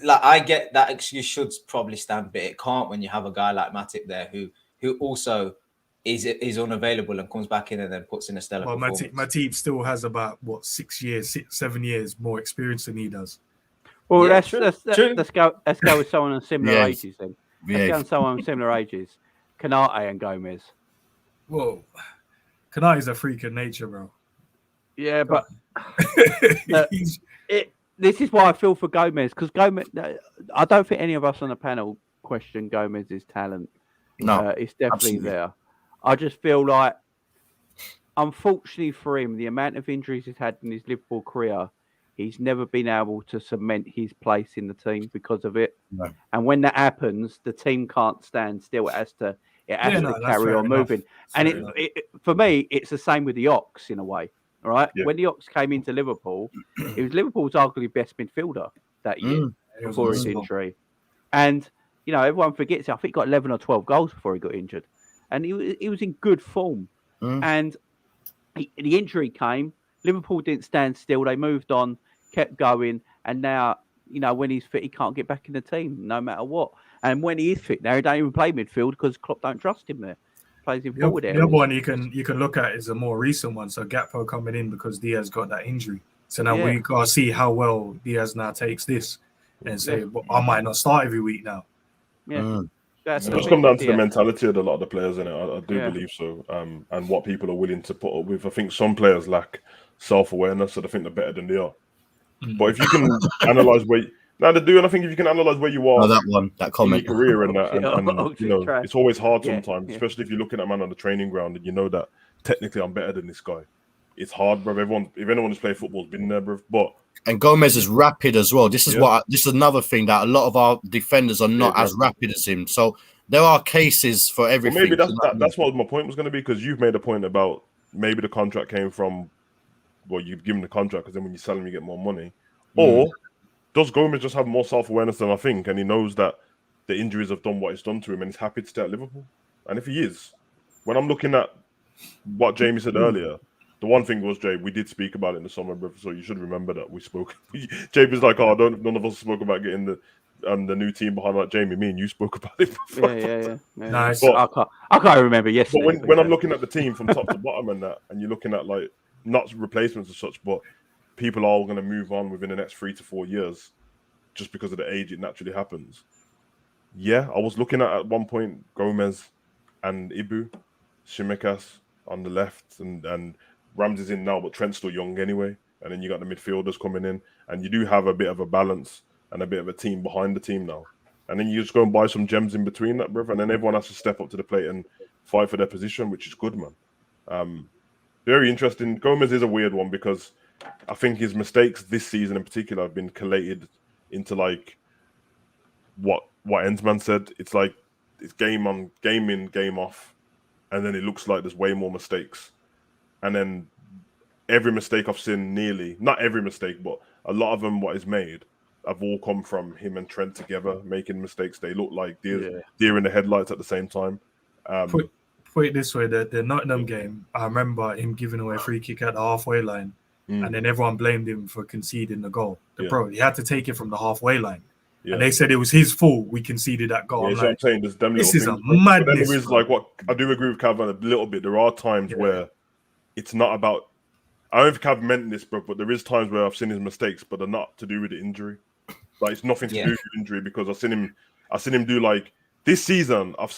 I get that excuse should probably stand, but it can't when you have a guy like Matip there who also is unavailable and comes back in and then puts in a stellar performance. Matip still has about 7 years more experience than he does. Well, let's go with someone of similar ages then. Let's go with someone of similar ages. Konate and Gomez. Whoa, Konate is a freak of nature, bro. Yeah, but this is why I feel for Gomez, because Gomez. I don't think any of us on the panel question Gomez's talent. No, it's definitely absolutely. there. I just feel like, unfortunately for him, the amount of injuries he's had in his Liverpool career, he's never been able to cement his place in the team because of it. No. And when that happens, the team can't stand still. It has to carry on moving. And for me, it's the same with TheOx in a way. All right. Yeah. When TheOx came into Liverpool, it was Liverpool's arguably best midfielder that year before his injury. And, you know, everyone forgets it. I think he got 11 or 12 goals before he got injured. And he was in good form. And the injury came. Liverpool didn't stand still. They moved on, kept going. And now, you know, when he's fit, he can't get back in the team no matter what. And when he is fit now, he don't even play midfield because Klopp don't trust him there. Plays him forward there. The other one you can look at is a more recent one. So Gakpo coming in because Diaz got that injury. So now we got to see how well Diaz now takes this and say, well, I might not start every week now. It does come down to the mentality of a lot of the players in it. I do believe so. And what people are willing to put up with. I think some players lack self-awareness, so they think they're better than they are. But if you can analyze where they do, and I think if you can analyze where you are, that comment, in your career, and you know, it's always hard sometimes, especially if you're looking at a man on the training ground and you know that technically I'm better than this guy. It's hard, bro. If anyone who's played football's been there, bro. And Gomez is rapid as well. This is another thing that a lot of our defenders are not as rapid as him. So there are cases for everything. Well, maybe that's what my point was going to be, because you've made a point about maybe the contract came from, well, you've given the contract because then when you sell him, you get more money. Or does Gomez just have more self-awareness than I think, and he knows that the injuries have done what it's done to him, and he's happy to stay at Liverpool? And if he is, when I'm looking at what Jamie said earlier, the one thing was, Jay, we did speak about it in the summer, so you should remember that we spoke. Jamie's like, none of us spoke about getting the new team behind. Like, Jamie, me and you spoke about it before. Yeah. Nice. But I can't remember yesterday. But when I'm looking at the team from top to bottom and you're looking at, like, not replacements as such, but people are going to move on within the next 3 to 4 years just because of the age it naturally happens. Yeah, I was looking at one point Gomez and Ibu, Shimikas, on the left, and Ramsey's in now, but Trent's still young anyway. And then you got the midfielders coming in, and you do have a bit of a balance and a bit of a team behind the team now. And then you just go and buy some gems in between that, bruv, and then everyone has to step up to the plate and fight for their position, which is good, man. Very interesting. Gomez is a weird one because I think his mistakes this season in particular have been collated into like what Ensman said. It's like it's game on, game in, game off, and then it looks like there's way more mistakes. And then every mistake I've seen, nearly, not every mistake, but a lot of them, what is made, have all come from him and Trent together making mistakes. They look like deer in the headlights at the same time. Put it this way: the Nottingham game, I remember him giving away a free kick at the halfway line, and then everyone blamed him for conceding the goal. Bro, he had to take it from the halfway line. Yeah. And they said it was his fault we conceded that goal. Yeah, I'm saying there's them this little is things, a madness. But then there is like what I do agree with Cav on a little bit. There are times where it's not about. I don't know if Cav meant this, bro, but there is times where I've seen his mistakes, but they're not to do with the injury. Like it's nothing to do with injury because I've seen him do like this season. I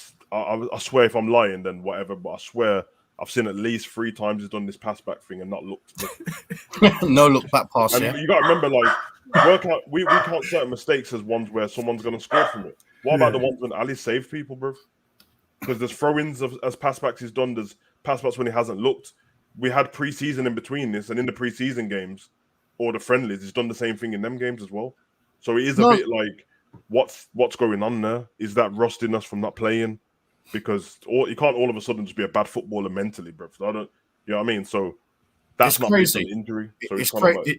swear if I'm lying, then whatever. But I swear I've seen at least 3 times he's done this pass back thing and not looked. No look back pass. And you got to remember, like, we count certain mistakes as ones where someone's going to score from it. What about the ones when Ali saved people, bro? Because there's throw-ins as pass backs he's done. There's pass backs when he hasn't looked. We had pre-season in between this, and in the pre-season games or the friendlies, he's done the same thing in them games as well. So it is a bit like, what's going on there? Is that rustiness from not playing? Because you can't all of a sudden just be a bad footballer mentally, bro. So I don't, you know what I mean? So that's not crazy. An injury. So it's crazy.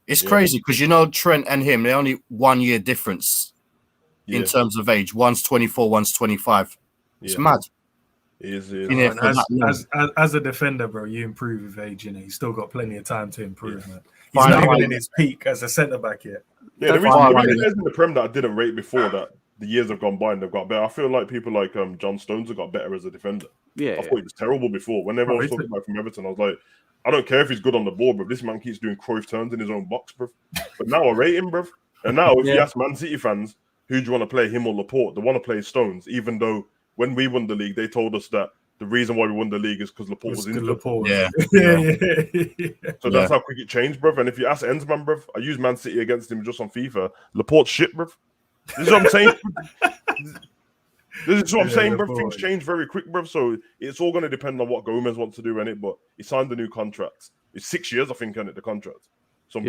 It's crazy because Trent and him, they're only 1 year difference in terms of age. One's 24, one's 25. It's mad. It is. As a defender, bro, you improve with age. He's still got plenty of time to improve. Man. He's not even in his peak as a centre back yet. Yeah, there is in the Prem that I didn't rate before that. The years have gone by and they've got better. I feel like people like John Stones have got better as a defender. I thought he was terrible before. When everyone was talking about from Everton, I was like, I don't care if he's good on the ball, bro. This man keeps doing Cruyff turns in his own box, bro. But now I rate him, bro. And now if you ask Man City fans, who do you want to play, him or Laporte? They want to play Stones, even though when we won the league, they told us that the reason why we won the league is because Laporte was injured. So that's how quick it changed, bro. And if you ask Ensman, bro, I use Man City against him just on FIFA. Laporte's shit, bro. This is what I'm saying. This is what I'm saying, bro. Things change very quick, bro. So it's all going to depend on what Gomez wants to do in it. But he signed a new contract. It's 6 years, I think, in it, the contract. Long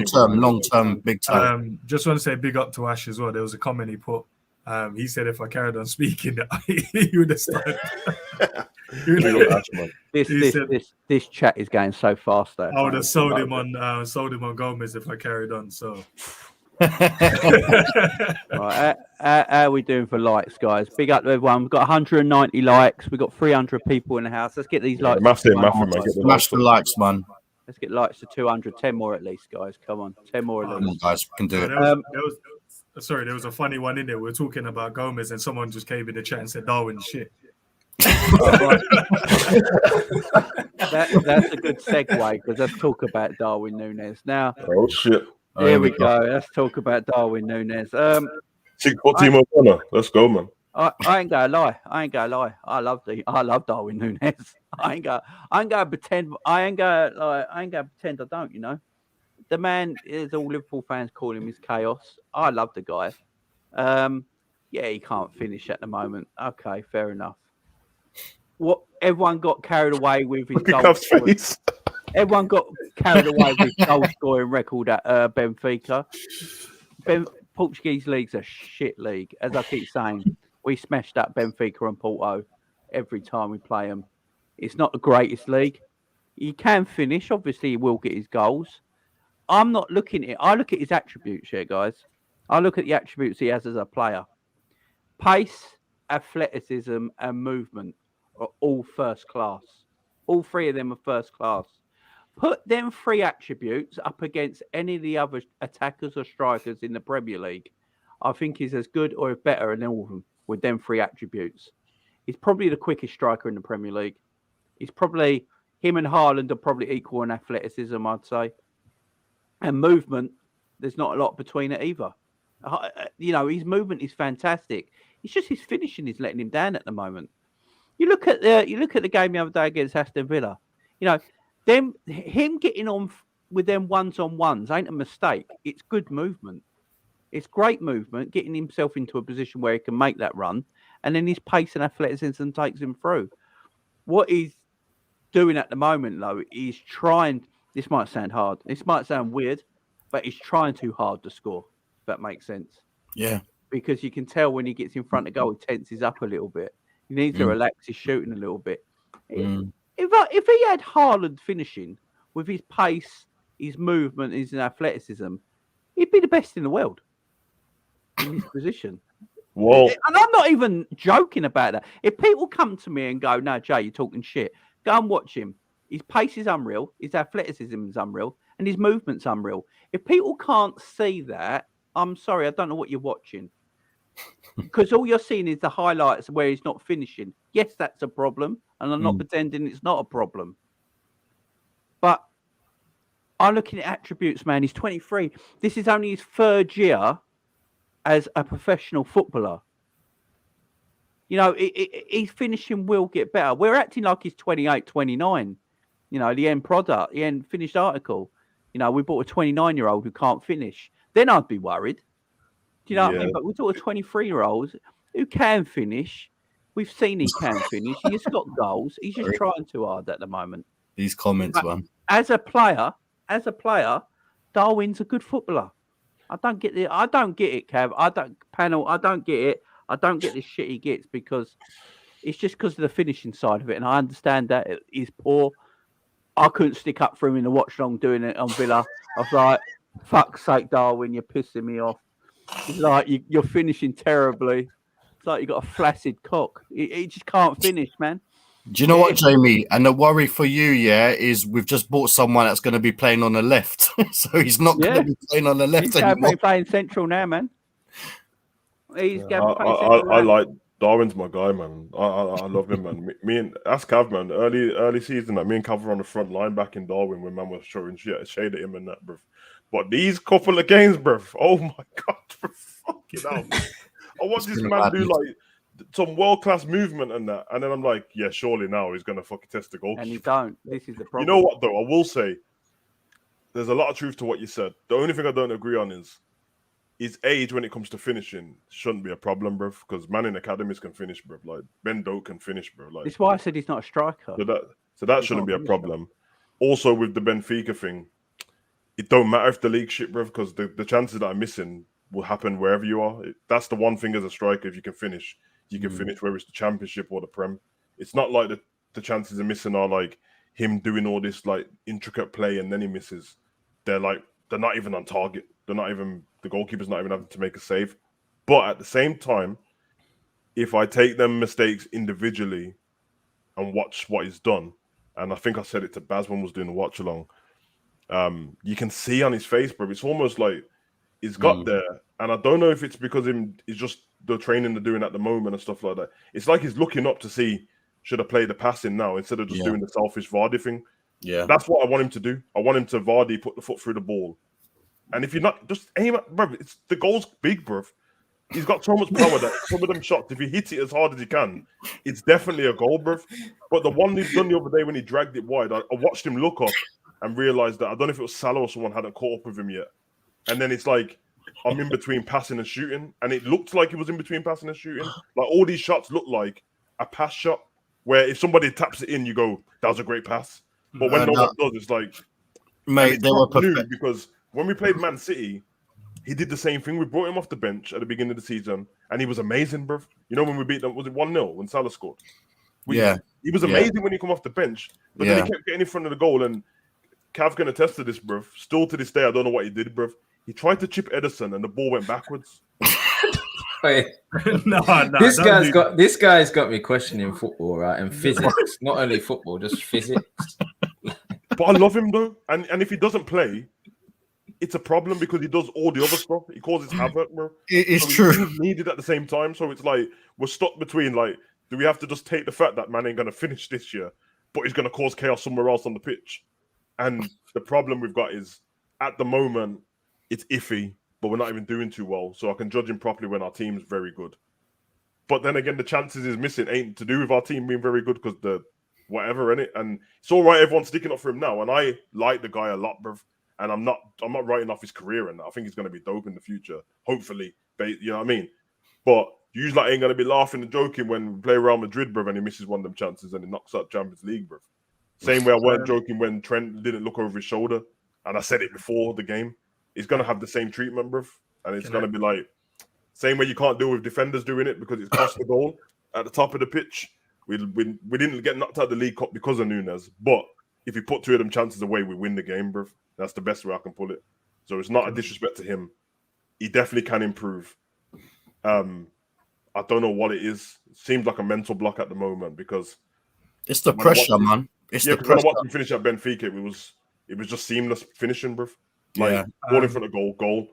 term, big time. Just want to say big up to Ash as well. There was a comment he put. He said if I carried on speaking, he would have started. This chat is going so fast though. I would have sold him on Gomez if I carried on. So right, how are we doing for likes, guys? Big up to everyone. We've got 190 likes. We've got 300 people in the house. Let's get these likes. Smash the likes, man. Let's get likes to 200. 10 more at least, guys. Come on, 10 more at least. Come on, guys, we can do it. There was a funny one in there. We were talking about Gomez, and someone just came in the chat and said Darwin shit. That's a good segue because let's talk about Darwin Nunez now. Oh shit! Here we go. Let's talk about Darwin Nunez. What team of honor? Let's go, man. I ain't gonna lie. I love Darwin Nunez. I ain't gonna pretend. I ain't gonna pretend I don't. You know, the man is all Liverpool fans call him is chaos. I love the guy. He can't finish at the moment. Okay, fair enough. What everyone got carried away with his goal scoring. Everyone got carried away with his goal scoring record at Benfica. Portuguese league's a shit league, as I keep saying. We smashed up Benfica and Porto every time we play them. It's not the greatest league. He can finish. Obviously, he will get his goals. I'm not looking at it. I look at his attributes here, guys. I look at the attributes he has as a player. Pace, athleticism, and movement are all first class. All 3 of them are first class. Put them 3 attributes up against any of the other attackers or strikers in the Premier League. I think he's as good or better than all of them with them 3 attributes. He's probably the quickest striker in the Premier League. He's probably, him and Haaland are probably equal in athleticism, I'd say. And movement, there's not a lot between it either. His movement is fantastic. It's just his finishing is letting him down at the moment. You look at the game the other day against Aston Villa. You know, him getting on with them ones-on-ones ain't a mistake. It's good movement. It's great movement, getting himself into a position where he can make that run, and then his pace and athleticism takes him through. What he's doing at the moment, though, is trying. This might sound hard. This might sound weird, but he's trying too hard to score. If that makes sense. Yeah. Because you can tell when he gets in front of goal, he tenses up a little bit. He needs to relax his shooting a little bit. If he had Haaland finishing with his pace, his movement, his athleticism, he'd be the best in the world in his position. Well, and I'm not even joking about that. If people come to me and go, "No, Jay, you're talking shit," go and watch him. His pace is unreal. His athleticism is unreal. And his movement's unreal. If people can't see that, I'm sorry, I don't know what you're watching. Because all you're seeing is the highlights where he's not finishing. Yes, that's a problem. And I'm not pretending it's not a problem. But I'm looking at attributes, man. He's 23. This is only his third year as a professional footballer. You know, his finishing will get better. We're acting like he's 28, 29. You know, the end product, the end finished article. You know, we bought a 29-year-old who can't finish. Then I'd be worried. Do you know what I mean? But we bought a 23-year-old who can finish. We've seen he can finish. He's got goals. He's just trying too hard at the moment. These comments, but man. As a player, Darwin's a good footballer. I don't get it, Cav. I don't get it. I don't get the shit he gets because it's just because of the finishing side of it. And I understand that it is poor. I couldn't stick up for him in the watch long doing it on Villa. I was like, fuck's sake, Darwin, you're pissing me off. It's like you're finishing terribly. It's like you got a flaccid cock. He just can't finish, man. Do you know what, Jamie? And the worry for you, is we've just bought someone that's going to be playing on the left. So he's not going to be playing on the left He's anymore. He's playing central now, man. He's I like Darwin's my guy, man. I love him, man. Me and ask Cav, man. Early season, like me and Cav were on the front line back in Darwin when man was showing shade at him and that, bruv. But these couple of games, bruv. Oh my god, bruv. Fucking hell. I watch this man do like some world-class movement and that, and then I'm like, yeah, surely now he's gonna fucking test the goal. And he don't. This is the problem. You know what though? I will say there's a lot of truth to what you said. The only thing I don't agree on is his age when it comes to finishing shouldn't be a problem, bruv. Because man in academies can finish, bruv. Like Ben Doak can finish, bro. Like that's why I said he's not a striker. So that shouldn't be a problem. Also with the Benfica thing, it don't matter if the league shit, bruv, because the chances that I'm missing will happen wherever you are. That's the one thing as a striker. If you can finish, you can finish whether it's the Championship or the Prem. It's not like the chances of missing are like him doing all this like intricate play and then he misses. They're not even on target. The goalkeeper's not even having to make a save. But at the same time, if I take them mistakes individually and watch what he's done, and I think I said it to Baz when I was doing the watch along, you can see on his face, bro. It's almost like he's got there, and I don't know if it's because it's just the training they're doing at the moment and stuff like that. It's like he's looking up to see should I play the passing now instead of just doing the selfish Vardy thing. Yeah, that's what I want him to do. I want him to Vardy put the foot through the ball, and if you're not just aim at, bro, it's the goal's big, bro. He's got so much power that some of them shots, if he hits it as hard as he can, it's definitely a goal, bro. But the one he's done the other day when he dragged it wide, I watched him look up and realized that I don't know if it was Salah or someone hadn't caught up with him yet. And then it's like, I'm in between passing and shooting. And it looked like he was in between passing and shooting. Like all these shots look like a pass shot where if somebody taps it in, you go, that was a great pass. But when no one does, it's like, mate, they were perfect. Because when we played Man City, he did the same thing. We brought him off the bench at the beginning of the season, and he was amazing, bro. You know when we beat them, was it 1-0 when Salah scored? He was amazing when he come off the bench, but then he kept getting in front of the goal. And Cav can attest to this, bro. Still to this day, I don't know what he did, bro. He tried to chip Ederson, and the ball went backwards. Wait, no, this guy's got me questioning football, right? And physics, not only football, just physics. But I love him though, and if he doesn't play, it's a problem because he does all the other stuff. He causes havoc, bro. It's true. He's needed at the same time, so it's like we're stuck between like, do we have to just take the fact that man ain't gonna finish this year, but he's gonna cause chaos somewhere else on the pitch? And the problem we've got is at the moment it's iffy, but we're not even doing too well. So I can judge him properly when our team's very good. But then again, the chances is missing ain't to do with our team being very good because the whatever in it, and it's all right. Everyone's sticking up for him now, and I like the guy a lot, bruv. And I'm not writing off his career, and I think he's going to be dope in the future. Hopefully, but you know what I mean. But you like ain't going to be laughing and joking when we play Real Madrid, bruv, and he misses one of them chances and he knocks out Champions League, bruv. Same way I weren't joking when Trent didn't look over his shoulder, and I said it before the game. He's going to have the same treatment, bruv, and it's going to be like same way you can't deal with defenders doing it because it's cost the goal at the top of the pitch. We didn't get knocked out of the League Cup because of Nunez, but if you put 2 of them chances away, we win the game, bruv. That's the best way I can pull it. So it's not a disrespect to him. He definitely can improve. I don't know what it is. It seems like a mental block at the moment because it's the pressure, man. It's the pressure. When I watched him finish at Benfica, it was just seamless finishing, bruv. Like ball in front of goal.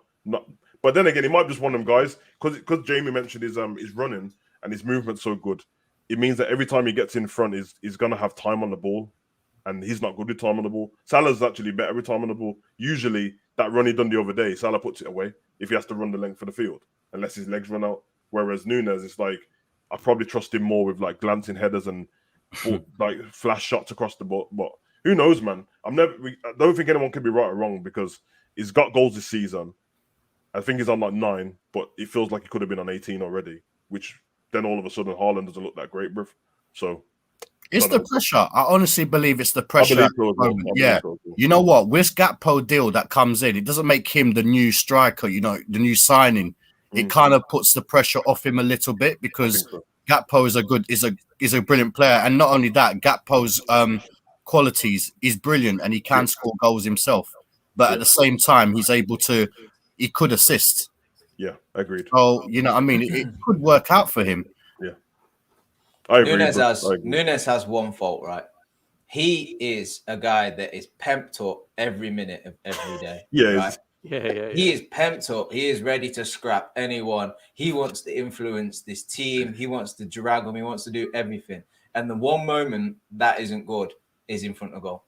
But then again, he might be just one of them guys because Jamie mentioned his running and his movement's so good. It means that every time he gets in front, he's gonna have time on the ball, and he's not good with time on the ball. Salah's actually better with time on the ball. Usually, that run he done the other day, Salah puts it away if he has to run the length of the field, unless his legs run out. Whereas Nunez, it's like I probably trust him more with like glancing headers and like flash shots across the board. But who knows, man? I don't think anyone can be right or wrong because he's got goals this season. I think he's on like 9, but it feels like he could have been on 18 already, which then all of a sudden Haaland doesn't look that great, bruv. So it's the pressure. I honestly believe it's the pressure at the moment. You know what? With Gakpo deal that comes in, it doesn't make him the new striker, you know, the new signing. It kind of puts the pressure off him a little bit because Gakpo is a brilliant player. And not only that, Gakpo's qualities is brilliant and he can score goals himself. But at the same time, he could assist. Yeah, agreed. So, you know, I mean, it could work out for him. Yeah. I agree. Nunez has one fault, right? He is a guy that is pumped up every minute of every day. Yeah, right? Yeah. He is pumped up. He is ready to scrap anyone. He wants to influence this team. He wants to drag them. He wants to do everything. And the one moment that isn't good is in front of goal.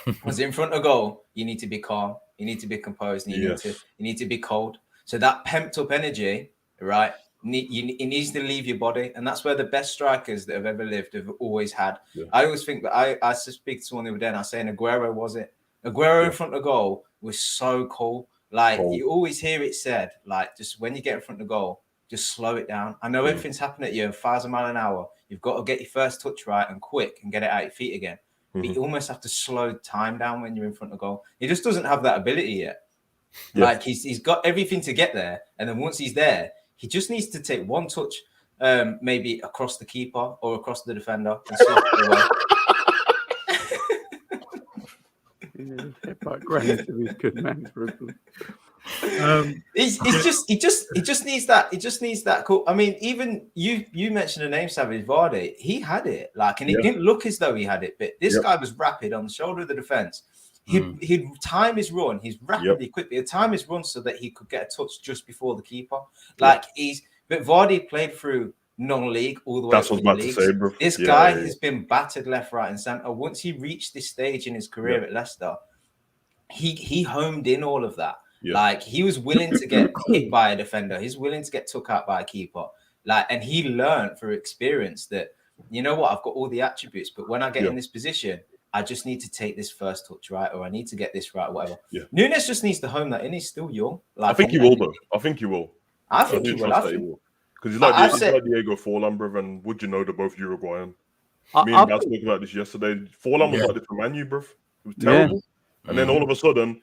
Because in front of goal, you need to be calm. You need to be composed. And you need to be cold. So that pumped up energy, right? It needs to leave your body, and that's where the best strikers that have ever lived have always had. Yeah. I always think that I speak to someone the other day, and I was saying Aguero was it. Aguero in front of goal was so cool. Like you always hear it said, like just when you get in front of goal, just slow it down. I know everything's happening at you 1,000 miles an hour. You've got to get your first touch right and quick and get it out your feet again. But you almost have to slow time down when you're in front of goal. He just doesn't have that ability yet. Yeah. Like he's got everything to get there, and then once he's there, he just needs to take one touch, maybe across the keeper or across the defender. And slow it away. He just needs that. He just needs that. Cool. I mean, even you mentioned the name Savage Vardy. He had it, like, and it didn't look as though he had it, but this guy was rapid on the shoulder of the defense. He'd time his run. He's rapidly quick. He'd time his run so that he could get a touch just before the keeper. Like but Vardy played through non-league all the way. That's what I was about to say, bro. This guy has been battered left, right, and centre. Once he reached this stage in his career at Leicester, he homed in all of that. Yeah. Like he was willing to get hit by a defender. He's willing to get took out by a keeper. Like, and he learned through experience that, you know what, I've got all the attributes, but when I get in this position, I just need to take this first touch right, or I need to get this right, or whatever. Yeah. Nunez just needs to home that in. He's still young. Like, I think he will, though. I think he will. I think he will. Because he's like Diego Forlan, bro, and would you know they're both Uruguayan. Me and Dad spoke about this yesterday. Forlan was like this for Man U, bro. It was terrible. Yeah. And then all of a sudden,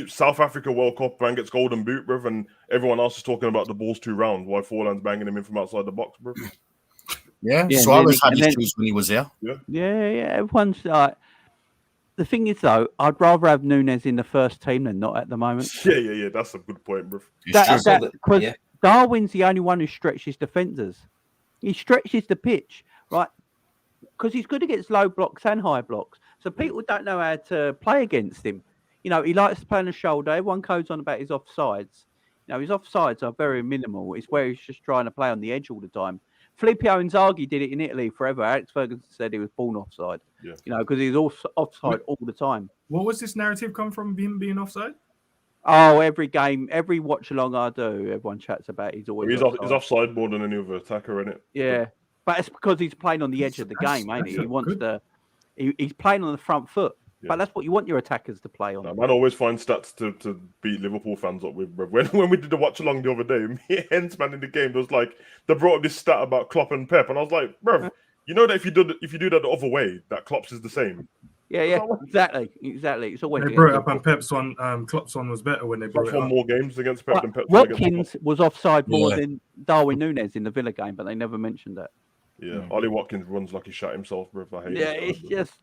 South Africa World Cup, man gets golden boot, bro, and everyone else is talking about the ball's too round. Why Forlan's banging him in from outside the box, bro. Yeah, Suarez had issues when he was there. Yeah. Everyone's like, the thing is though, I'd rather have Nunez in the first team than not at the moment. Yeah. That's a good point, bro. Because Darwin's the only one who stretches defenders. He stretches the pitch, right? Because he's good against low blocks and high blocks. So people don't know how to play against him. You know, he likes to play on the shoulder. Everyone goes on about his offsides. You know, his offsides are very minimal. It's where he's just trying to play on the edge all the time. Filippo Inzaghi did it in Italy forever. Alex Ferguson said he was born offside. Yeah. You know, because he was offside all the time. What was this narrative come from him being offside? Oh, every game, every watch along I do, everyone chats about he's always He's offside. offside more than any other attacker, innit? Yeah, but it's because he's playing on the edge of the game, ain't he? He wants to. He's playing on the front foot, but that's what you want your attackers to play on. No, man, always find stats to beat Liverpool fans up with, bro. When we did the watch along the other day, me and Hensman in the game, there was like they brought up this stat about Klopp and Pep, and I was like, bro, you know that if you do that the other way, that Klopp's is the same. Yeah, exactly. It's always they brought it up, and Pep's one, Klopp's one was better when they brought it won up. more games against Pep than Pep. Watkins was offside more than Darwin Nunez in the Villa game, but they never mentioned that. Yeah, Ollie Watkins runs like he shot himself, bro. I hate it's just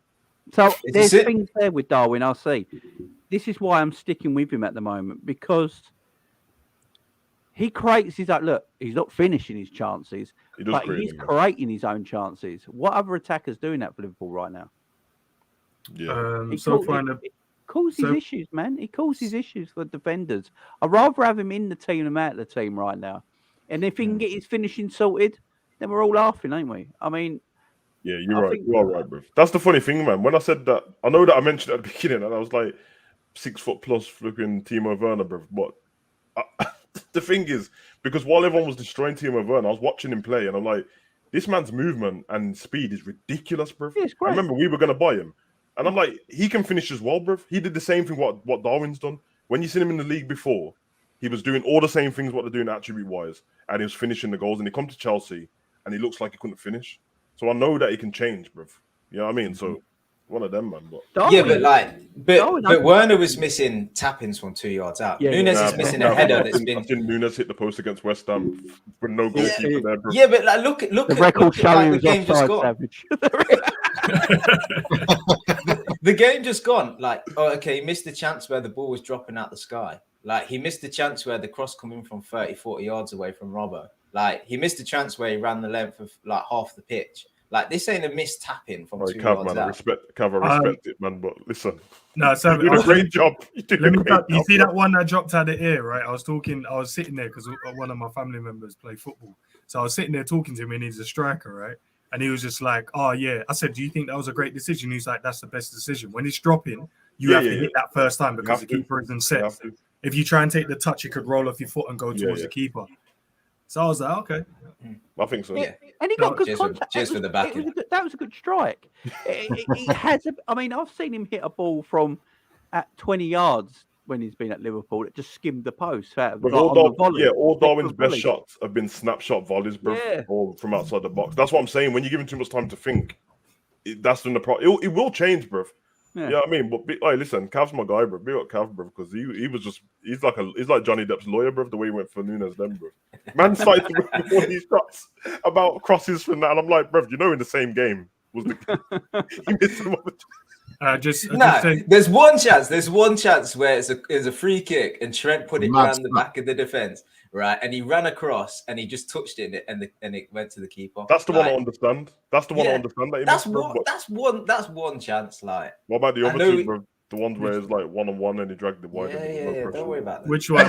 so there's things there with Darwin. I'll see. This is why I'm sticking with him at the moment, because he creates his own. Look, he's not finishing his chances, but he's creating his own chances. What other attackers doing that for Liverpool right now? Yeah, He causes issues, man. He causes issues for defenders. I'd rather have him in the team than out of the team right now. And if he can get his finishing sorted, then we're all laughing, ain't we? I mean, yeah, you're right. You are right, bro. That's the funny thing, man. When I said that, I know that I mentioned at the beginning, and I was like 6 foot plus flipping Timo Werner, bro. But the thing is, because while everyone was destroying Timo Werner, I was watching him play, and I'm like, this man's movement and speed is ridiculous, bro. Yeah, it's great. I remember we were going to buy him. And I'm like, he can finish as well, bruv. He did the same thing what Darwin's done. When you seen him in the league before, he was doing all the same things what they're doing attribute-wise, and he was finishing the goals. And he come to Chelsea, and he looks like he couldn't finish. So I know that he can change, bruv. You know what I mean? So one of them, man. But Darwin, but Werner was missing tap-ins from 2 yards out. Yeah, Nunez is missing a header that's been. I've seen Nunez hit the post against West Ham with no goalkeeper there, bruv. Yeah, but like, look the at record showing the game just gone. Savage. The game just gone. Like, he missed the chance where the ball was dropping out the sky. Like, he missed the chance where the cross coming from 30, 40 yards away from Robbo. Like, he missed the chance where he ran the length of like half the pitch. Like, this ain't a missed tap-in from 2 yards man, out. I respect it, man. But listen, no, so you did a great job. You see that one that dropped out of the air, right? I was sitting there because one of my family members play football. So I was sitting there talking to him, and he's a striker, right? And he was just like, oh, yeah. I said, do you think that was a great decision? He's like, that's the best decision. When it's dropping, you have to hit that first time because the keeper isn't set. If you try and take the touch, it could roll off your foot and go towards the keeper. So I was like, okay. I think so. Yeah. And he got good contact. Cheers for the backing. That was a good strike. He has. I've seen him hit a ball from at 20 yards when he's been at Liverpool. It just skimmed the post. All Darwin's best shots have been snapshot volleys, bro, or from outside the box. That's what I'm saying. When you give him too much time to think, that's when the problem. It will change, bro. Yeah. You know what I mean? But listen, Cav's my guy, bro. Big up Cav, bro, because he's like Johnny Depp's lawyer, bro. The way he went for Nunez, then, bro. Man started to make all these shots about crosses from that, and I'm like, bro, you know, in the same game was he missed them all. There's one chance. There's one chance where it's a free kick, and Trent put it around the back of the defense, right? And he ran across, and he just touched it, and it went to the keeper. That's the one I understand. That's the one I understand. That's one chance. Like, what about the other two, bro? The ones where it's like 1-on-1 and he dragged the wide. Don't worry about that. Which one?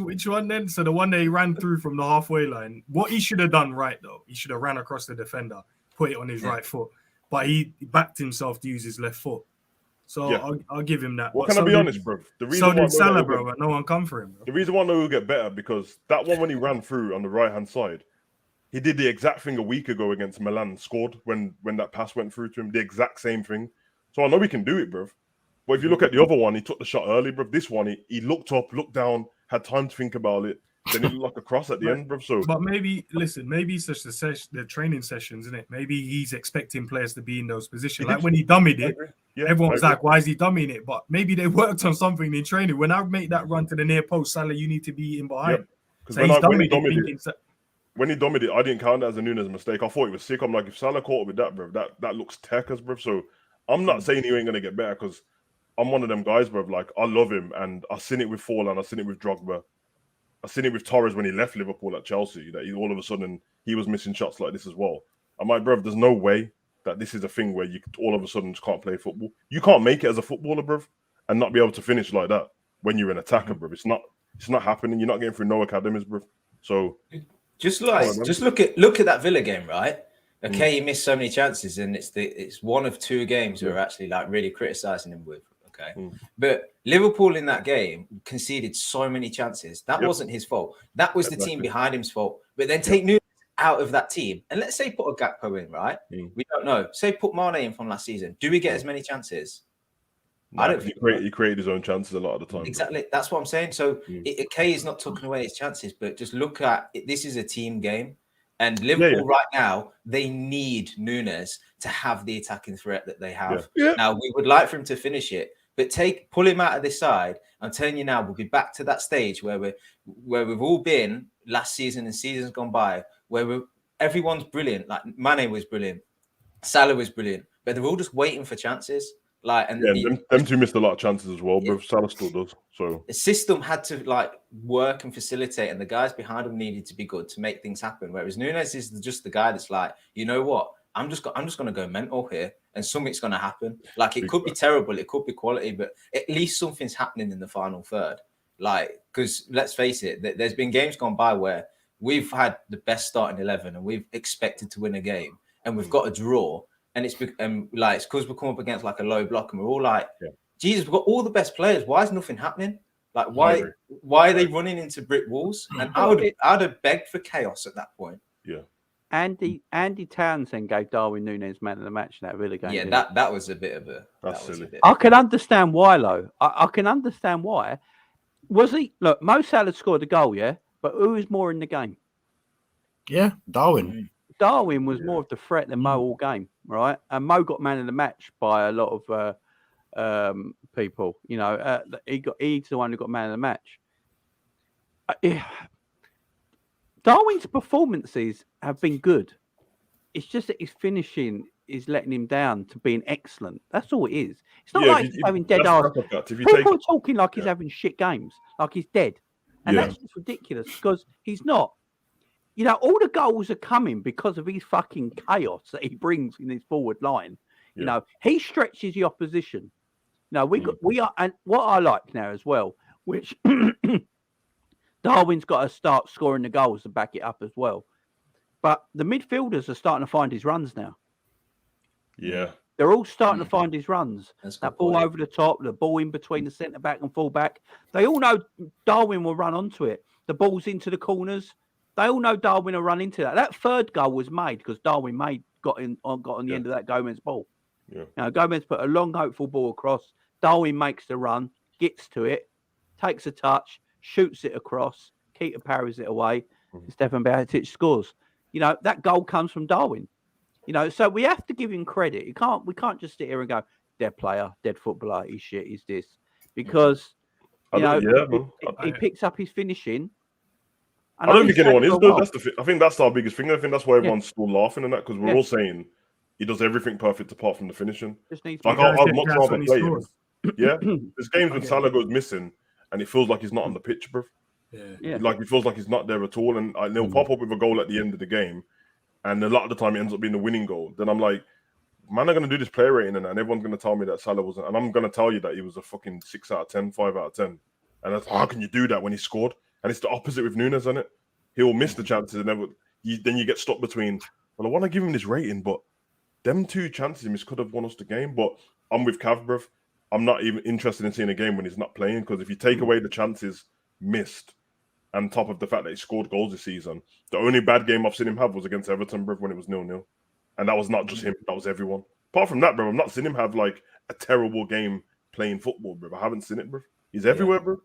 Which one then? So the one that he ran through from the halfway line. What he should have done right though, he should have ran across the defender, put it on his right foot, but he backed himself to use his left foot. So I'll give him that. Well, can I be honest, bro? The reason so did Salah, bro, but no one come for him. Bro. The reason why I know he'll get better because that one when he ran through on the right hand side, he did the exact thing a week ago against Milan, scored when that pass went through to him. The exact same thing. So I know he can do it, bro. But if you look at the other one, he took the shot early, bro. This one, he looked up, looked down, had time to think about it. Then it looked like a cross at the end, bro. So, but maybe it's just the training sessions, isn't it? Maybe he's expecting players to be in those positions. Like when he dummied it, everyone was like, "Why is he dummying it?" But maybe they worked on something in training. When I make that run to the near post, Salah, you need to be in behind. Because when he dummied it, I didn't count that as a Nunez mistake. I thought it was sick. I'm like, if Salah caught it with that, bro, that looks techers, bro. So I'm not saying he ain't gonna get better because I'm one of them guys, bro. Like I love him, and I've seen it with Forlan, I've seen it with Drogba. I've seen it with Torres when he left Liverpool at Chelsea, that all of a sudden he was missing shots like this as well. I'm like, bruv, there's no way that this is a thing where you all of a sudden just can't play football. You can't make it as a footballer, bruv, and not be able to finish like that when you're an attacker, bruv. It's not happening. You're not getting through no academies, bruv. So just look at that Villa game, right? Okay, he missed so many chances, and it's one of two games we're actually like really criticizing him with. Okay. But Liverpool in that game conceded so many chances. That wasn't his fault. That was the team behind him's fault. But then take Nunez out of that team. And let's say put a Gakpo in, right? We don't know. Say put Mane in from last season. Do we get as many chances? I don't think he created his own chances a lot of the time. Exactly. Bro. That's what I'm saying. So Kay is not taking away his chances, but just look at it. This is a team game. And Liverpool right now, they need Nunez to have the attacking threat that they have. Now, we would like for him to finish it, but pull him out of this side. I'm telling you now, we'll be back to that stage where we've all been last season and seasons gone by, where everyone's brilliant. Like Mane was brilliant, Salah was brilliant, but they're all just waiting for chances. Them two missed a lot of chances as well, but Salah still does. So the system had to work and facilitate, and the guys behind him needed to be good to make things happen. Whereas Nunez is just the guy that's like, you know what, I'm just going to go mental here, and something's going to happen. Like it could be terrible, it could be quality, but at least something's happening in the final third. Like, because let's face it, there's been games gone by where we've had the best starting 11 and we've expected to win a game, and we've got a draw. And it's because we come up against like a low block, and we're all like, Jesus, we've got all the best players. Why is nothing happening? Like, why are they running into brick walls? And I'd have begged for chaos at that point. Yeah. Andy Townsend gave Darwin Nunez man of the match in that Villa game. Yeah, that was a bit of a. That's silly. I can understand why, though. I can understand why. Was he? Look, Mo Salah scored a goal, but who was more in the game? Yeah, Darwin. Darwin was more of the threat than Mo all game, right? And Mo got man of the match by a lot of people. You know, he's the one who got man of the match. Darwin's performances have been good. It's just that his finishing is letting him down to being excellent. That's all it is. It's not like he's having dead arse. People are talking like he's having shit games, like he's dead. And that's just ridiculous because he's not. You know, all the goals are coming because of his fucking chaos that he brings in his forward line. You know, he stretches the opposition. No, we are, and what I like now as well, which Darwin's got to start scoring the goals to back it up as well. But the midfielders are starting to find his runs now. Yeah. They're all starting to find his runs. That ball over the top, the ball in between the centre back and full back. They all know Darwin will run onto it. The ball's into the corners. They all know Darwin will run into that. That third goal was made because Darwin got on the end of that Gomez ball. Yeah. Now Gomez put a long, hopeful ball across. Darwin makes the run, gets to it, takes a touch, shoots it across. Keita parries it away. And Stefan Bajcetic scores. You know, that goal comes from Darwin. You know, so we have to give him credit. We can't just sit here and go, dead player, dead footballer, he's shit, he's this. Because, he picks up his finishing. I don't think anyone is, though. I think that's our biggest thing. I think that's why everyone's still laughing at that, because we're all saying he does everything perfect apart from the finishing. I'd much rather play him. Yeah, there's games when Salah goes missing and it feels like he's not on the pitch, bro. Yeah. Like it feels like he's not there at all, and they'll pop up with a goal at the end of the game, and a lot of the time it ends up being the winning goal. Then I'm like, man, I'm gonna do this player rating, and everyone's gonna tell me that Salah wasn't, and I'm gonna tell you that he was a fucking 6 out of 10, 5 out of 10. And that's, how can you do that when he scored? And it's the opposite with Nunez, isn't it? He'll miss the chances, and then you get stuck between. Well, I want to give him this rating, but them two chances he missed could have won us the game. But I'm with Cav, bruv. I'm not even interested in seeing a game when he's not playing, because if you take away the chances missed, and top of the fact that he scored goals this season, the only bad game I've seen him have was against Everton, bruv, when it was 0-0. And that was not just him, that was everyone. Apart from that, bruv, I've not seen him have like a terrible game playing football, bruv. I haven't seen it, bruv. He's everywhere, bruv.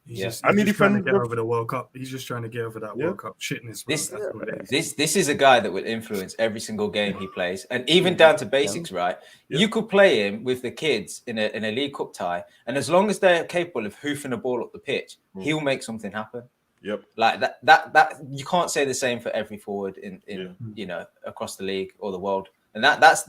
He's just trying to get over the World Cup. He's just trying to get over that World Cup shitness. This is a guy that will influence every single game he plays, and even down to basics, right? You could play him with the kids in a League Cup tie, and as long as they're capable of hoofing a ball up the pitch, he'll make something happen. Yep. Like that you can't say the same for every forward in you know, across the league or the world, and that's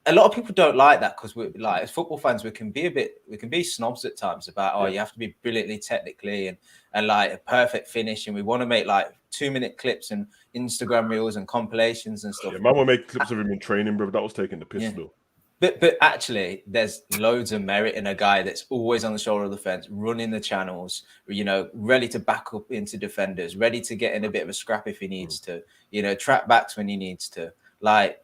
a lot of people don't like that, because we're like, as football fans, we can be snobs at times about you have to be brilliantly technically and like a perfect finish, and we want to make like 2-minute clips and Instagram reels and compilations and stuff. Yeah, man will make clips of him in training, bro. That was taking the piss though. But actually, there's loads of merit in a guy that's always on the shoulder of the fence, running the channels, you know, ready to back up into defenders, ready to get in a bit of a scrap if he needs to, you know, track backs when he needs to. Like,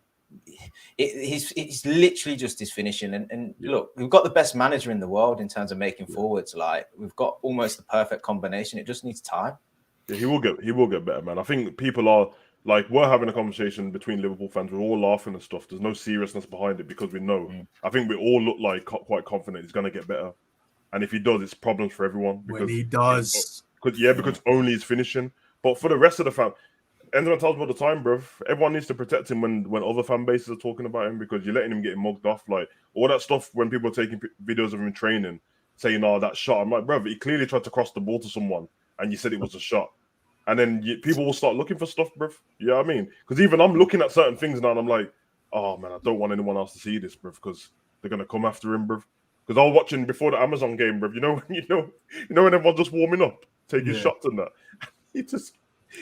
he's literally just his finishing. And look, we've got the best manager in the world in terms of making forwards. Like, we've got almost the perfect combination. It just needs time. Yeah, he will get better, man. I think people are like, we're having a conversation between Liverpool fans. We're all laughing and stuff. There's no seriousness behind it because we know. I think we all look like quite confident he's going to get better. And if he does, it's problems for everyone. Because when he does. Because only he's finishing. But for the rest of the fan, Enzo tells me all the time, bro. Everyone needs to protect him when other fan bases are talking about him, because you're letting him get mugged off. Like, all that stuff when people are taking videos of him training, saying, "Oh, that shot." I'm like, bro, he clearly tried to cross the ball to someone, and you said it was a shot. And then people will start looking for stuff, bro. You know what I mean? Because even I'm looking at certain things now, and I'm like, oh man, I don't want anyone else to see this, bro, because they're gonna come after him, bro. Because I was watching before the Amazon game, bro. You know when everyone's just warming up, taking shots and that.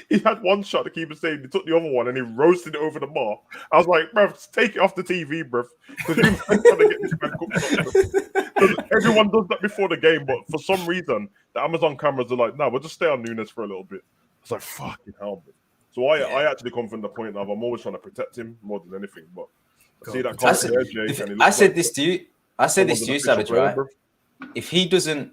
He had one shot to keep it safe. He took the other one and he roasted it over the bar. I was like, bro, take it off the TV, bro. Because you're trying to get this man cooked up. Everyone does that before the game, but for some reason, the Amazon cameras are like, no, we'll just stay on Nunez for a little bit. It's like, fucking hell, bro. So I actually come from the point of I'm always trying to protect him more than anything. But I see that comment there, Jake. I said this to you, Savage, right? If he doesn't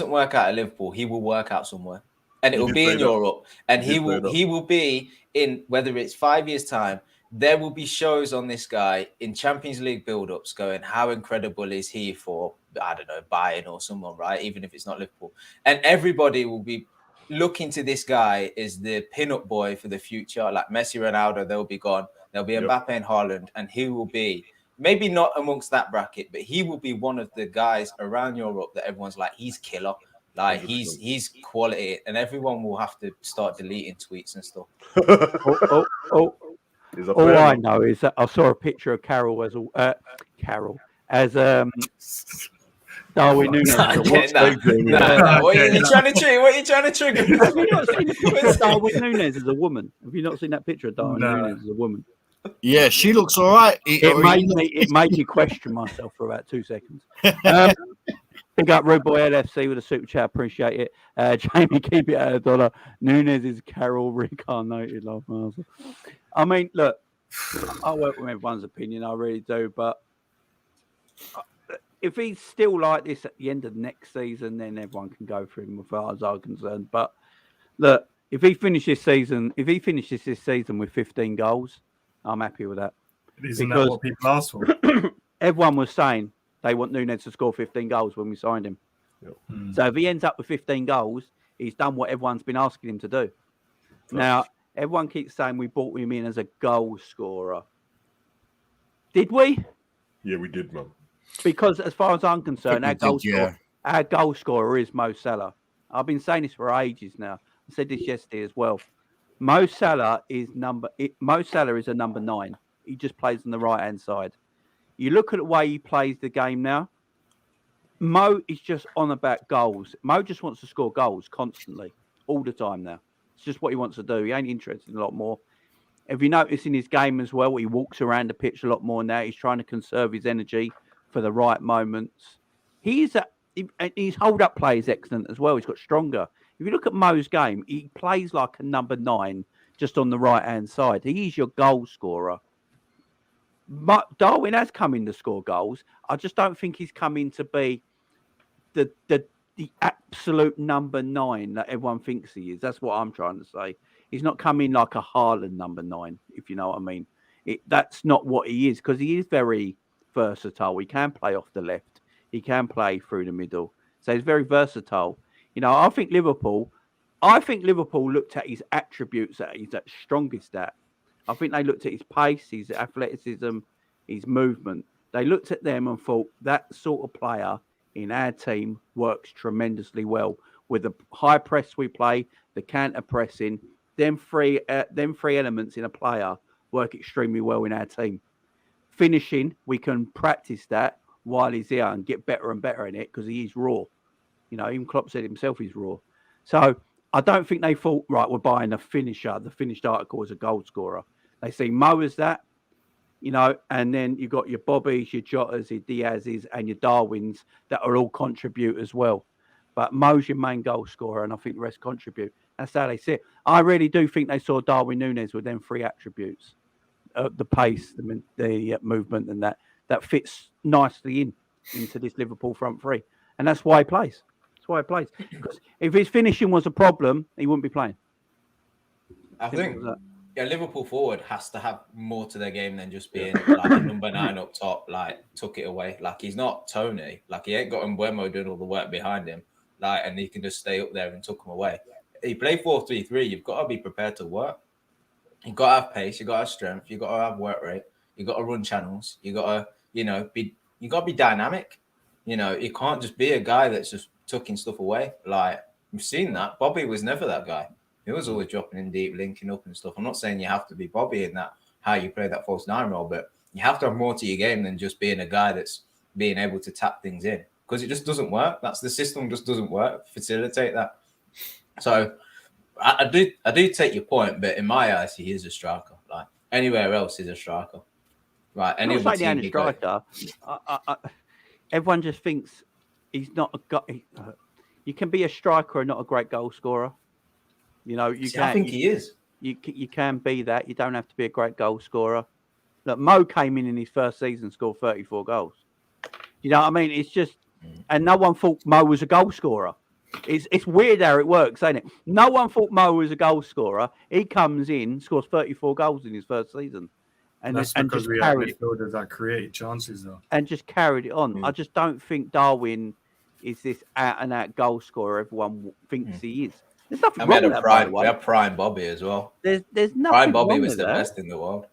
work out at Liverpool, he will work out somewhere. And it will be in Europe, and he will be in, whether it's 5 years' time, there will be shows on this guy in Champions League build-ups going, how incredible is he for, I don't know, Bayern or someone, right? Even if it's not Liverpool. And everybody will be looking to this guy as the pin-up boy for the future. Like Messi, Ronaldo, they'll be gone. There'll be Mbappe and Haaland, and he will be, maybe not amongst that bracket, but he will be one of the guys around Europe that everyone's like, he's killer. Like, he's quality, and everyone will have to start deleting tweets and stuff. All I know is that I saw a picture of Carroll as Darwin Nunez. What are you trying to trigger? What are you trying to trigger? Have you not seen the picture of Darwin Nunez as a woman? Have you not seen that picture of Darwin Nunez as a woman? Yeah, she looks all right. It made me question myself for about 2 seconds. Big up Rude Boy LFC with a super chat, appreciate it. Jamie, keep it at $1. Nunez is Carroll reincarnated. I mean, look, I work with everyone's opinion, I really do, but if he's still like this at the end of next season, then everyone can go for him as far as I'm concerned. But look, if he finishes this season with 15 goals, I'm happy with that. Isn't that what people asked for? Everyone was saying they want Nunez to score 15 goals when we signed him. So if he ends up with 15 goals, he's done what everyone's been asking him to do. Now, everyone keeps saying we brought him in as a goal scorer. Did we? Yeah, we did, man. Because as far as I'm concerned, our goal scorer is Mo Salah. I've been saying this for ages now. I said this yesterday as well. Mo Salah is a number 9. He just plays on the right-hand side. You look at the way he plays the game now. Mo is just on about goals. Mo just wants to score goals constantly, all the time now. It's just what he wants to do. He ain't interested in a lot more. If you notice in his game as well, he walks around the pitch a lot more now. He's trying to conserve his energy for the right moments. His hold-up play is excellent as well. He's got stronger. If you look at Mo's game, he plays like a number 9 just on the right-hand side. He is your goal scorer. Darwin has come in to score goals. I just don't think he's come in to be the absolute number 9 that everyone thinks he is. That's what I'm trying to say. He's not come in like a Haaland number 9, if you know what I mean. That's not what he is, because he is very versatile. He can play off the left. He can play through the middle. So he's very versatile. You know, I think Liverpool looked at his attributes that he's at strongest at. I think they looked at his pace, his athleticism, his movement. They looked at them and thought that sort of player in our team works tremendously well with the high press we play, the counter pressing. Them three elements in a player work extremely well in our team. Finishing, we can practice that while he's here and get better and better in it because he is raw. You know, even Klopp said himself he's raw. So I don't think they thought, right, we're buying a finisher, the finished article as a goal scorer. They see Mo as that, you know, and then you've got your Bobbies, your Jotas, your Diaz's, and your Darwins that are all contribute as well. But Mo's your main goal scorer, and I think the rest contribute. That's how they see it. I really do think they saw Darwin Nunez with them 3 attributes. the pace, the movement, and that fits nicely into this Liverpool front three, and that's why he plays. That's why he plays. Because if his finishing was a problem, he wouldn't be playing. I think Liverpool forward has to have more to their game than just being like a number 9 up top, like tuck it away. Like he's not Tony. Like he ain't got Mbeumo doing all the work behind him. Like and he can just stay up there and tuck him away. He play 4-3-3. You've got to be prepared to work. You've got to have pace. You've got to have strength. You've got to have work rate. You've got to run channels. You got to, you got to be dynamic. You can't just be a guy that's just tucking stuff away. Like we've seen that. Bobby was never that guy. He was always dropping in deep, linking up and stuff. I'm not saying you have to be Bobby in that, how you play that false 9 role, but you have to have more to your game than just being a guy that's being able to tap things in because it just doesn't work. That's the system just doesn't work. Facilitate that. So I do take your point, but in my eyes, he is a striker. Like anywhere else is a striker. Right. Any other team a striker. Everyone just thinks he's not a guy. You can be a striker and not a great goal scorer. I think he is. You can be that. You don't have to be a great goal scorer. Look, Mo came in his first season, scored 34 goals. You know what I mean? It's just, and no one thought Mo was a goal scorer. It's weird how it works, ain't it? No one thought Mo was a goal scorer. He comes in, scores 34 goals in his first season. And that's because we have midfielders that create chances, though. And just carried it on. I just don't think Darwin is this out-and-out goal scorer everyone thinks he is. There's nothing wrong with that, we have Prime Bobby as well. There's nothing Prime Bobby wrong was with the that. best in the world.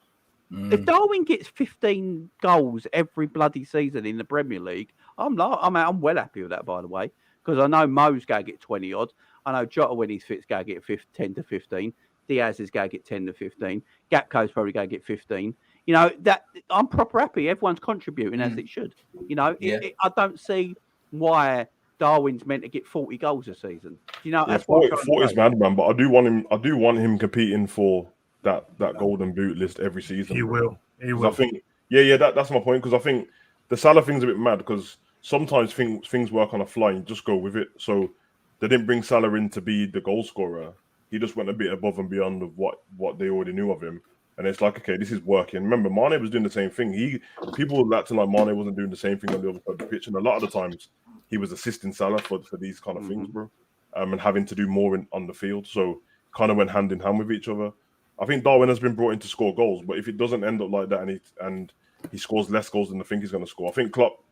If Darwin gets 15 goals every bloody season in the Premier League, I'm well happy with that, by the way, because I know Mo's going to get 20 odd. I know Jota, when he's fit, is going to get 10 to 15. Diaz is going to get 10 to 15. Gakpo's probably going to get 15. That I'm proper happy. Everyone's contributing as it should. I don't see why Darwin's meant to get 40 goals a season. That's 40 is mad, man. But I do want him competing for that golden boot list every season. He will. I think, that's my point. Because I think the Salah thing's a bit mad because sometimes things work on a fly and just go with it. So they didn't bring Salah in to be the goal scorer. He just went a bit above and beyond of what they already knew of him. And it's like, okay, this is working. Remember, Mane was doing the same thing. People were acting like Mane wasn't doing the same thing on the other side of the pitch. And a lot of the times, he was assisting Salah for these kind of things, bro. And having to do more on the field. So kind of went hand in hand with each other. I think Darwin has been brought in to score goals. But if it doesn't end up like that and he scores less goals than I think he's going to score, I think Klopp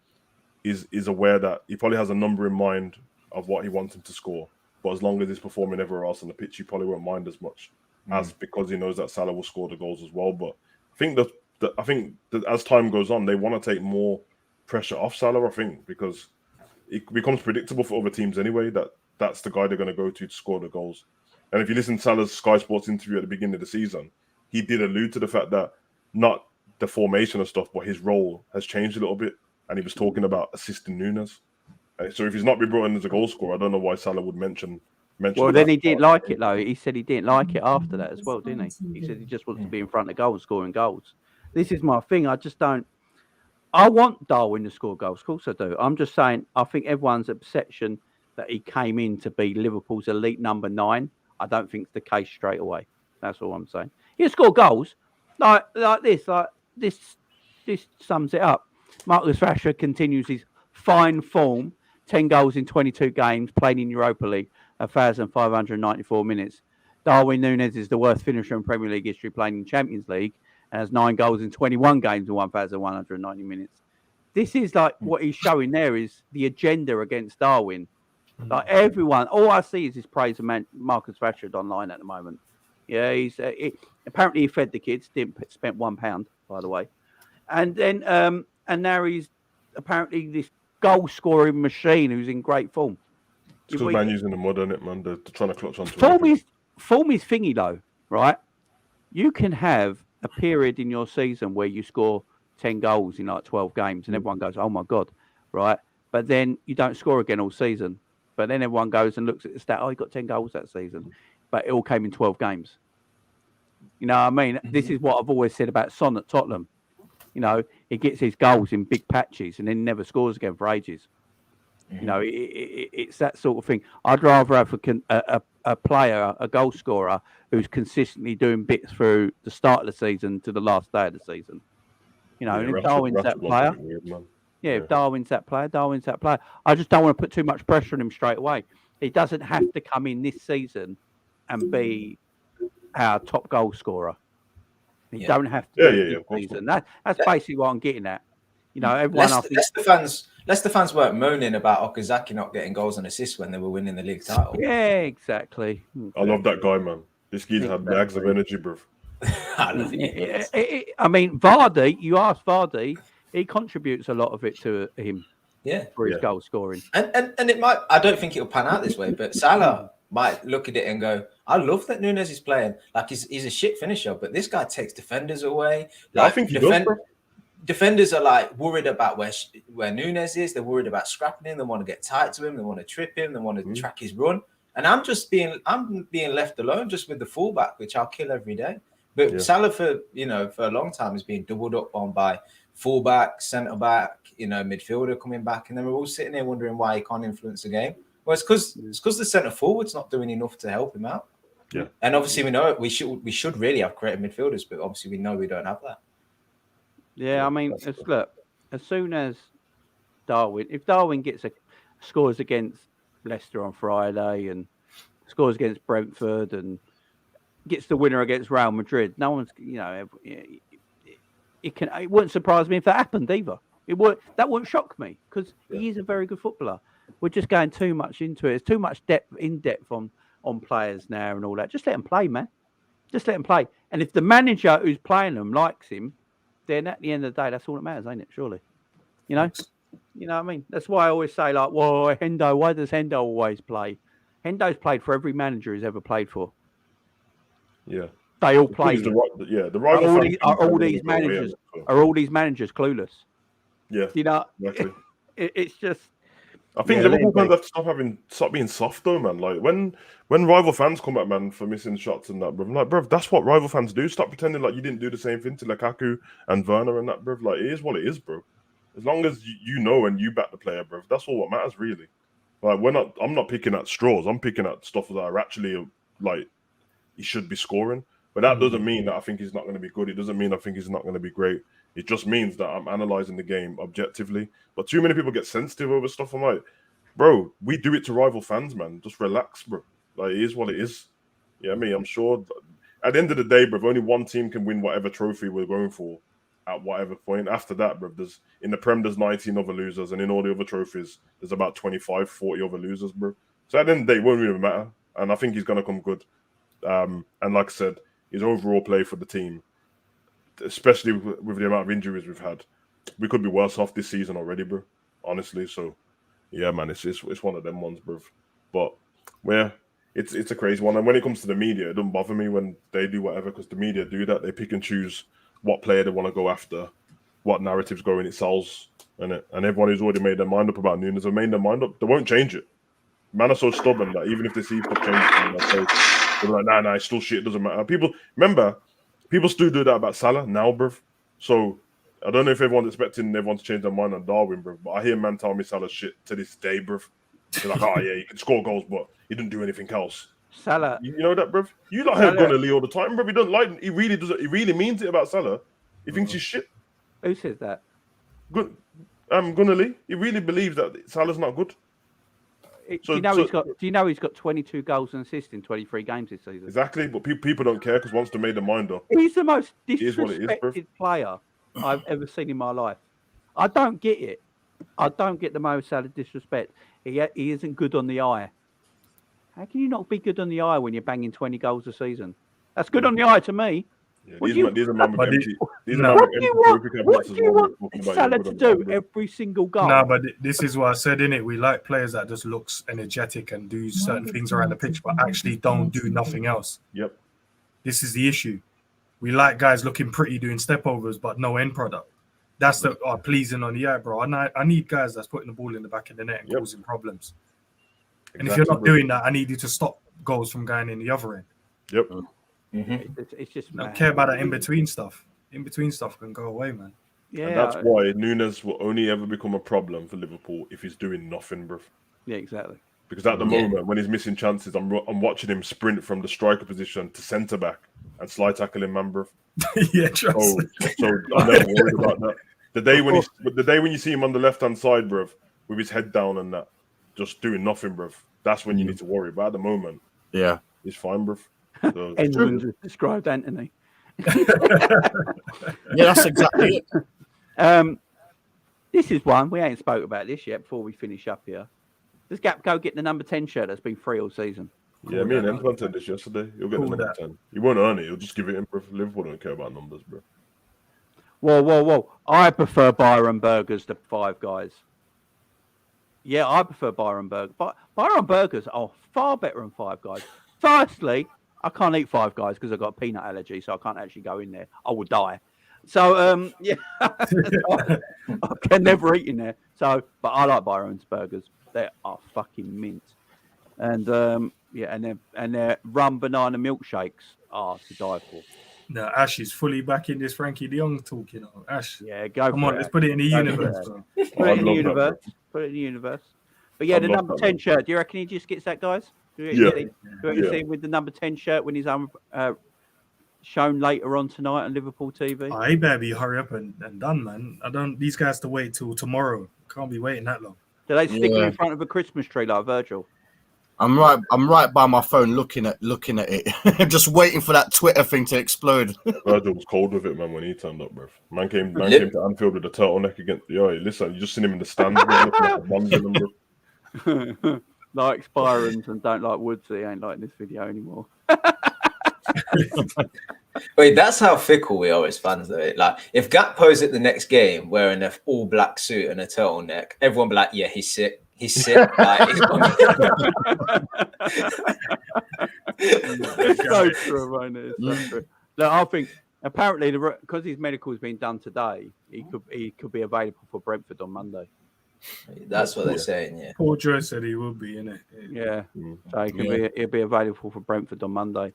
is aware that he probably has a number in mind of what he wants him to score. But as long as he's performing everywhere else on the pitch, he probably won't mind as much. As because he knows that Salah will score the goals as well. But I think that as time goes on, they want to take more pressure off Salah, I think, because it becomes predictable for other teams anyway that's the guy they're going to go to score the goals. And if you listen to Salah's Sky Sports interview at the beginning of the season, he did allude to the fact that not the formation and stuff, but his role has changed a little bit. And he was talking about assisting Nunez. So if he's not been brought in as a goal scorer, I don't know why Salah would mention. Well, then he didn't like it, though. He said he didn't like it after that as well, didn't he? He said he just wants to be in front of goal and scoring goals. This is my thing. I just don't. I want Darwin to score goals. Of course I do. I'm just saying, I think everyone's perception that he came in to be Liverpool's elite number 9, I don't think it's the case straight away. That's all I'm saying. He'll score goals like this. This sums it up. Marcus Rashford continues his fine form. 10 goals in 22 games, playing in Europa League, 1,594 minutes. Darwin Nunez is the worst finisher in Premier League history, playing in Champions League, and has 9 goals in 21 games in 1,190 minutes. This is like what he's showing there is the agenda against Darwin. Like everyone, all I see is his praise of Marcus Rashford online at the moment. Yeah, apparently he fed the kids, didn't spent £1, by the way, and then and now he's apparently this goal scoring machine who's in great form. Because Man using the mud on it, man. They're trying to clutch onto it. Form is thingy though, right? You can have a period in your season where you score 10 goals in like 12 games and everyone goes, oh my God, right? But then you don't score again all season. But then everyone goes and looks at the stat, oh, he got 10 goals that season. But it all came in 12 games. You know what I mean? This is what I've always said about Son at Tottenham. You know, he gets his goals in big patches and then never scores again for ages. You know, it's that sort of thing. I'd rather have a player, a goal scorer, who's consistently doing bits through the start of the season to the last day of the season. You know, and if Darwin's that player, if Darwin's that player, Darwin's that player. I just don't want to put too much pressure on him straight away. He doesn't have to come in this season and be our top goal scorer. He don't have to do it this season. That's basically what I'm getting at. You know, everyone. Leicester fans weren't moaning about Okazaki not getting goals and assists when they were winning the league title. Yeah, exactly. I love that guy, man. This kid had bags of energy, bro. I love it. I mean, Vardy. You ask Vardy, he contributes a lot of it to him. Yeah, for his goal scoring. And it might. I don't think it'll pan out this way, but Salah might look at it and go, "I love that Nunez is playing. Like he's a shit finisher, but this guy takes defenders away." Like, I think he does, bro. Defenders are like worried about where Nunez is. They're worried about scrapping him. They want to get tight to him. They want to trip him. They want to track his run. And I'm being left alone just with the fullback, which I'll kill every day. But Salah for a long time has been doubled up on by fullback, centre back, midfielder coming back, and then we're all sitting there wondering why he can't influence the game. Well, it's because the centre forward's not doing enough to help him out. Yeah, and obviously we know we should really have creative midfielders, but obviously we know we don't have that. Yeah, I mean, look, as soon as if Darwin scores against Leicester on Friday and scores against Brentford and gets the winner against Real Madrid, no one's, it wouldn't surprise me if that happened either. That wouldn't shock me because he is a very good footballer. We're just going too much into it. It's too much depth on players now and all that. Just let them play, man. Just let them play. And if the manager who's playing them likes him, then at the end of the day, that's all that matters, ain't it? Surely, you know what I mean. That's why I always say, like, well, Hendo. Why does Hendo always play? Hendo's played for every manager he's ever played for. Yeah, they all play. The rival are all these managers clueless? Yeah, exactly. It's just. I think Liverpool fans have to stop being soft though, man. Like when rival fans come at man for missing shots and that, bro. I'm like, bro, that's what rival fans do. Stop pretending like you didn't do the same thing to Lukaku and Werner and that, bro. Like it is what it is, bro. As long as you know and you back the player, bro, that's all what matters, really. Like I'm not picking at straws. I'm picking at stuff that are actually like he should be scoring. But that doesn't mean that I think he's not going to be good. It doesn't mean I think he's not going to be great. It just means that I'm analysing the game objectively. But too many people get sensitive over stuff. I'm like, bro, we do it to rival fans, man. Just relax, bro. Like, it is what it is. Yeah, I'm sure at the end of the day, bro, only one team can win whatever trophy we're going for at whatever point. After that, bro, in the Prem, there's 19 other losers. And in all the other trophies, there's about 25, 40 other losers, bro. So at the end of the day, it won't really matter. And I think he's going to come good. And like I said, his overall play for the team, especially with the amount of injuries we've had, we could be worse off this season already, bro. Honestly, so yeah, man, it's one of them ones, bro. But it's a crazy one. And when it comes to the media, it doesn't bother me when they do whatever because the media do that. They pick and choose what player they want to go after, what narratives go in. It sells, and everyone who's already made their mind up about Nunez have made their mind up. They won't change it. Man are so stubborn that even if they see stuff change, they're like, nah, it's still shit. It doesn't matter. People still do that about Salah now, bruv. So I don't know if everyone's expecting everyone to change their mind on Darwin, bruv. But I hear man tell me Salah's shit to this day, bruv. They're like, oh yeah, he can score goals, but he didn't do anything else. Salah, you know that, bruv. You not heard Gunnar Lee all the time, bruv. He don't like. He really doesn't. He really means it about Salah. He thinks he's shit. Who says that? Good. Gunnar Lee. He really believes that Salah's not good. Do you know he's got 22 goals and assists in 23 games this season? Exactly, but people don't care because once they made their mind up, he's the most disrespected player I've ever seen in my life. I don't get it. I don't get the Mo Salah disrespect. He isn't good on the eye. How can you not be good on the eye when you're banging 20 goals a season? That's good on the eye to me. Yeah, what do you want Salah to do every single goal? No, but this is what I said, innit? We like players that just looks energetic and do certain things around the pitch, but actually don't do nothing else. Yep. This is the issue. We like guys looking pretty doing stepovers, but no end product. That's the pleasing on the eye, bro. I need guys that's putting the ball in the back of the net and causing problems. And if you're not doing that, I need you to stop goals from going in the other end. Yep. Mm-hmm. It's just I don't care about that in-between stuff. In-between stuff can go away, man. Yeah, and that's why Nunez will only ever become a problem for Liverpool if he's doing nothing, bro. Yeah, exactly. Because at the moment, when he's missing chances, I'm watching him sprint from the striker position to centre back and slide tackle him, man, bro. Yeah, trust. So I'm never worried about that. The day when you see him on the left hand side, bro, with his head down and that, just doing nothing, bro, that's when you need to worry. But at the moment, he's fine, bro. So, Edmund just described Anthony. Yeah, that's exactly it. This is one we ain't spoke about this yet. Before we finish up here, does Gakpo get the number 10 shirt that's been free all season? Yeah, me and Antoine said this yesterday. He'll get the number 10. He won't earn it. He'll just give it in, bro. Liverpool don't care about numbers, bro. Whoa. I prefer Byron Burgers to Five Guys. Yeah, I prefer Byron Burgers. But Byron Burgers are far better than Five Guys. Firstly, I can't eat Five Guys because I've got a peanut allergy, so I can't actually go in there. I will die. So, yeah, I can never eat in there. So, but I like Byron's Burgers. They are fucking mint. And, yeah, and their rum banana milkshakes are to die for. No, Ash is fully back in this Frankie de Jong talk, you know. Ash, yeah, go. Come on, let's put it in the universe. Bro. Put it in the universe. Put it in the universe. But yeah, the number 10 shirt. Do you reckon he just gets that, guys? Do you reckon see him with the number 10 shirt when he's shown later on tonight on Liverpool TV? Oh, he better be hurry up and done, man. These guys have to wait till tomorrow. Can't be waiting that long. Do they stick him in front of a Christmas tree like Virgil? I'm right by my phone looking at it. Just waiting for that Twitter thing to explode. Virgil was cold with it, man, when he turned up, bro. Man came to Anfield with a turtleneck against the eye. Listen, you just seen him in the stands, bro, looking at the buns in them, bro. Likes Byron's and don't like Woodsy. Ain't like this video anymore. Wait, that's how fickle we are as fans, though. Like, if Gakpo's at the next game wearing an all-black suit and a turtleneck, everyone be like, yeah, he's sick. He's sick. Like, It's so true, man. It's so true. Look, I think apparently because his medical's been done today, he could be available for Brentford on Monday. That's what they're saying. Yeah. Poor Joe said he would be, innit? Yeah. So he'll be available for Brentford on Monday.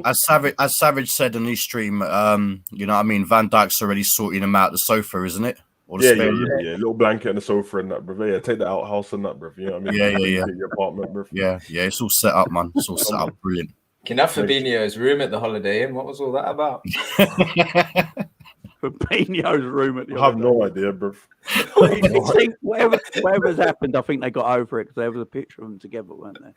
As Savage said on his stream, you know what I mean, Van Dijk's already sorting him out the sofa, isn't it? Yeah. Little blanket and a sofa and that, bro. Yeah, take the outhouse and that, bro. You know what I mean? Yeah. Your apartment, bro. Yeah, it's all set up, man. It's all set up, brilliant. Can have Fabinho's room at the Holiday Inn. What was all that about? Fabinho's room at the I have no idea, bro. Whatever's happened, I think they got over it because there was a picture of them together, weren't there?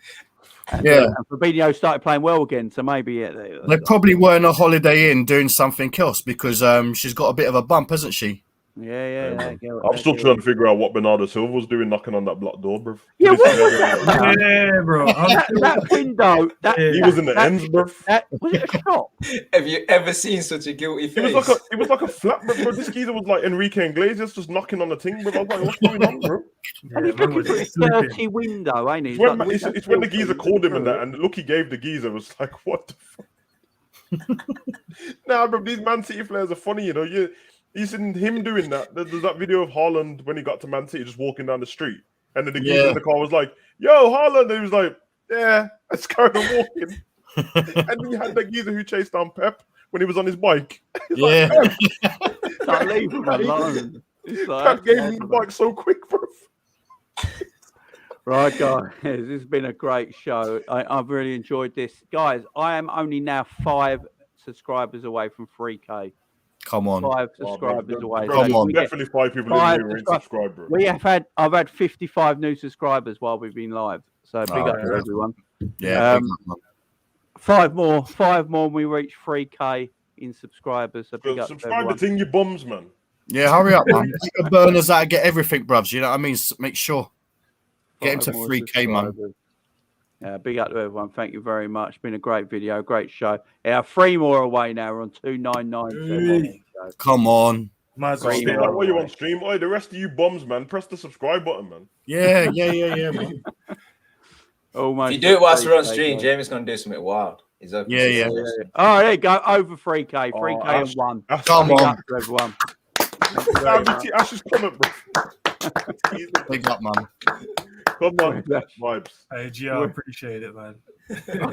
And, and Fabinho started playing well again, so maybe they probably were in a Holiday Inn doing something else because she's got a bit of a bump, hasn't she? Yeah. I'm still trying to figure out what Bernardo Silva was doing knocking on that block door, bro. Yeah, what was that? Yeah, bro. That window. He was in the ends, bro. Was it a shop? Have you ever seen such a guilty face? It was like a flat, bro. This geezer was like Enrique Iglesias just knocking on the thing, bro. I was like, what's going on, bro? And he's looking for his dirty window, ain't he? It's when the geezer called him and that, and the look he gave the geezer was like, what the fuck? Nah, bro, these Man City players are funny, you know. You seen him doing that. There's that video of Haaland when he got to Man City just walking down the street. And then the geezer in the car was like, yo, Haaland. And he was like, yeah, let's carry on walking. And then you had the geezer who chased down Pep when he was on his bike. Yeah. Like, leave him alone. Pep gave him the bike so quick, bro. Right, guys. This has been a great show. I've really enjoyed this. Guys, I am only now 5 subscribers away from 3K. Come on. 5 subscribers away. Come on. Definitely 5 people in here subscribe, bro. I've had 55 new subscribers while we've been live. So big up to everyone. Yeah. 5 more when we reach 3K in subscribers. So big up subscribe to Thing, you bums, man. Yeah, hurry up, man. Get your burners out, get everything, bruvs. You know what I mean? Make sure. Get him to 3K, man. Yeah, big up to everyone. Thank you very much. Been a great video, great show. Yeah, 3 more away now. We're on 2,992. Come on. What you on stream? Oi, the rest of you bums, man, press the subscribe button, man. Yeah, man. Almost. If you do it whilst we're on stream, Jamie's going to do something wild. He's open. Yeah. Oh, there you go. Over 3K. 3K and 1. Come on. Up to everyone. Ash's comment, bro. Big up, man. Come on, vibes. Hey, Gio, I appreciate it, man. What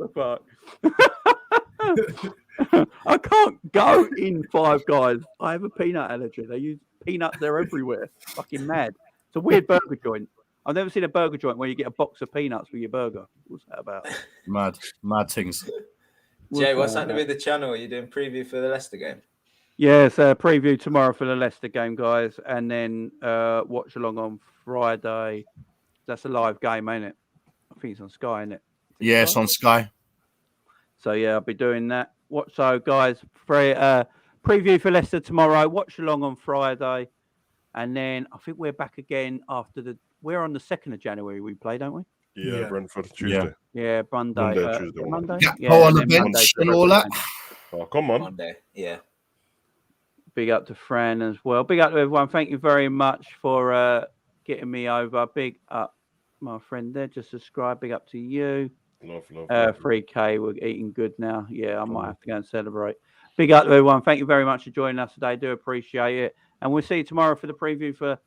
the fuck? I can't go in 5 Guys. I have a peanut allergy. They use peanuts there everywhere. Fucking mad. It's a weird burger joint. I've never seen a burger joint where you get a box of peanuts with your burger. What's that about? Mad things. Jay, what's happening with the channel? Are you doing preview for the Leicester game? Yes, preview tomorrow for the Leicester game, guys, and then watch along on Friday. That's a live game, ain't it? I think it's on Sky, isn't it? Yeah, it's on Sky. So yeah, I'll be doing that. So guys, preview for Leicester tomorrow. Watch along on Friday, and then I think we're back again after we're on the 2nd of January. We play, don't we? Yeah, Brentford Tuesday. Yeah, Monday. Tuesday. Monday. On the bench and all that. Oh, come on. Monday. Yeah. Big up to Fran as well. Big up to everyone. Thank you very much for getting me over. Big up, my friend there. Just subscribe. Big up to you. Love. 3K. We're eating good now. Yeah, I might have to go and celebrate. Big up to everyone. Thank you very much for joining us today. Do appreciate it. And we'll see you tomorrow for the preview for